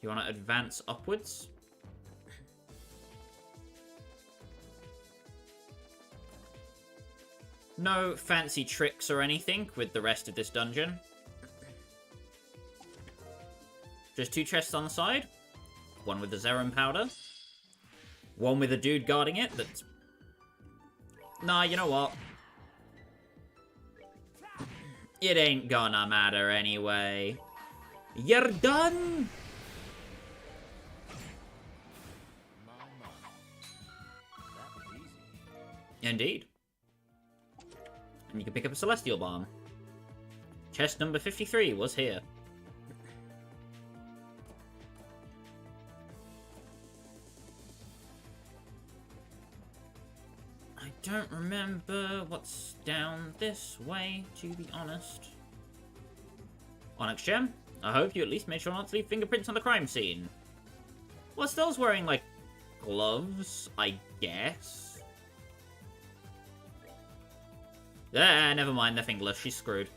Speaker 1: You want to advance upwards? No fancy tricks or anything with the rest of this dungeon. Just 2 chests on the side. One with the Zerum powder. One with a dude guarding it that's... Nah, you know what? It ain't gonna matter anyway. You're done! Indeed. And you can pick up a Celestial Bomb. Chest number 53 was here. I don't remember what's down this way, to be honest. Onyx Gem, I hope you at least made sure not to leave fingerprints on the crime scene. Well, Stell's wearing, like, gloves, I guess. Never mind, they're fingerless. She's screwed.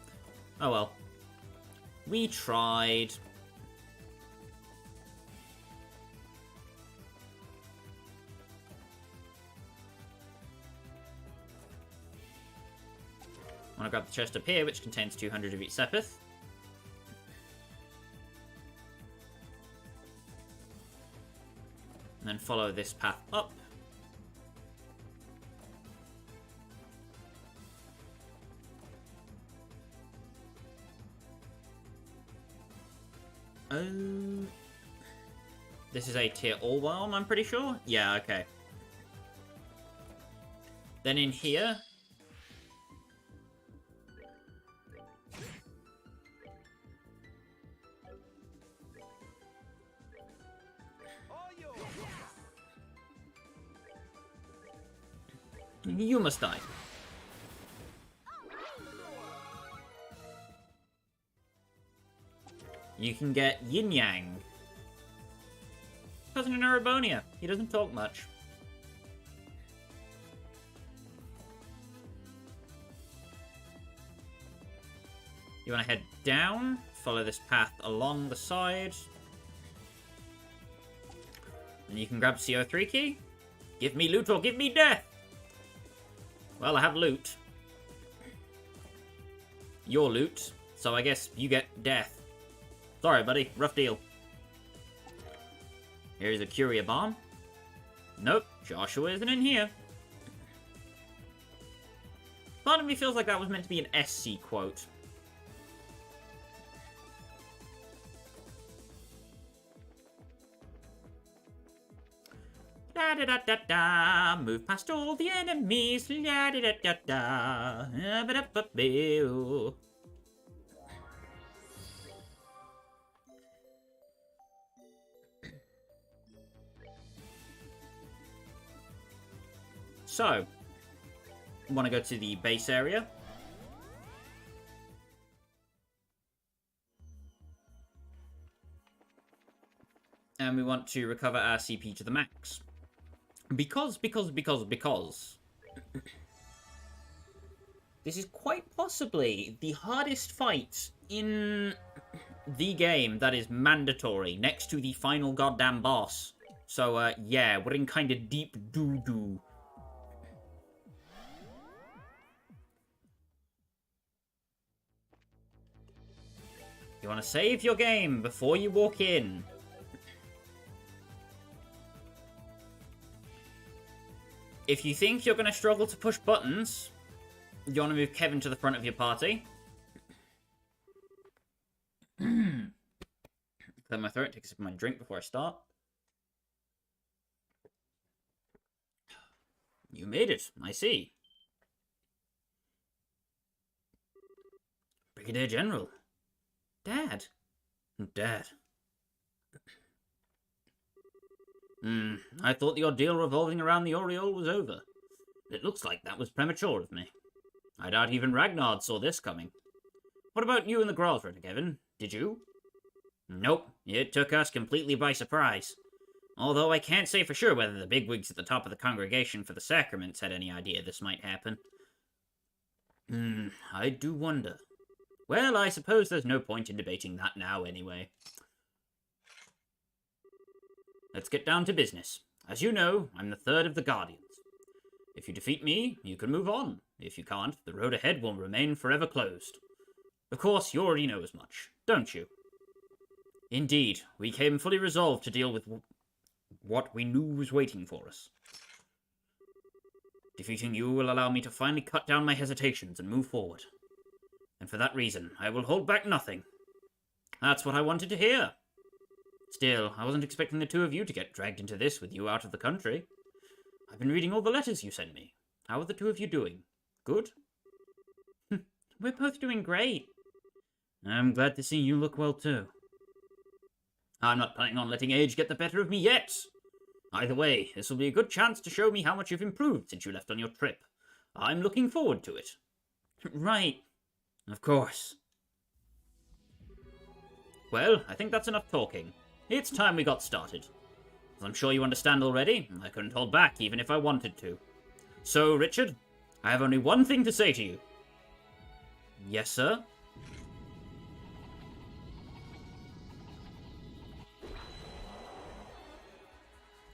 Speaker 1: Oh well. We tried. I want to grab the chest up here, which contains 200 of each Sepith. And then follow this path up. This is a tier all realm, I'm pretty sure. Yeah, okay. Then in here... You must die. You can get Yin Yang. Cousin in Erebonia. He doesn't talk much. You want to head down, follow this path along the side. And you can grab CO3 key. Give me loot or give me death! Well, I have loot. Your loot, so I guess you get death. Sorry, buddy. Rough deal. Here's a Curia bomb. Nope, Joshua isn't in here. Part of me feels like that was meant to be an SC quote. La da da da da, move past all the enemies. La da da da da, ba da ba boo. So, want to go to the base area. And we want to recover our CP to the max. Because. This is quite possibly the hardest fight in the game that is mandatory, next to the final goddamn boss. So, yeah, we're in kind of deep doo-doo. You want to save your game before you walk in. If you think you're going to struggle to push buttons, you want to move Kevin to the front of your party. Clear my throat, take a sip of my drink before I start. You made it, I see. Brigadier General. Dad. Dad. I thought the ordeal revolving around the Oriole was over. It looks like that was premature of me. I doubt even Ragnar saw this coming. What about you and the Gralsrun, Kevin? Did you? Nope, it took us completely by surprise. Although I can't say for sure whether the bigwigs at the top of the congregation for the sacraments had any idea this might happen. I do wonder. Well, I suppose there's no point in debating that now anyway. Let's get down to business. As you know, I'm the third of the Guardians. If you defeat me, you can move on. If you can't, the road ahead will remain forever closed. Of course, you already know as much, don't you? Indeed, we came fully resolved to deal with what we knew was waiting for us. Defeating you will allow me to finally cut down my hesitations and move forward. And for that reason, I will hold back nothing. That's what I wanted to hear. Still, I wasn't expecting the two of you to get dragged into this with you out of the country. I've been reading all the letters you sent me. How are the two of you doing? Good? We're both doing great. I'm glad to see you look well too. I'm not planning on letting age get the better of me yet. Either way, this will be a good chance to show me how much you've improved since you left on your trip. I'm looking forward to it. Right. Of course. Well, I think that's enough talking. It's time we got started. As I'm sure you understand already, I couldn't hold back even if I wanted to. So, Richard, I have only one thing to say to you. Yes, sir?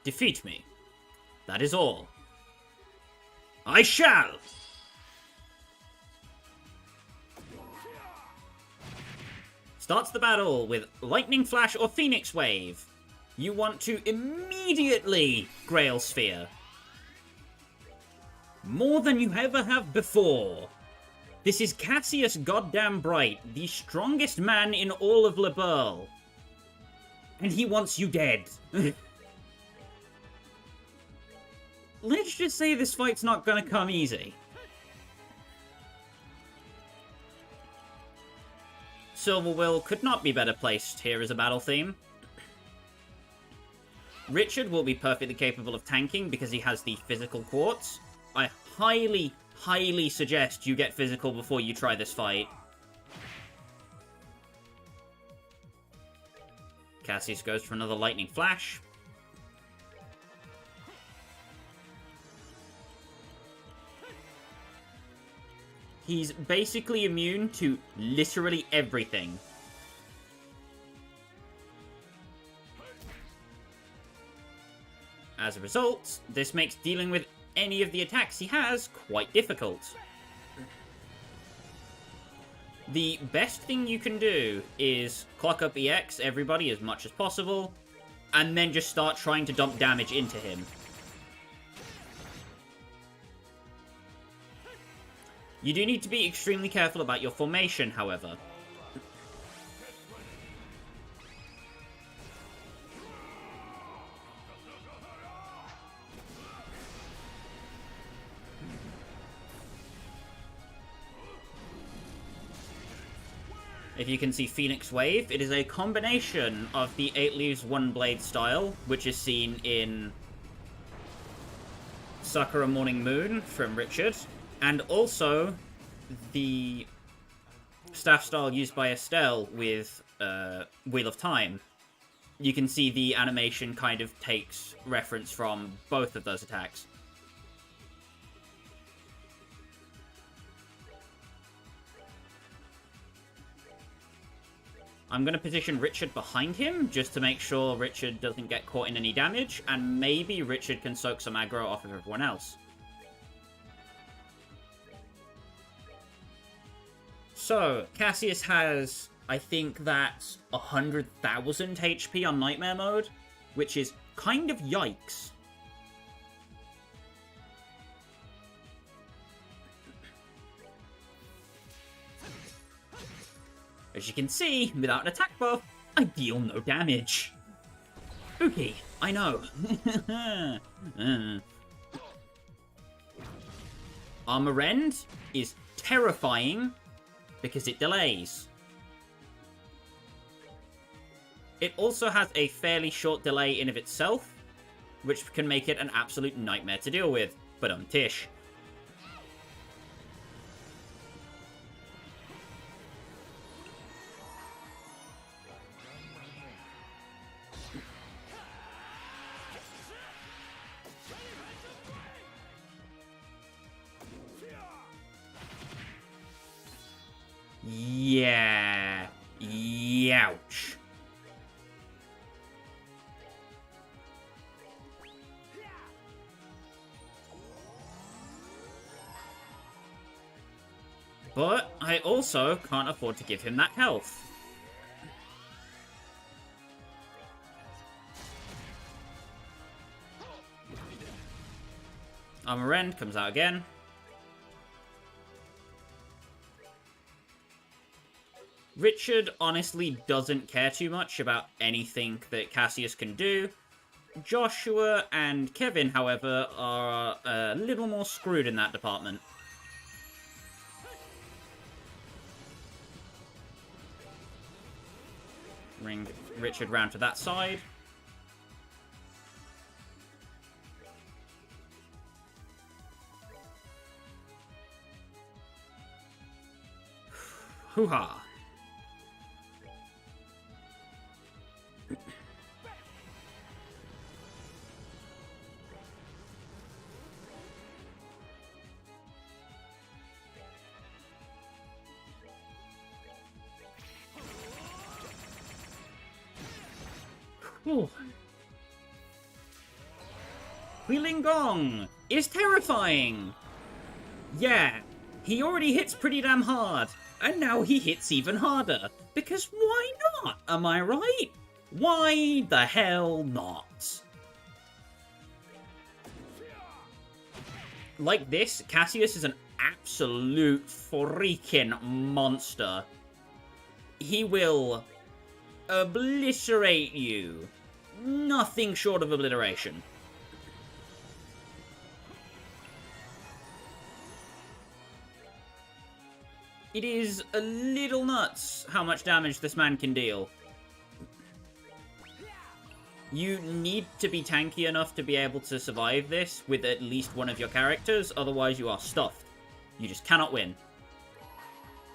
Speaker 1: Defeat me. That is all. I shall! Starts the battle with Lightning Flash or Phoenix Wave. You want to immediately Grail Sphere. More than you ever have before. This is Cassius Goddamn Bright, the strongest man in all of Liberl. And he wants you dead. Let's just say this fight's not gonna come easy. Silver Will could not be better placed here as a battle theme. Richard will be perfectly capable of tanking because he has the physical quartz. I highly, highly suggest you get physical before you try this fight. Cassius goes for another lightning flash. He's basically immune to literally everything. As a result, this makes dealing with any of the attacks he has quite difficult. The best thing you can do is clock up EX everybody as much as possible, and then just start trying to dump damage into him. You do need to be extremely careful about your formation, however. If you can see Phoenix Wave, it is a combination of the 8 Leaves 1 Blade style, which is seen in Sakura Morning Moon from Richard, and also the staff style used by Estelle with Wheel of Time. You can see the animation kind of takes reference from both of those attacks. I'm going to position Richard behind him, just to make sure Richard doesn't get caught in any damage, and maybe Richard can soak some aggro off of everyone else. So, Cassius has, I think that's 100,000 HP on Nightmare Mode, which is kind of yikes. As you can see, without an attack buff, I deal no damage. Spooky, I know. Armor Rend is terrifying because it delays. It also has a fairly short delay in of itself, which can make it an absolute nightmare to deal with. But tish. Yeah. Youch. But I also can't afford to give him that health. Armor Rend comes out again. Richard honestly doesn't care too much about anything that Cassius can do. Joshua and Kevin, however, are a little more screwed in that department. Ring Richard round to that side. Hoo-ha. Wheeling Gong is terrifying. Yeah, he already hits pretty damn hard, and now he hits even harder. Because why not, am I right? Why the hell not? Like this, Cassius is an absolute freaking monster. He will obliterate you. Nothing short of obliteration. It is a little nuts how much damage this man can deal. You need to be tanky enough to be able to survive this with at least one of your characters, otherwise you are stuffed. You just cannot win.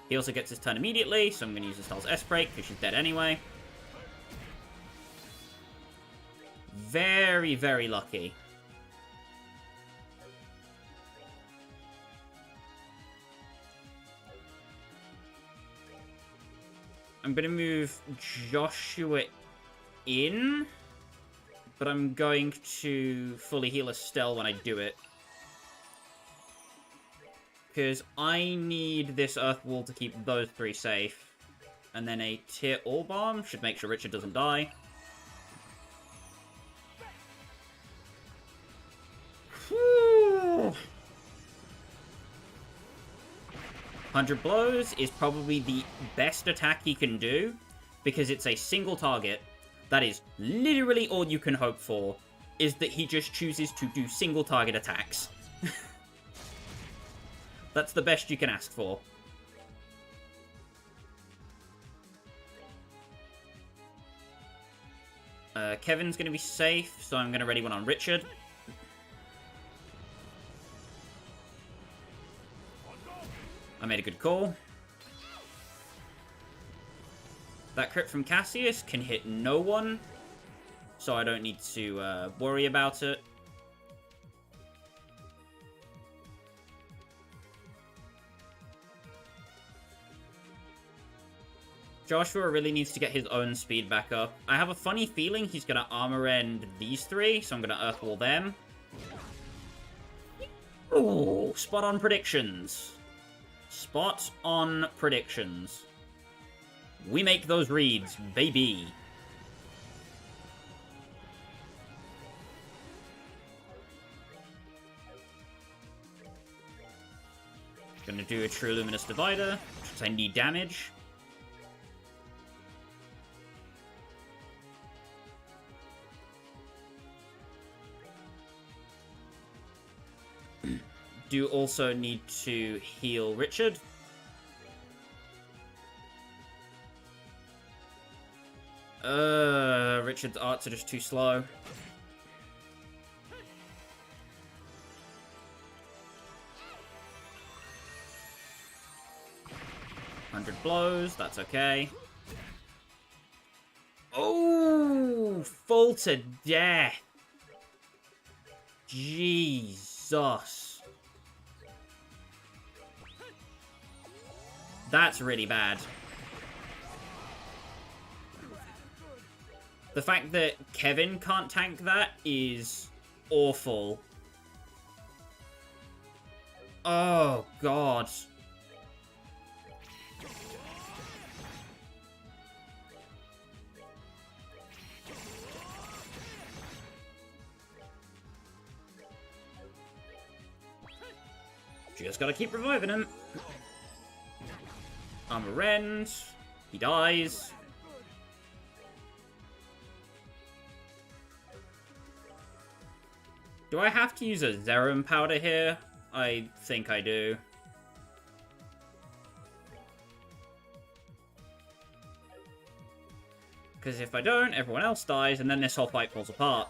Speaker 1: He also gets his turn immediately, so I'm going to use Estelle's S-Break, because she's dead anyway. Very, very lucky. I'm going to move Joshua in, but I'm going to fully heal Estelle when I do it. Because I need this Earth Wall to keep those three safe. And then a Tier All Bomb should make sure Richard doesn't die. Whew. 100 blows is probably the best attack he can do, because it's a single target. That is literally all you can hope for, is that he just chooses to do single target attacks. That's the best you can ask for. Kevin's going to be safe, so I'm going to ready one on Richard. I made a good call. That crit from Cassius can hit no one, so I don't need to worry about it. Joshua really needs to get his own speed back up. I have a funny feeling he's going to armor end these three, so I'm going to Earth Wall them. Ooh, spot on predictions. Spot on predictions. We make those reads, baby. Gonna do a True Luminous Divider, because I need damage. Do also need to heal Richard. Richard's arts are just too slow. Blows, that's okay. Oh, fall to death. Jesus. That's really bad. The fact that Kevin can't tank that is awful. Oh, God. Just gotta keep reviving him. Armor Rend. He dies. Do I have to use a Zerum powder here? I think I do. Because if I don't, everyone else dies, and then this whole fight falls apart.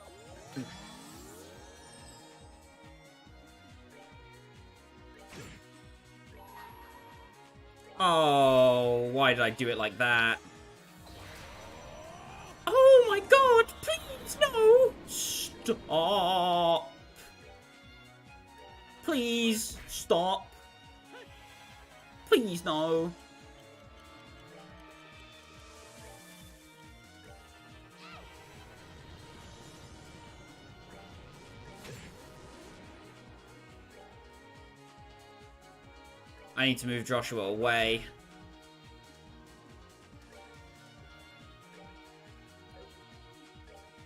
Speaker 1: Oh, why did I do it like that? Oh my God, please, no! Stop! Please, stop. Please, no. I need to move Joshua away.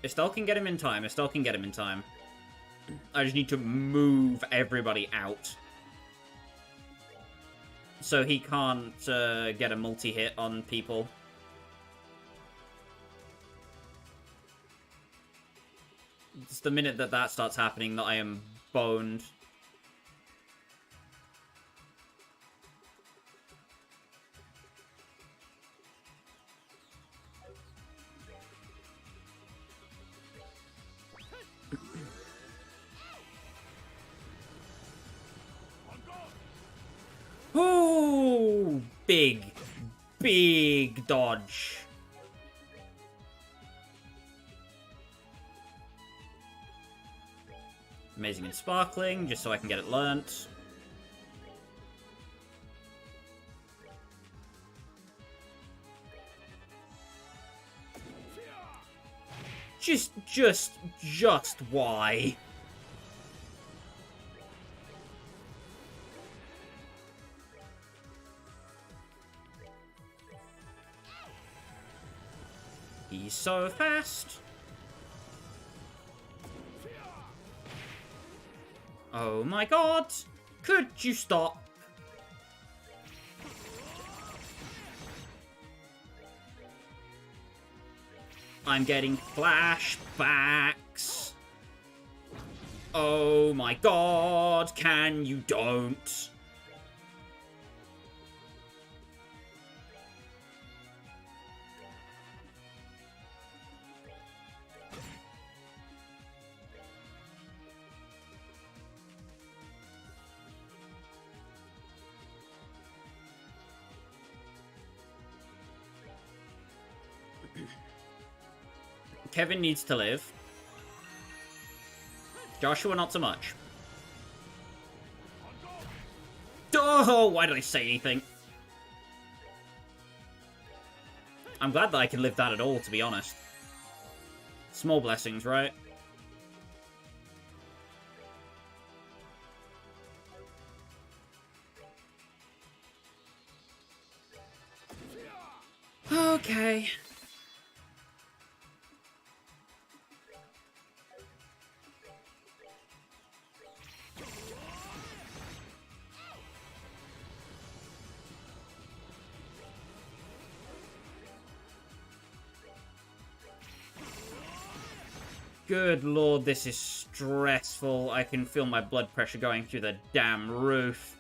Speaker 1: Estelle can get him in time. Estelle can get him in time. I just need to move everybody out. So he can't get a multi-hit on people. It's the minute that that starts happening that I am boned. big, big dodge. Amazing and sparkling, just so I can get it learnt. Just why? He's so fast. Oh my god! Could you stop? I'm getting flashbacks. Oh my god, can you don't? Kevin needs to live. Joshua, not so much. Oh, why did I say anything? I'm glad that I can live that at all, to be honest. Small blessings, right? Okay. Good lord, this is stressful. I can feel my blood pressure going through the damn roof.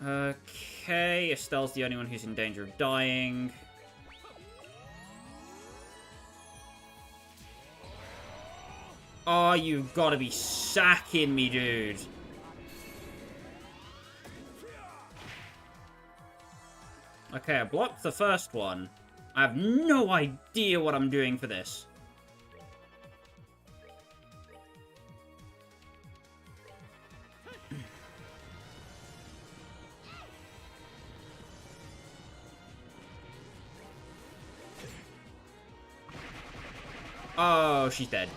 Speaker 1: Okay, Estelle's the only one who's in danger of dying. Oh, you've got to be sacking me, dude. Okay, I blocked the first one. I have no idea what I'm doing for this. Oh, she's dead.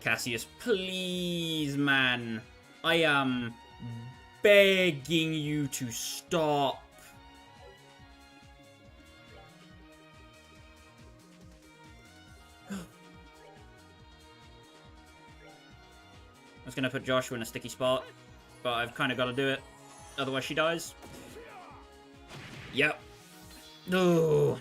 Speaker 1: CASSIUS, please, man. I am begging you to stop. I was going to put Joshua in a sticky spot, but I've kind of got to do it. Otherwise she dies. Yep. No.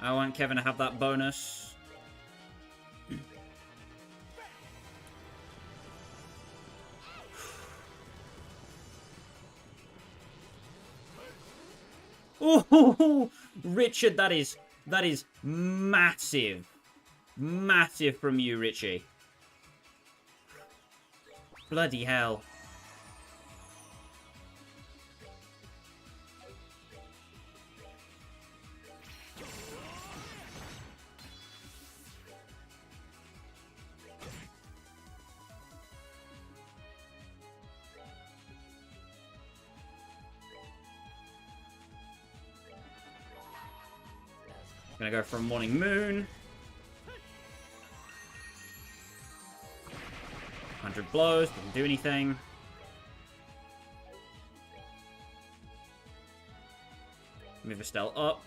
Speaker 1: I want Kevin to have that bonus. Oh, Richard, that is massive. Massive from you, Richie. Bloody hell. Gonna go for a morning moon. 100 blows, doesn't do anything. Move Estelle up.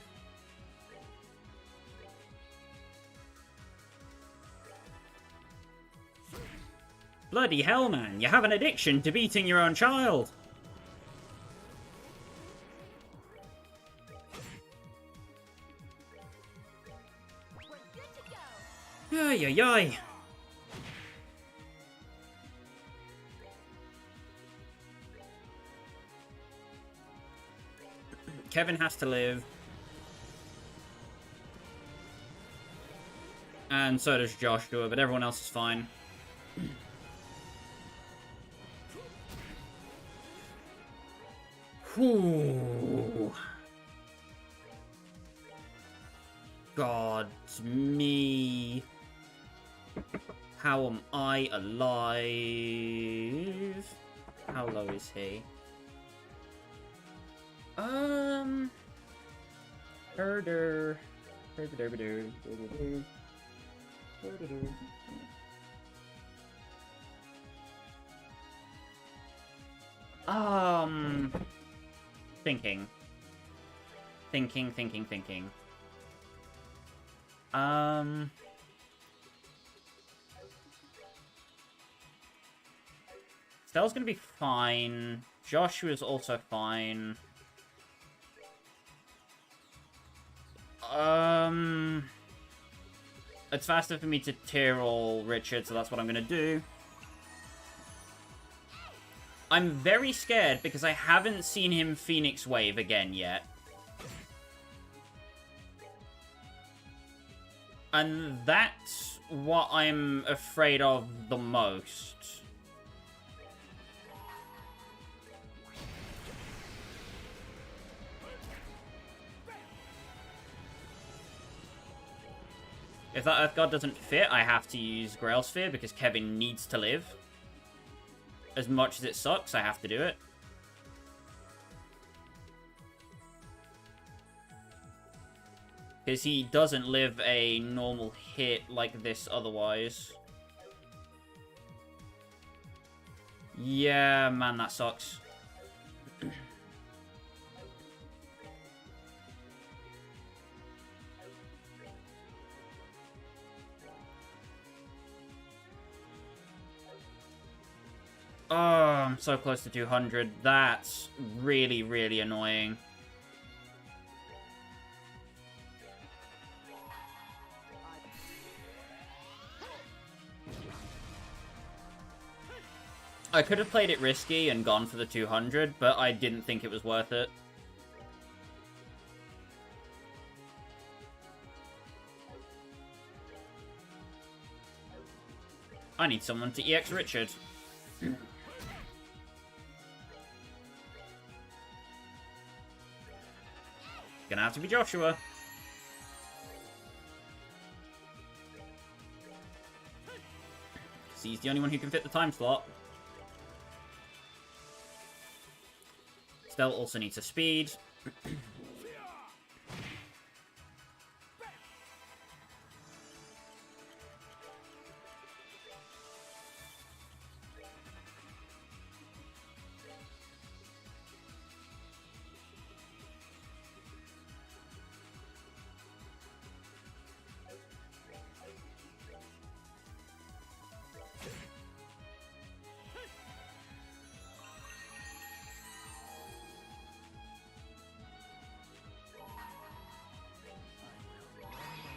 Speaker 1: Bloody hell, man. You have an addiction to beating your own child. Ay, ay, ay. Kevin has to live. And so does Joshua, but everyone else is fine. Whew. God me. How am I alive? How low is he? Herder. Thinking. Stell's gonna be fine. Joshua's also fine. It's faster for me to tier roll Richard, so that's what I'm gonna do. I'm very scared because I haven't seen him Phoenix Wave again yet. And that's what I'm afraid of the most. If that Earth God doesn't fit, I have to use Grail Sphere because Kevin needs to live. As much as it sucks, I have to do it. Because he doesn't live a normal hit like this otherwise. Yeah, man, that sucks. Oh, I'm so close to 200. That's really, really annoying. I could have played it risky and gone for the 200, but I didn't think it was worth it. I need someone to EX Richard. Gonna have to be Joshua. Because he's the only one who can fit the time slot. Stell also needs a speed.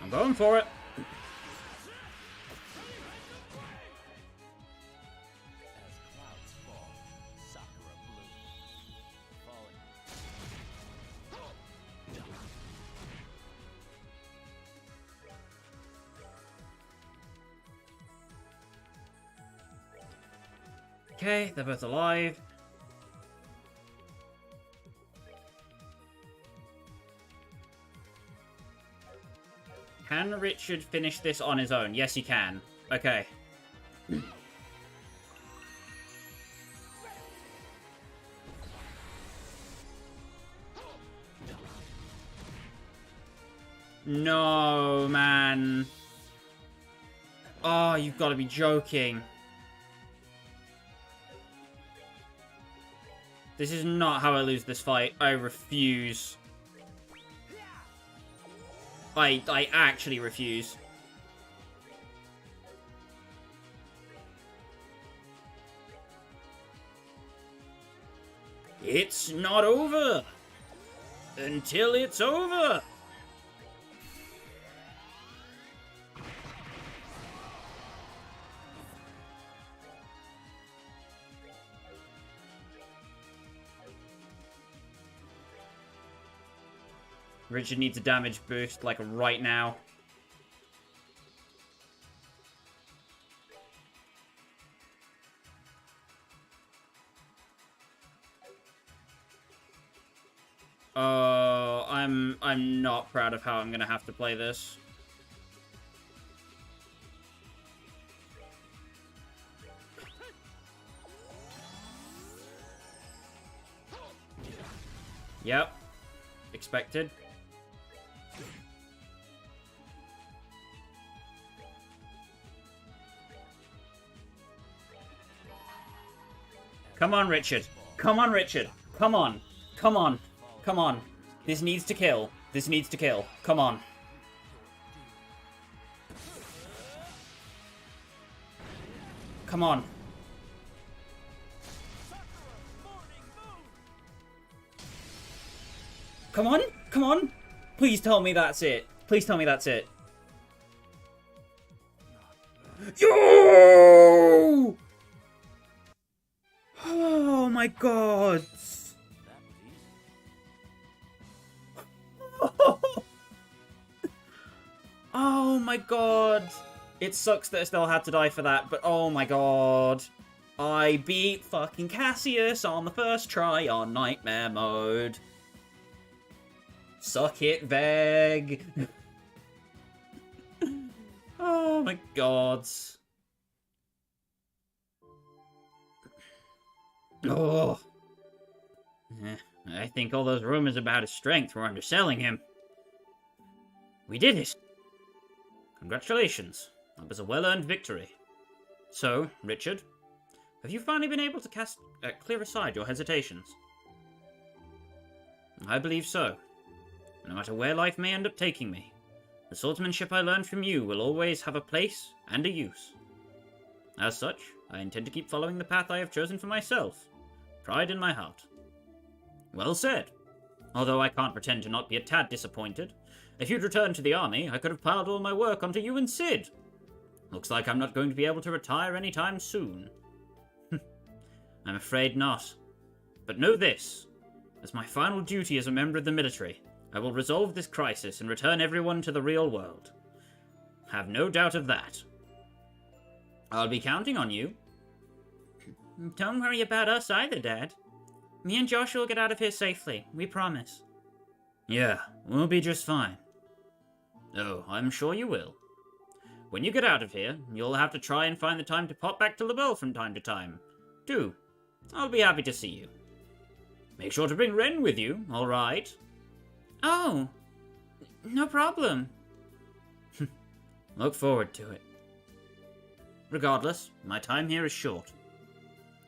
Speaker 1: I'm going for it. Okay, they're both alive. Can Richard finish this on his own? Yes, he can. Okay. No, man. Oh, you've got to be joking. This is not how I lose this fight. I refuse. I actually refuse. It's not over until it's over. Richard needs a damage boost, like, right now. Oh, I'm not proud of how I'm gonna have to play this. Yep. Expected. Come on, Richard. Come on, Richard. Come on. Come on. Come on. This needs to kill. This needs to kill. Come on. Come on. Come on. Come on. Please tell me that's it. Please tell me that's it. Yo! Oh my god. Oh my god. It sucks that Estelle had to die for that, but oh my god. I beat fucking Cassius on the first try on Nightmare Mode. Suck it, Veg. Oh my god. Oh. I think all those rumors about his strength were underselling him. We did it. Congratulations. That was a well-earned victory. So, Richard, have you finally been able to clear aside your hesitations? I believe so. No matter where life may end up taking me, the swordsmanship I learned from you will always have a place and a use. As such, I intend to keep following the path I have chosen for myself, pride in my heart. Well said. Although I can't pretend to not be a tad disappointed. If you'd returned to the army, I could have piled all my work onto you and Cid. Looks like I'm not going to be able to retire anytime soon. I'm afraid not. But know this. As my final duty as a member of the military, I will resolve this crisis and return everyone to the real world. Have no doubt of that. I'll be counting on you. Don't worry about us either, Dad. Me and Joshua will get out of here safely, we promise. Yeah, we'll be just fine. Oh, I'm sure you will. When you get out of here, you'll have to try and find the time to pop back to LaBelle from time to time. Do. I'll be happy to see you. Make sure to bring Ren with you, alright? Oh, no problem. Look forward to it. Regardless, my time here is short.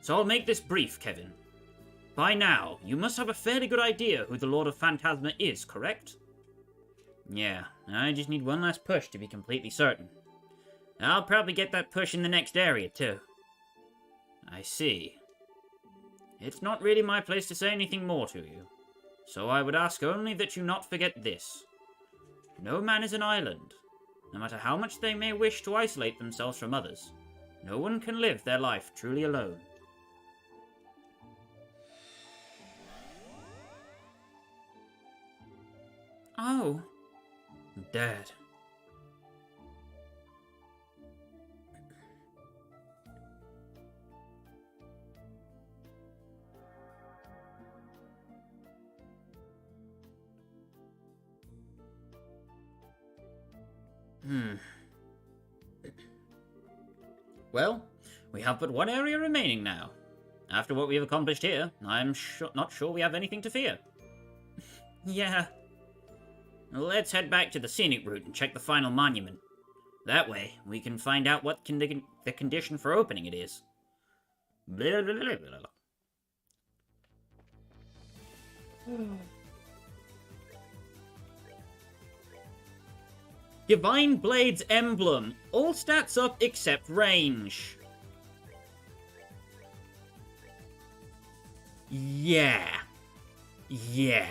Speaker 1: So I'll make this brief, Kevin. By now, you must have a fairly good idea who the Lord of Phantasma is, correct? Yeah, I just need one last push to be completely certain. I'll probably get that push in the next area, too. I see. It's not really my place to say anything more to you, so I would ask only that you not forget this. No man is an island. No matter how much they may wish to isolate themselves from others, no one can live their life truly alone. Oh. Dad. Well, we have but one area remaining now. After what we have accomplished here, I'm not sure we have anything to fear. Yeah. Let's head back to the scenic route and check the final monument. That way, we can find out what the condition for opening it is. Blah, blah, blah, blah, blah. Divine Blade's emblem. All stats up except range. Yeah. Yeah.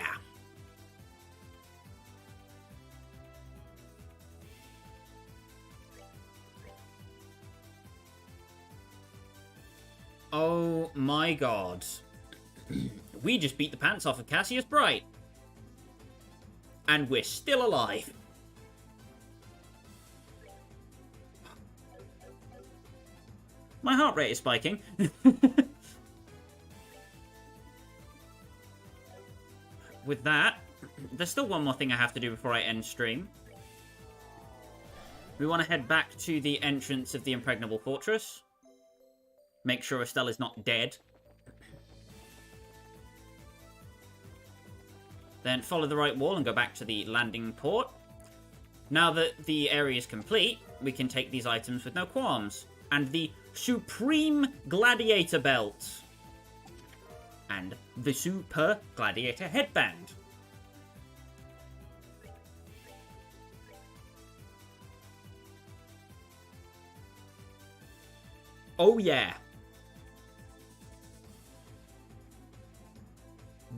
Speaker 1: Oh my god. We just beat the pants off of Cassius Bright. And we're still alive. My heart rate is spiking. With that, there's still one more thing I have to do before I end stream. We want to head back to the entrance of the Impregnable Fortress. Make sure Estelle is not dead. Then follow the right wall and go back to the landing port. Now that the area is complete, we can take these items with no qualms. And the Supreme Gladiator Belt. And the Super Gladiator Headband. Oh yeah.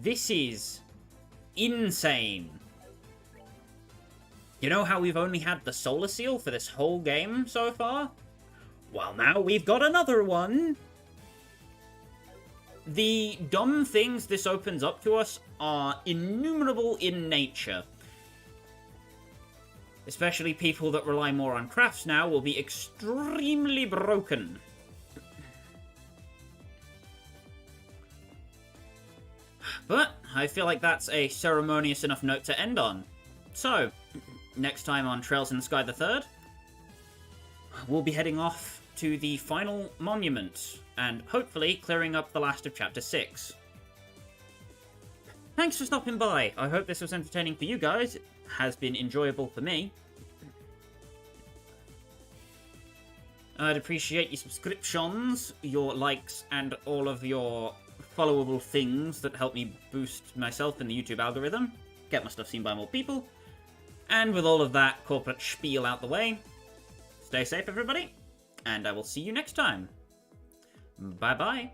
Speaker 1: This is insane. You know how we've only had the Solar Seal for this whole game so far? Well, now we've got another one. The dumb things this opens up to us are innumerable in nature. Especially people that rely more on crafts now will be extremely broken. But I feel like that's a ceremonious enough note to end on. So, next time on Trails in the Sky the 3rd, we'll be heading off to the final monument, and hopefully clearing up the last of Chapter 6. Thanks for stopping by. I hope this was entertaining for you guys. It has been enjoyable for me. I'd appreciate your subscriptions, your likes, and all of your followable things that help me boost myself in the YouTube algorithm, get my stuff seen by more people, and with all of that corporate spiel out the way, stay safe everybody, and I will see you next time. Bye bye.